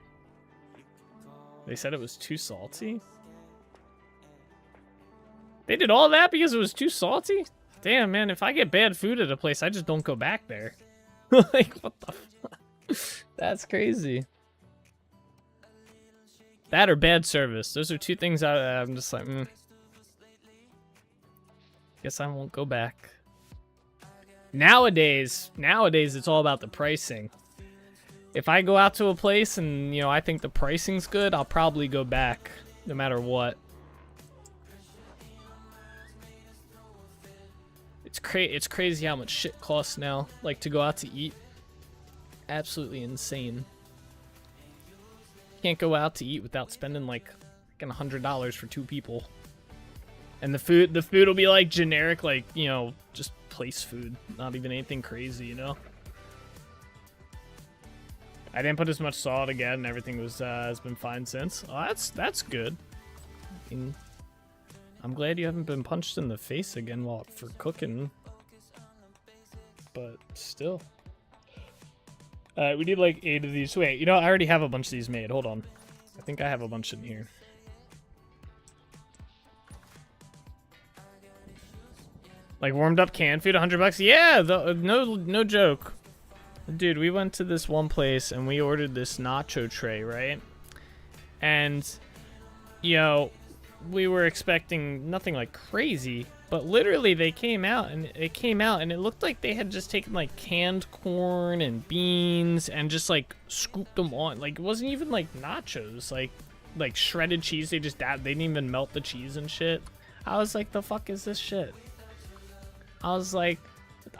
They said it was too salty? They did all that because it was too salty? Damn, man, if I get bad food at a place, I just don't go back there. Like, what the fuck? That's crazy. That or bad service. Those are two things I'm just like, guess I won't go back. Nowadays, it's all about the pricing. If I go out to a place and, you know, I think the pricing's good, I'll probably go back no matter what. It's crazy how much shit costs now, like to go out to eat. Absolutely insane. Can't go out to eat without spending like $100 for 2 people. And the food will be like generic, like, you know, just place food, not even anything crazy, you know. I didn't put as much salt again, and everything was has been fine since. Oh, that's good. I mean, I'm glad you haven't been punched in the face again for cooking. But still. We need like 8 of these. Wait, you know, I already have a bunch of these made. Hold on. I think I have a bunch in here. Like warmed up canned food, $100? Yeah, no joke. Dude, we went to this one place and we ordered this nacho tray, right? And, you know, we were expecting nothing like crazy, but literally they came out and it looked like they had just taken like canned corn and beans and just like scooped them on. Like it wasn't even like nachos, like shredded cheese. They didn't even melt the cheese and shit. I was like, the fuck is this shit? I was like,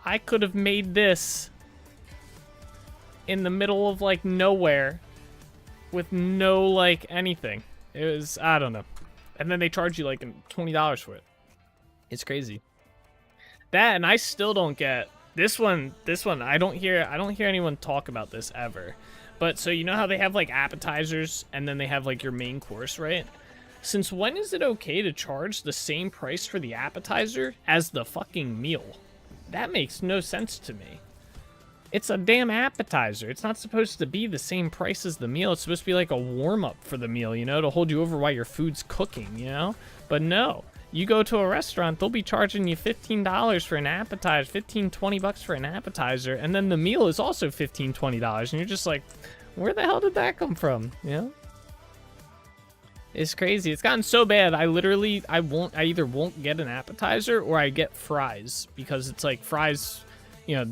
I could have made this in the middle of like nowhere with no like anything. It was, I don't know. And then they charge you like $20 for it. It's crazy. That, and I still don't get this one. I don't hear anyone talk about this ever. But so you know how they have like appetizers and then they have like your main course, right? Since when is it okay to charge the same price for the appetizer as the fucking meal? That makes no sense to me. It's a damn appetizer. It's not supposed to be the same price as the meal. It's supposed to be like a warm-up for the meal, you know, to hold you over while your food's cooking, you know? But no. You go to a restaurant, they'll be charging you $15 for an appetizer, 15, 20 bucks for an appetizer, and then the meal is also $15, $20, and you're just like, where the hell did that come from? You know? It's crazy. It's gotten so bad. I either won't get an appetizer or I get fries, because it's like fries, you know,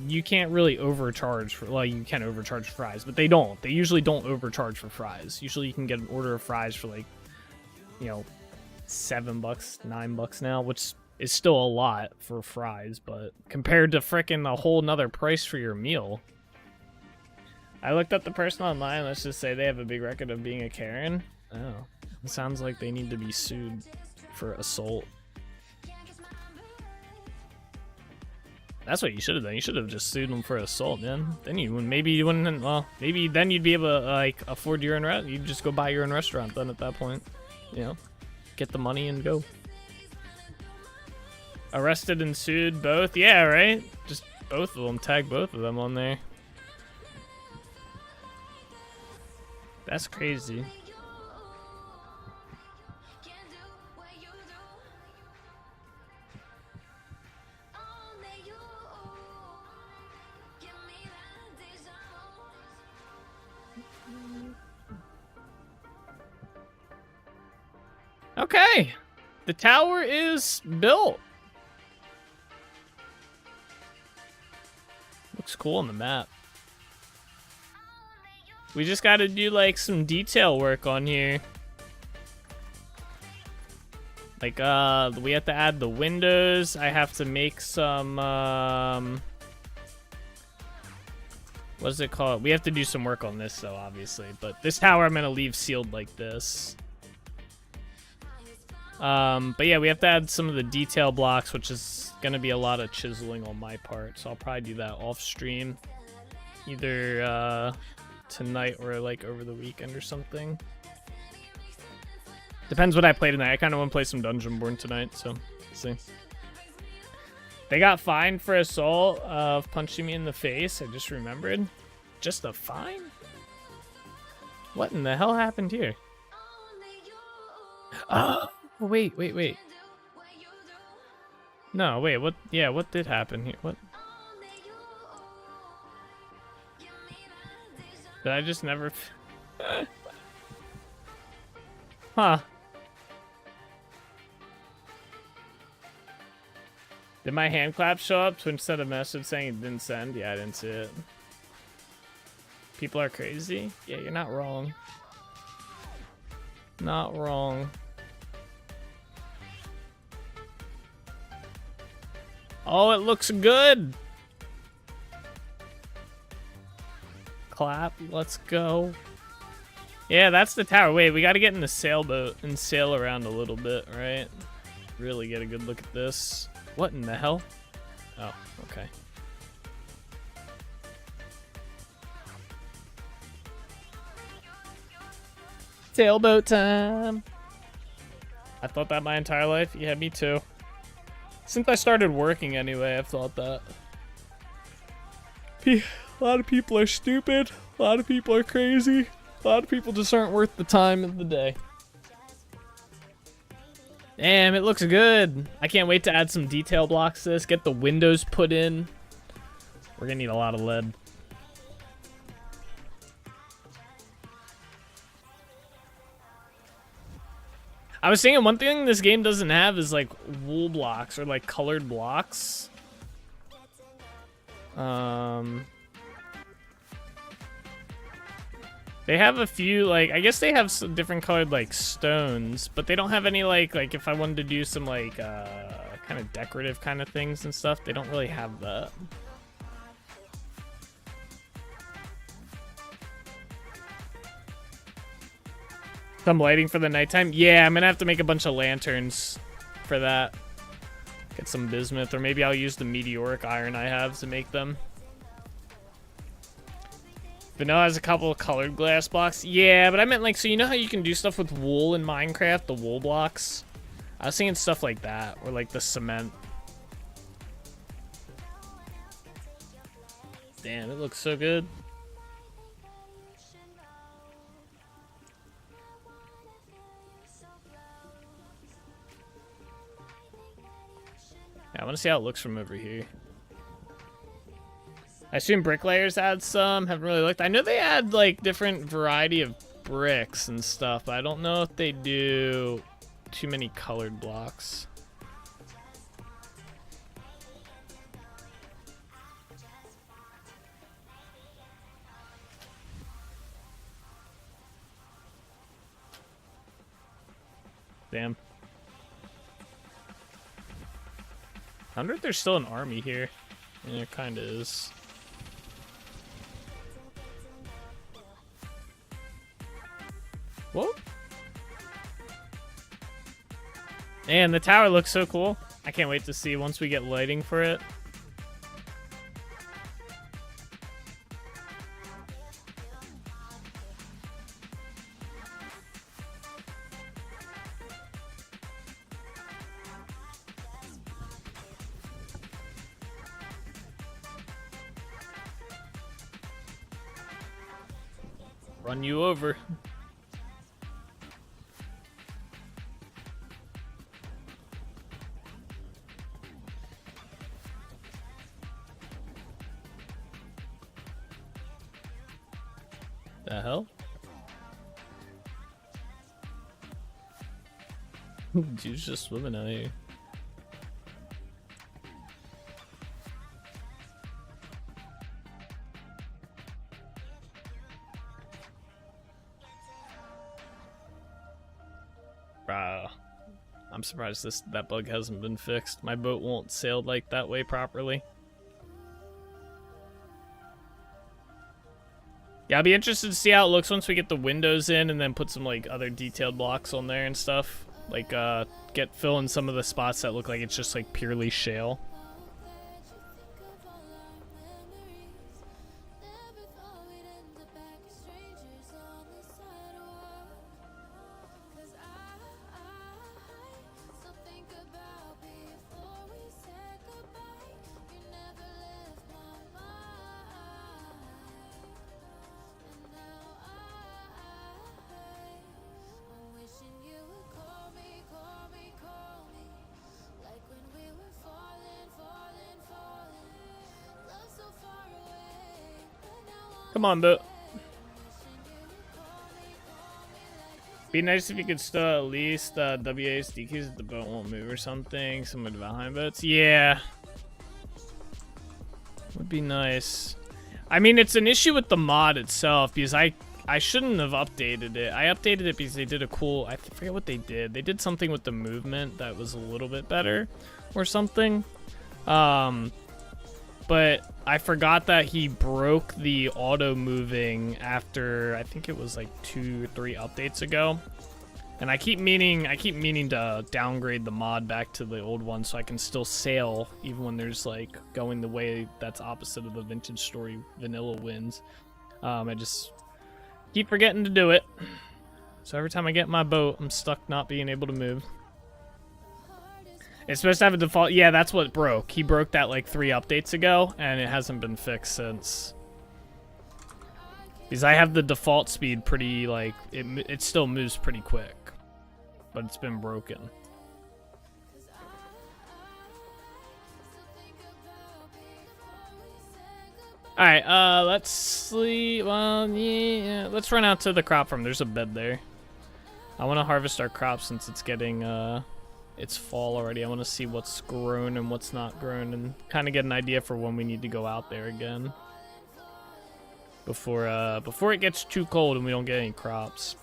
you can't really overcharge for, well, you can overcharge fries, but they don't. They usually don't overcharge for fries. Usually you can get an order of fries for like, you know, $7, $9 now, which is still a lot for fries, but compared to frickin' a whole nother price for your meal. I looked up the person online. Let's just say they have a big record of being a Karen. Oh, it sounds like they need to be sued for assault. That's what you should have done. You should have just sued them for assault, man. Then maybe you wouldn't. Well, maybe then you'd be able to like afford your own restaurant. You'd just go buy your own restaurant then at that point. You know, get the money and go. Arrested and sued both. Yeah, right. Just both of them. Tag both of them on there. That's crazy. Okay, the tower is built. Looks cool on the map. We just got to do like some detail work on here. Like we have to add the windows. I have to make some what is it called? We have to do some work on this though, obviously. But this tower I'm gonna leave sealed like this. But yeah, we have to add some of the detail blocks, which is gonna be a lot of chiseling on my part. So I'll probably do that off stream, either tonight or like over the weekend or something. Depends what I play tonight. I kind of want to play some Dungeon Born tonight, so let's see. They got fined for assault of punching me in the face. I just remembered. Just a fine? What in the hell happened here? Wait. No, wait, what? Yeah, what did happen here? What? Did I just never... Huh. Did my hand clap show up to instead of message saying it didn't send? Yeah, I didn't see it. People are crazy? Yeah, you're not wrong. Not wrong. Oh, it looks good. Clap, let's go. Yeah, that's the tower. Wait, we gotta get in the sailboat and sail around a little bit, right? Really get a good look at this. What in the hell? Oh, okay. Sailboat time. I thought that my entire life. Yeah, me too. Since I started working anyway, I've thought that. A lot of people are stupid. A lot of people are crazy. A lot of people just aren't worth the time of the day. Damn, it looks good. I can't wait to add some detail blocks to this. Get the windows put in. We're gonna need a lot of lead. I was thinking one thing this game doesn't have is like wool blocks or like colored blocks. They have a few, like, I guess they have some different colored like stones, but they don't have any like if I wanted to do some like kind of decorative kind of things and stuff, they don't really have that. Some lighting for the nighttime? Yeah, I'm gonna have to make a bunch of lanterns for that. Get some bismuth, or maybe I'll use the meteoric iron I have to make them. Vanilla has a couple of colored glass blocks. Yeah, but I meant like, so you know how you can do stuff with wool in Minecraft, the wool blocks? I was thinking stuff like that, or like the cement. Damn, it looks so good. Yeah, I want to see how it looks from over here. I assume bricklayers add some. Haven't really looked. I know they add like different variety of bricks and stuff, but I don't know if they do too many colored blocks. Damn. I wonder if there's still an army here. Yeah, there kinda is. Whoa. Man, the tower looks so cool. I can't wait to see once we get lighting for it. Run you over. The hell? Dude's just swimming out here. I'm surprised that bug hasn't been fixed. My boat won't sail like that way properly. Yeah, I'll be interested to see how it looks once we get the windows in and then put some like other detailed blocks on there and stuff. Like fill in some of the spots that look like it's just like purely shale. Come on, boat. Be nice if you could still at least WASD keys if the boat won't move or something. Some of the Valheim boats. Yeah. Would be nice. I mean, it's an issue with the mod itself because I shouldn't have updated it. I updated it because they did a cool, I forget what they did. They did something with the movement that was a little bit better or something. But I forgot that he broke the auto moving after I think it was like 2 or 3 updates ago. And I keep meaning to downgrade the mod back to the old one so I can still sail even when there's like going the way that's opposite of the Vintage Story vanilla winds. I just keep forgetting to do it. So every time I get my boat, I'm stuck not being able to move. It's supposed to have a default. Yeah, that's what broke. He broke that like 3 updates ago, and it hasn't been fixed since. Because I have the default speed pretty, like, it still moves pretty quick. But it's been broken. Alright, let's sleep. Well, yeah, let's run out to the crop farm. There's a bed there. I want to harvest our crops since it's getting, it's fall already. I want to see what's grown and what's not grown and kind of get an idea for when we need to go out there again. Before it gets too cold and we don't get any crops.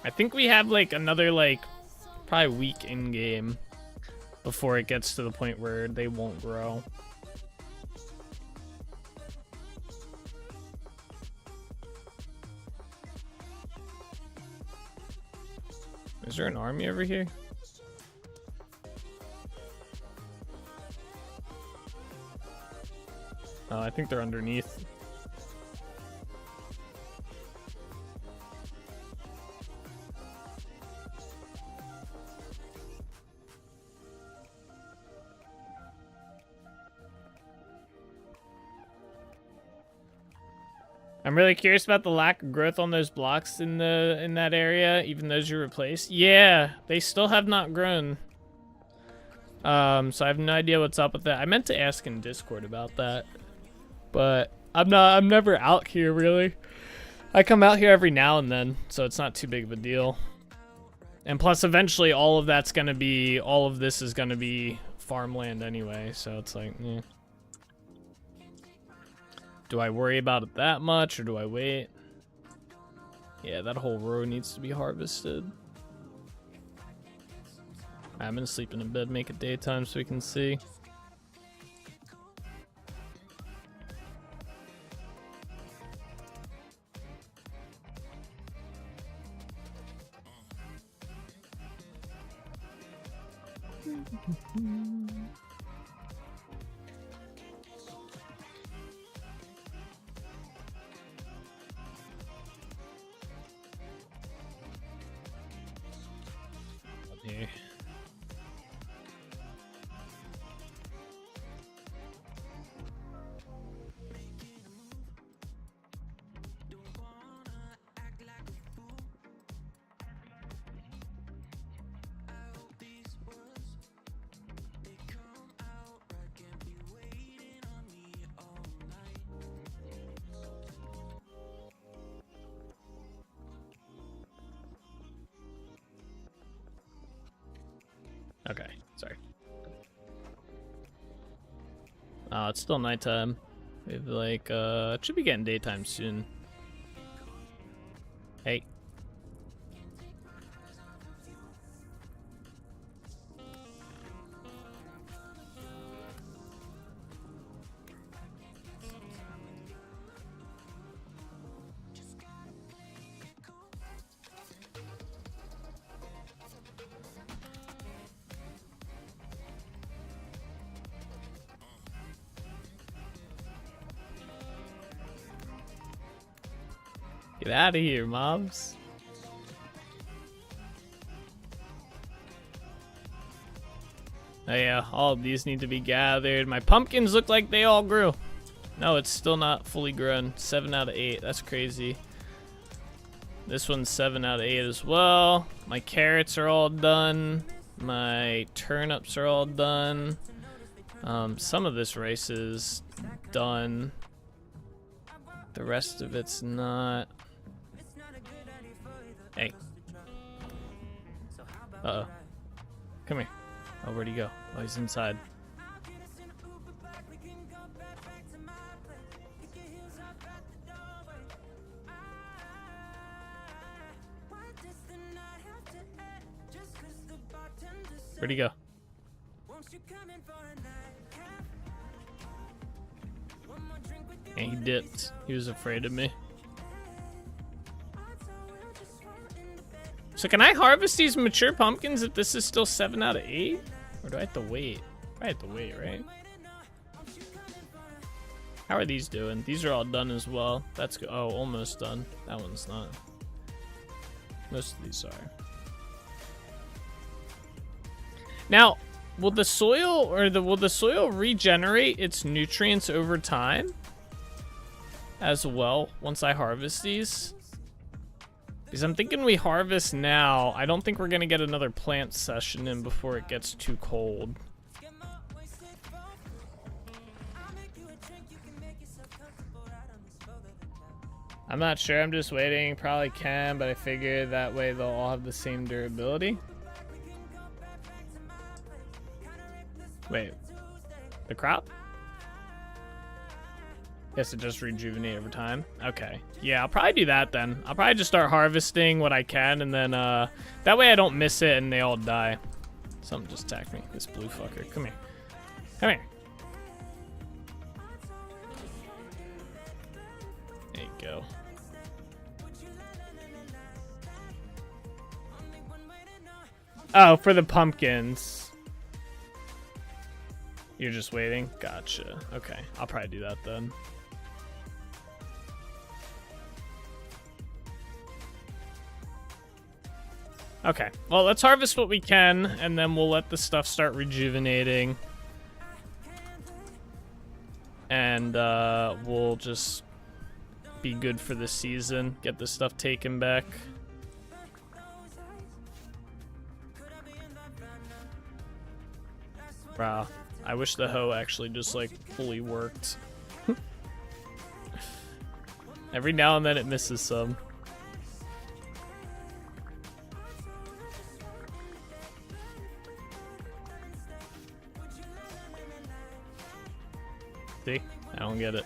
I think we have like another like probably week in game before it gets to the point where they won't grow. Is there an army over here? Oh, I think they're underneath. I'm really curious about the lack of growth on those blocks in that area, even those you replaced. Yeah, they still have not grown. So I have no idea what's up with that. I meant to ask in Discord about that, but I'm never out here really. I come out here every now and then, so it's not too big of a deal. And plus, eventually, all of this is gonna be farmland anyway, so it's like, eh. Do I worry about it that much, or do I wait? Yeah, that whole row needs to be harvested. I'm gonna sleep in a bed, make it daytime so we can see. Here. Okay, sorry. Oh, it's still nighttime. We have like, it should be getting daytime soon. Hey. Get out of here, mobs. Oh yeah, all of these need to be gathered. My pumpkins look like they all grew. No, it's still not fully grown. 7 out of 8, that's crazy. This one's 7 out of 8 as well. My carrots are all done. My turnips are all done. Some of this rice is done. The rest of it's not. Hey. Uh-oh. Come here. Oh, where'd he go? Oh, he's inside. Where'd he go? And he dipped. He was afraid of me. So can I harvest these mature pumpkins if this is still 7 out of 8? Or do I have to wait? I have to wait, right? How are these doing? These are all done as well. That's good. Oh, almost done. That one's not. Most of these are. Now, will the soil regenerate its nutrients over time as well once I harvest these? Because I'm thinking we harvest now. I don't think we're gonna get another plant session in before it gets too cold. I'm not sure, I'm just waiting. Probably can, but I figure that way they'll all have the same durability. Wait, the crop? Guess it just rejuvenate over time. Okay, yeah, I'll probably do that then. I'll probably just start harvesting what I can, and then that way I don't miss it and they all die. Something just attacked me. This blue fucker. Come here. Come here. There you go. Oh, for the pumpkins. You're just waiting? Gotcha. Okay, I'll probably do that then. Okay, well, let's harvest what we can, and then we'll let the stuff start rejuvenating. And we'll just be good for the season. Get this stuff taken back. Wow. I wish the hoe actually just like fully worked. Every now and then it misses some. See? I don't get it.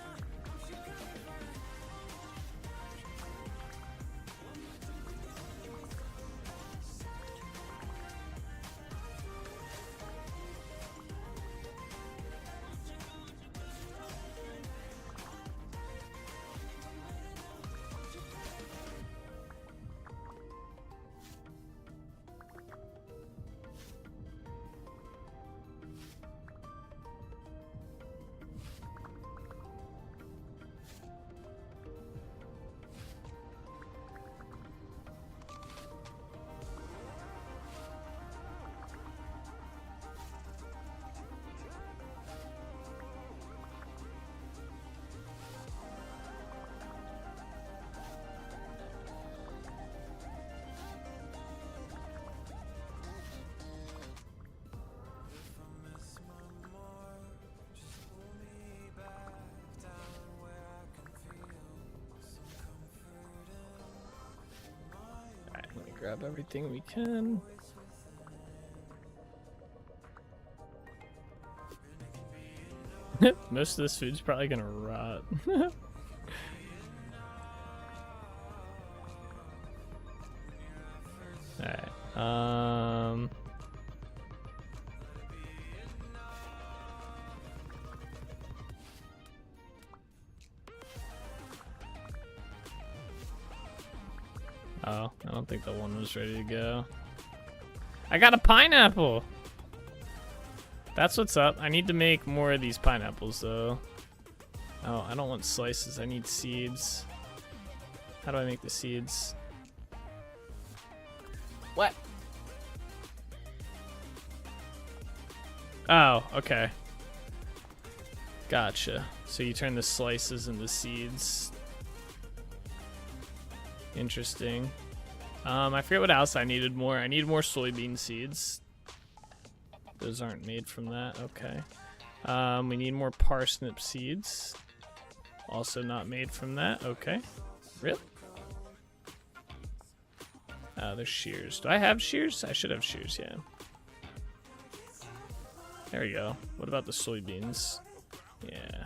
Grab everything we can. Most of this food's probably gonna rot. Alright, oh, I don't think the one was ready to go. I got a pineapple! That's what's up. I need to make more of these pineapples, though. Oh, I don't want slices. I need seeds. How do I make the seeds? What? Oh, okay. Gotcha. So you turn the slices into seeds. Interesting. I forget what else I needed more. I need more soybean seeds. Those aren't made from that. Okay. We need more parsnip seeds. Also not made from that. Okay. Really? There's shears. Do I have shears? I should have shears, yeah. There we go. What about the soybeans? Yeah.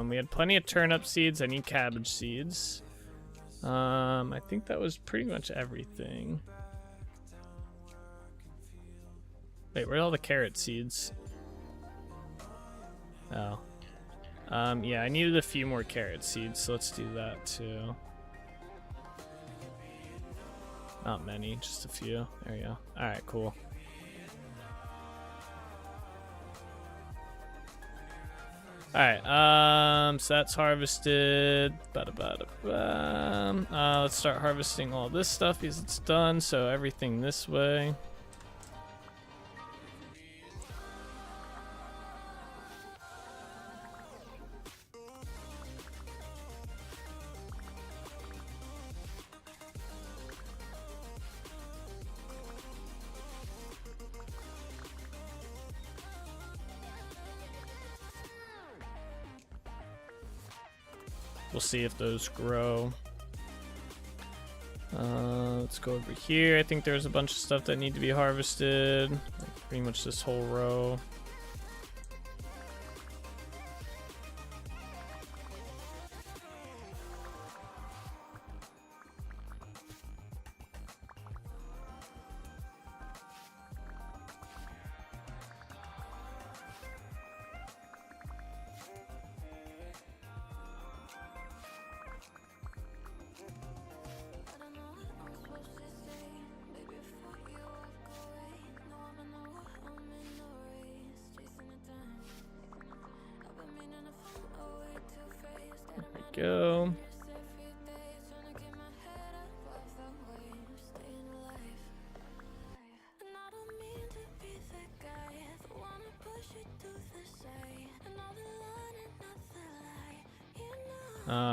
We had plenty of turnip seeds. I need cabbage seeds. I think that was pretty much everything. Wait, where are all the carrot seeds? Oh. Yeah, I needed a few more carrot seeds, so let's do that too. Not many, just a few. There we go. Alright, cool. Alright, so that's harvested. Let's start harvesting all this stuff because it's done, so everything this way. We'll see if those grow. Let's go over here. I think there's a bunch of stuff that need to be harvested. Like pretty much this whole row. Go.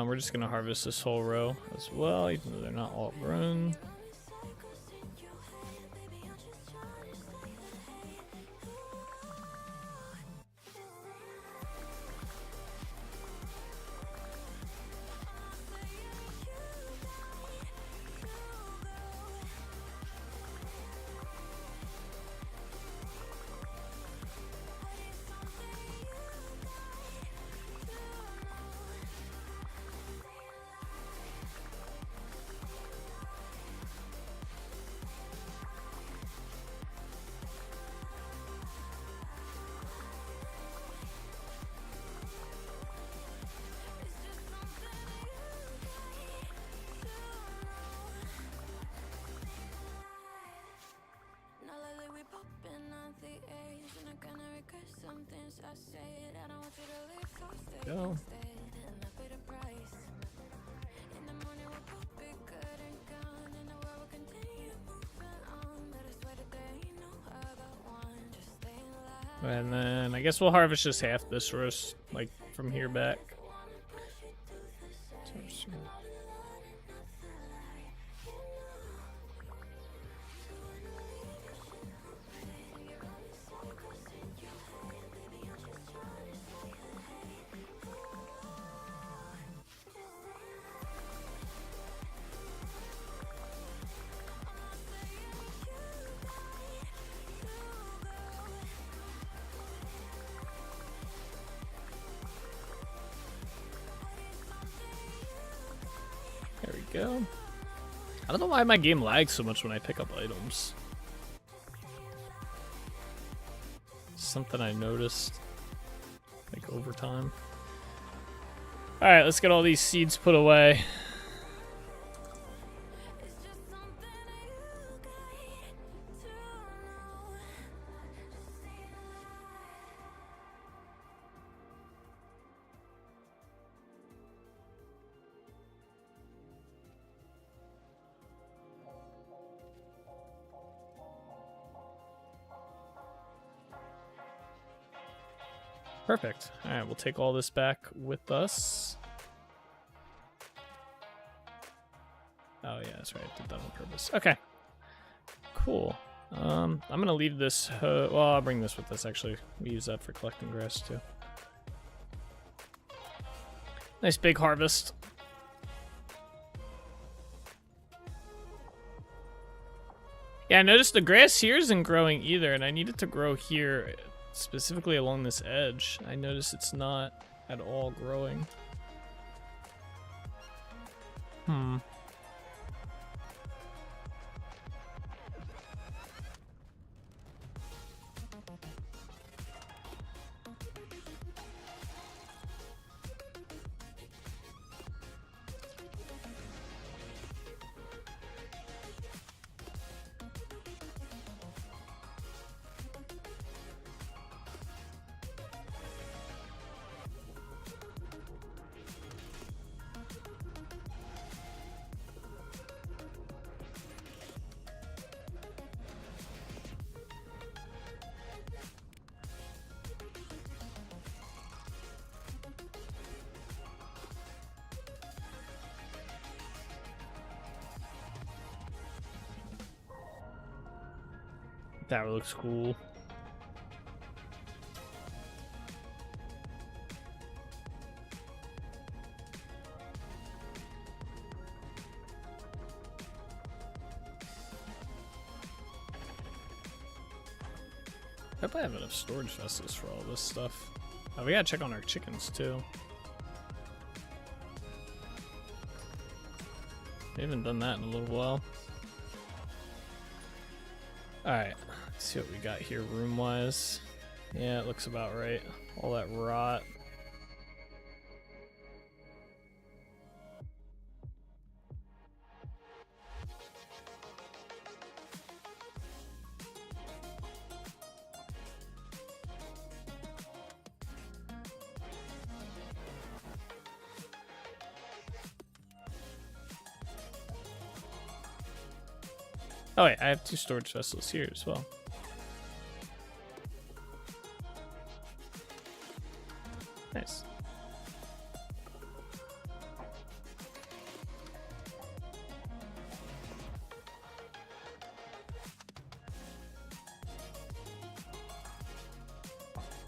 We're just gonna harvest this whole row as well, even though they're not all grown. go. And then I guess we'll harvest just half this roast, like from here back. There we go. I don't know why my game lags so much when I pick up items. Something I noticed, like, over time. Alright, let's get all these seeds put away. Perfect. Alright, we'll take all this back with us. Oh yeah, that's right. I did that on purpose. Okay. Cool. I'm gonna leave this well, I'll bring this with us actually. We use that for collecting grass too. Nice big harvest. Yeah, I noticed the grass here isn't growing either, and I need it to grow here. Specifically along this edge. I notice it's not at all growing. That looks cool. I hope I have enough storage vessels for all this stuff. Oh, we gotta check on our chickens too. We haven't done that in a little while. Alright, let's see what we got here room-wise. Yeah, it looks about right. All that rot. Oh wait, I have 2 storage vessels here as well. Nice.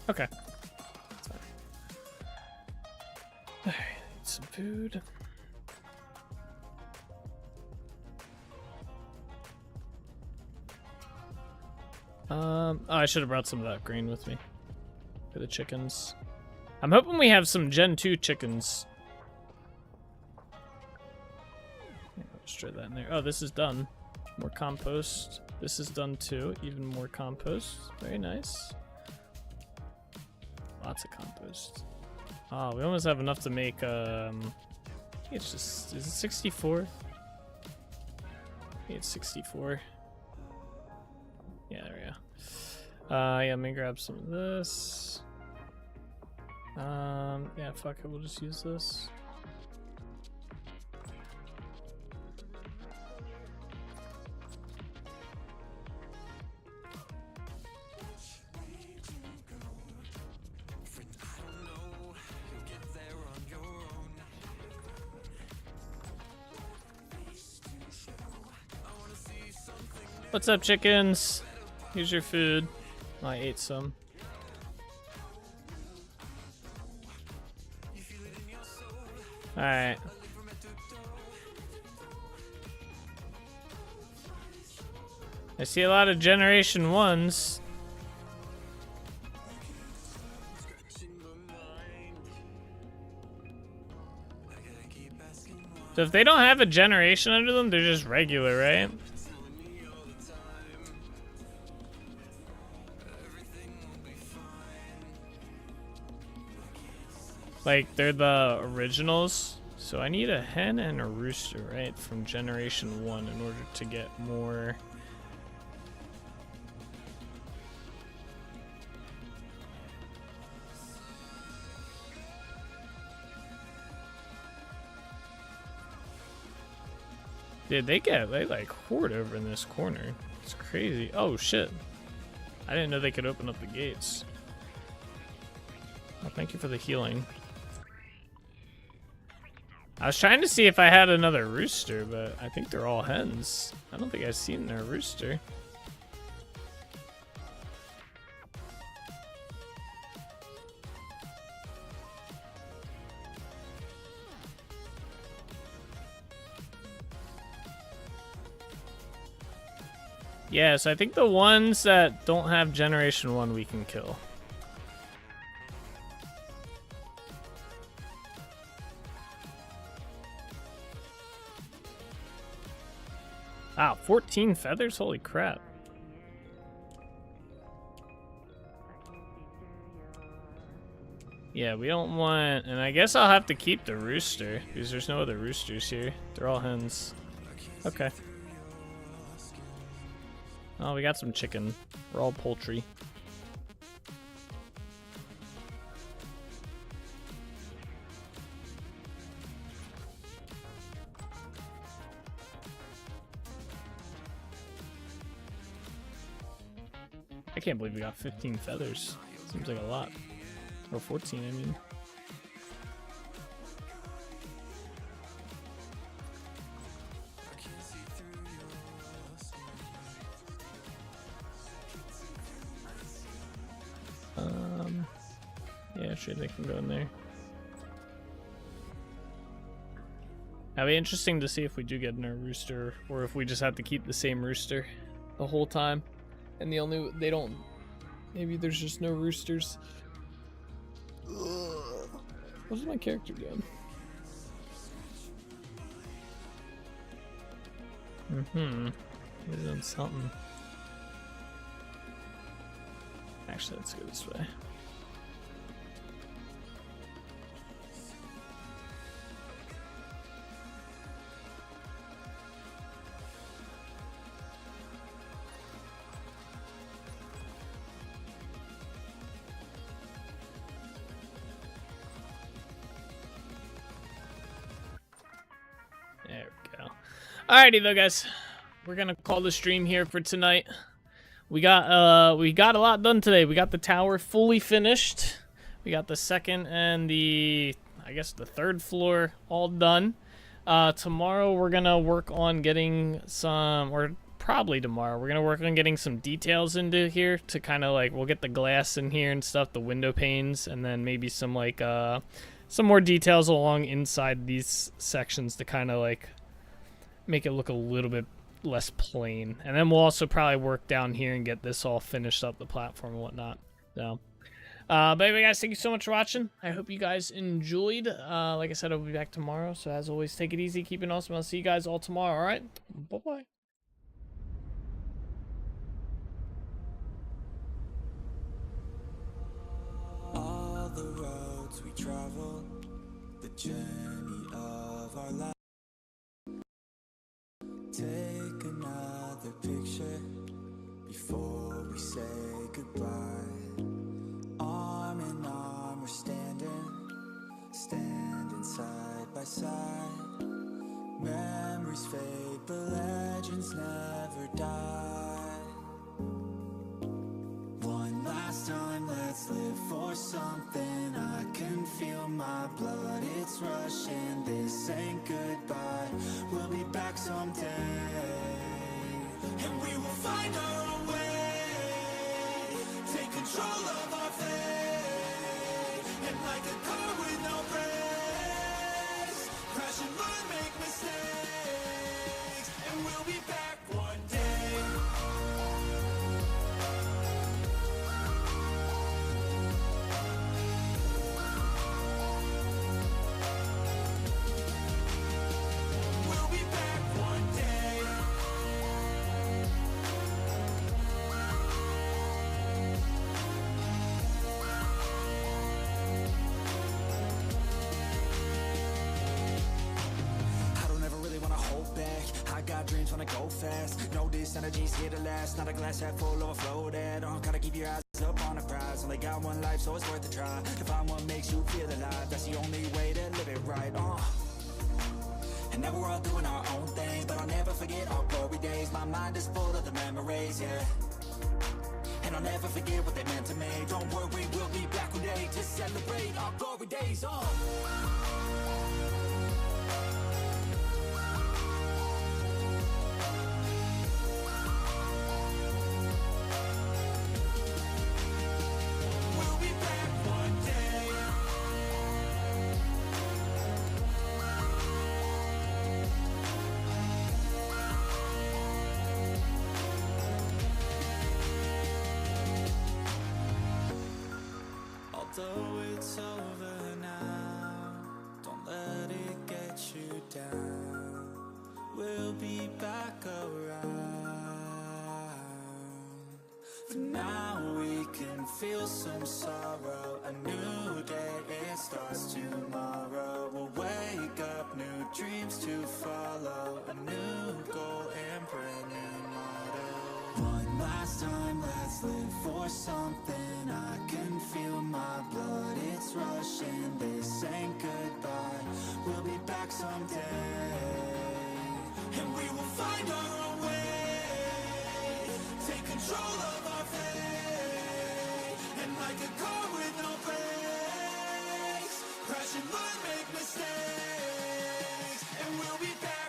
Okay. Sorry. Alright, need some food. Oh, I should have brought some of that grain with me for the chickens. I'm hoping we have some Gen 2 chickens. Yeah, I'll just throw that in there. Oh, this is done. More compost. This is done too. Even more compost. Very nice. Lots of compost. Oh, we almost have enough to make, I think it's just, is it 64? I think it's 64. Yeah, there we go. Yeah, let me grab some of this. Yeah, fuck it, we'll just use this. What's up, chickens? Here's your food. Oh, I ate some. Alright. I see a lot of Generation 1s. So if they don't have a generation under them, they're just regular, right? Like, they're the originals. So I need a hen and a rooster, right? From Generation 1 in order to get more. Dude, they like hoard over in this corner. It's crazy. Oh shit. I didn't know they could open up the gates. Oh, thank you for the healing. I was trying to see if I had another rooster, but I think they're all hens. I don't think I've seen their rooster. Yeah, so I think the ones that don't have Generation 1 we can kill. Wow, 14 feathers? Holy crap. Yeah, we don't want... And I guess I'll have to keep the rooster, because there's no other roosters here. They're all hens. Okay. Oh, we got some chicken. We're all poultry. I can't believe we got 15 feathers. Seems like a lot. Or 14, I mean. Yeah, sure, they can go in there. That'd be interesting to see if we do get in a rooster, or if we just have to keep the same rooster the whole time. And they don't, maybe there's just no roosters. Ugh. What is my character doing? He's doing something. Actually, let's go this way. There we go. Alrighty though, guys. We're gonna call the stream here for tonight. We got a lot done today. We got the tower fully finished. We got the second and the third floor all done. Tomorrow we're gonna work on getting some, or probably tomorrow, we're gonna work on getting some details into here to kind of like, we'll get the glass in here and stuff, the window panes, and then maybe some like some more details along inside these sections to kind of like make it look a little bit less plain. And then we'll also probably work down here and get this all finished up, the platform and whatnot. So but anyway, guys, thank you so much for watching. I hope you guys enjoyed. Like I said, I'll be back tomorrow, so as always, take it easy, keep it awesome. I'll see you guys all tomorrow. All right, bye bye. All the roads we travel, the journey of our life. Take another picture before we say goodbye. Arm in arm, we're standing stories fade, but legends never die. One last time, let's live for something. I can feel my blood, it's rushing. This ain't goodbye, we'll be back someday. And we will find our own way, take control of our fate. And like a car with no brakes, crash and learn, make mistakes. And we'll be back one day. We'll be back one day. I don't ever really wanna hold back. I got dreams, wanna go fast. Know this energy's here to last. Not a glass half full, overflow that. Gotta keep your eyes up on the prize. Only got one life, so it's worth a try. To find what makes you feel alive, that's the only way to live it right. And now we're all doing our own thing, but I'll never forget our glory days. My mind is full of the memories, yeah. And I'll never forget what they meant to me. Don't worry, we'll be back one day to celebrate our glory days. We'll be back one day. Although it's over now, don't let it get you down. We'll be back around. For now we can feel some sorrow. A new day, it starts tomorrow. We'll wake up, new dreams to follow. A new goal and brand new motto. One last time, let's live for something. I can feel my blood, it's rushing. This ain't goodbye, we'll be back someday. And we will find our own way, take control of our fate. And like a car with no brakes, crash and learn, make mistakes. And we'll be back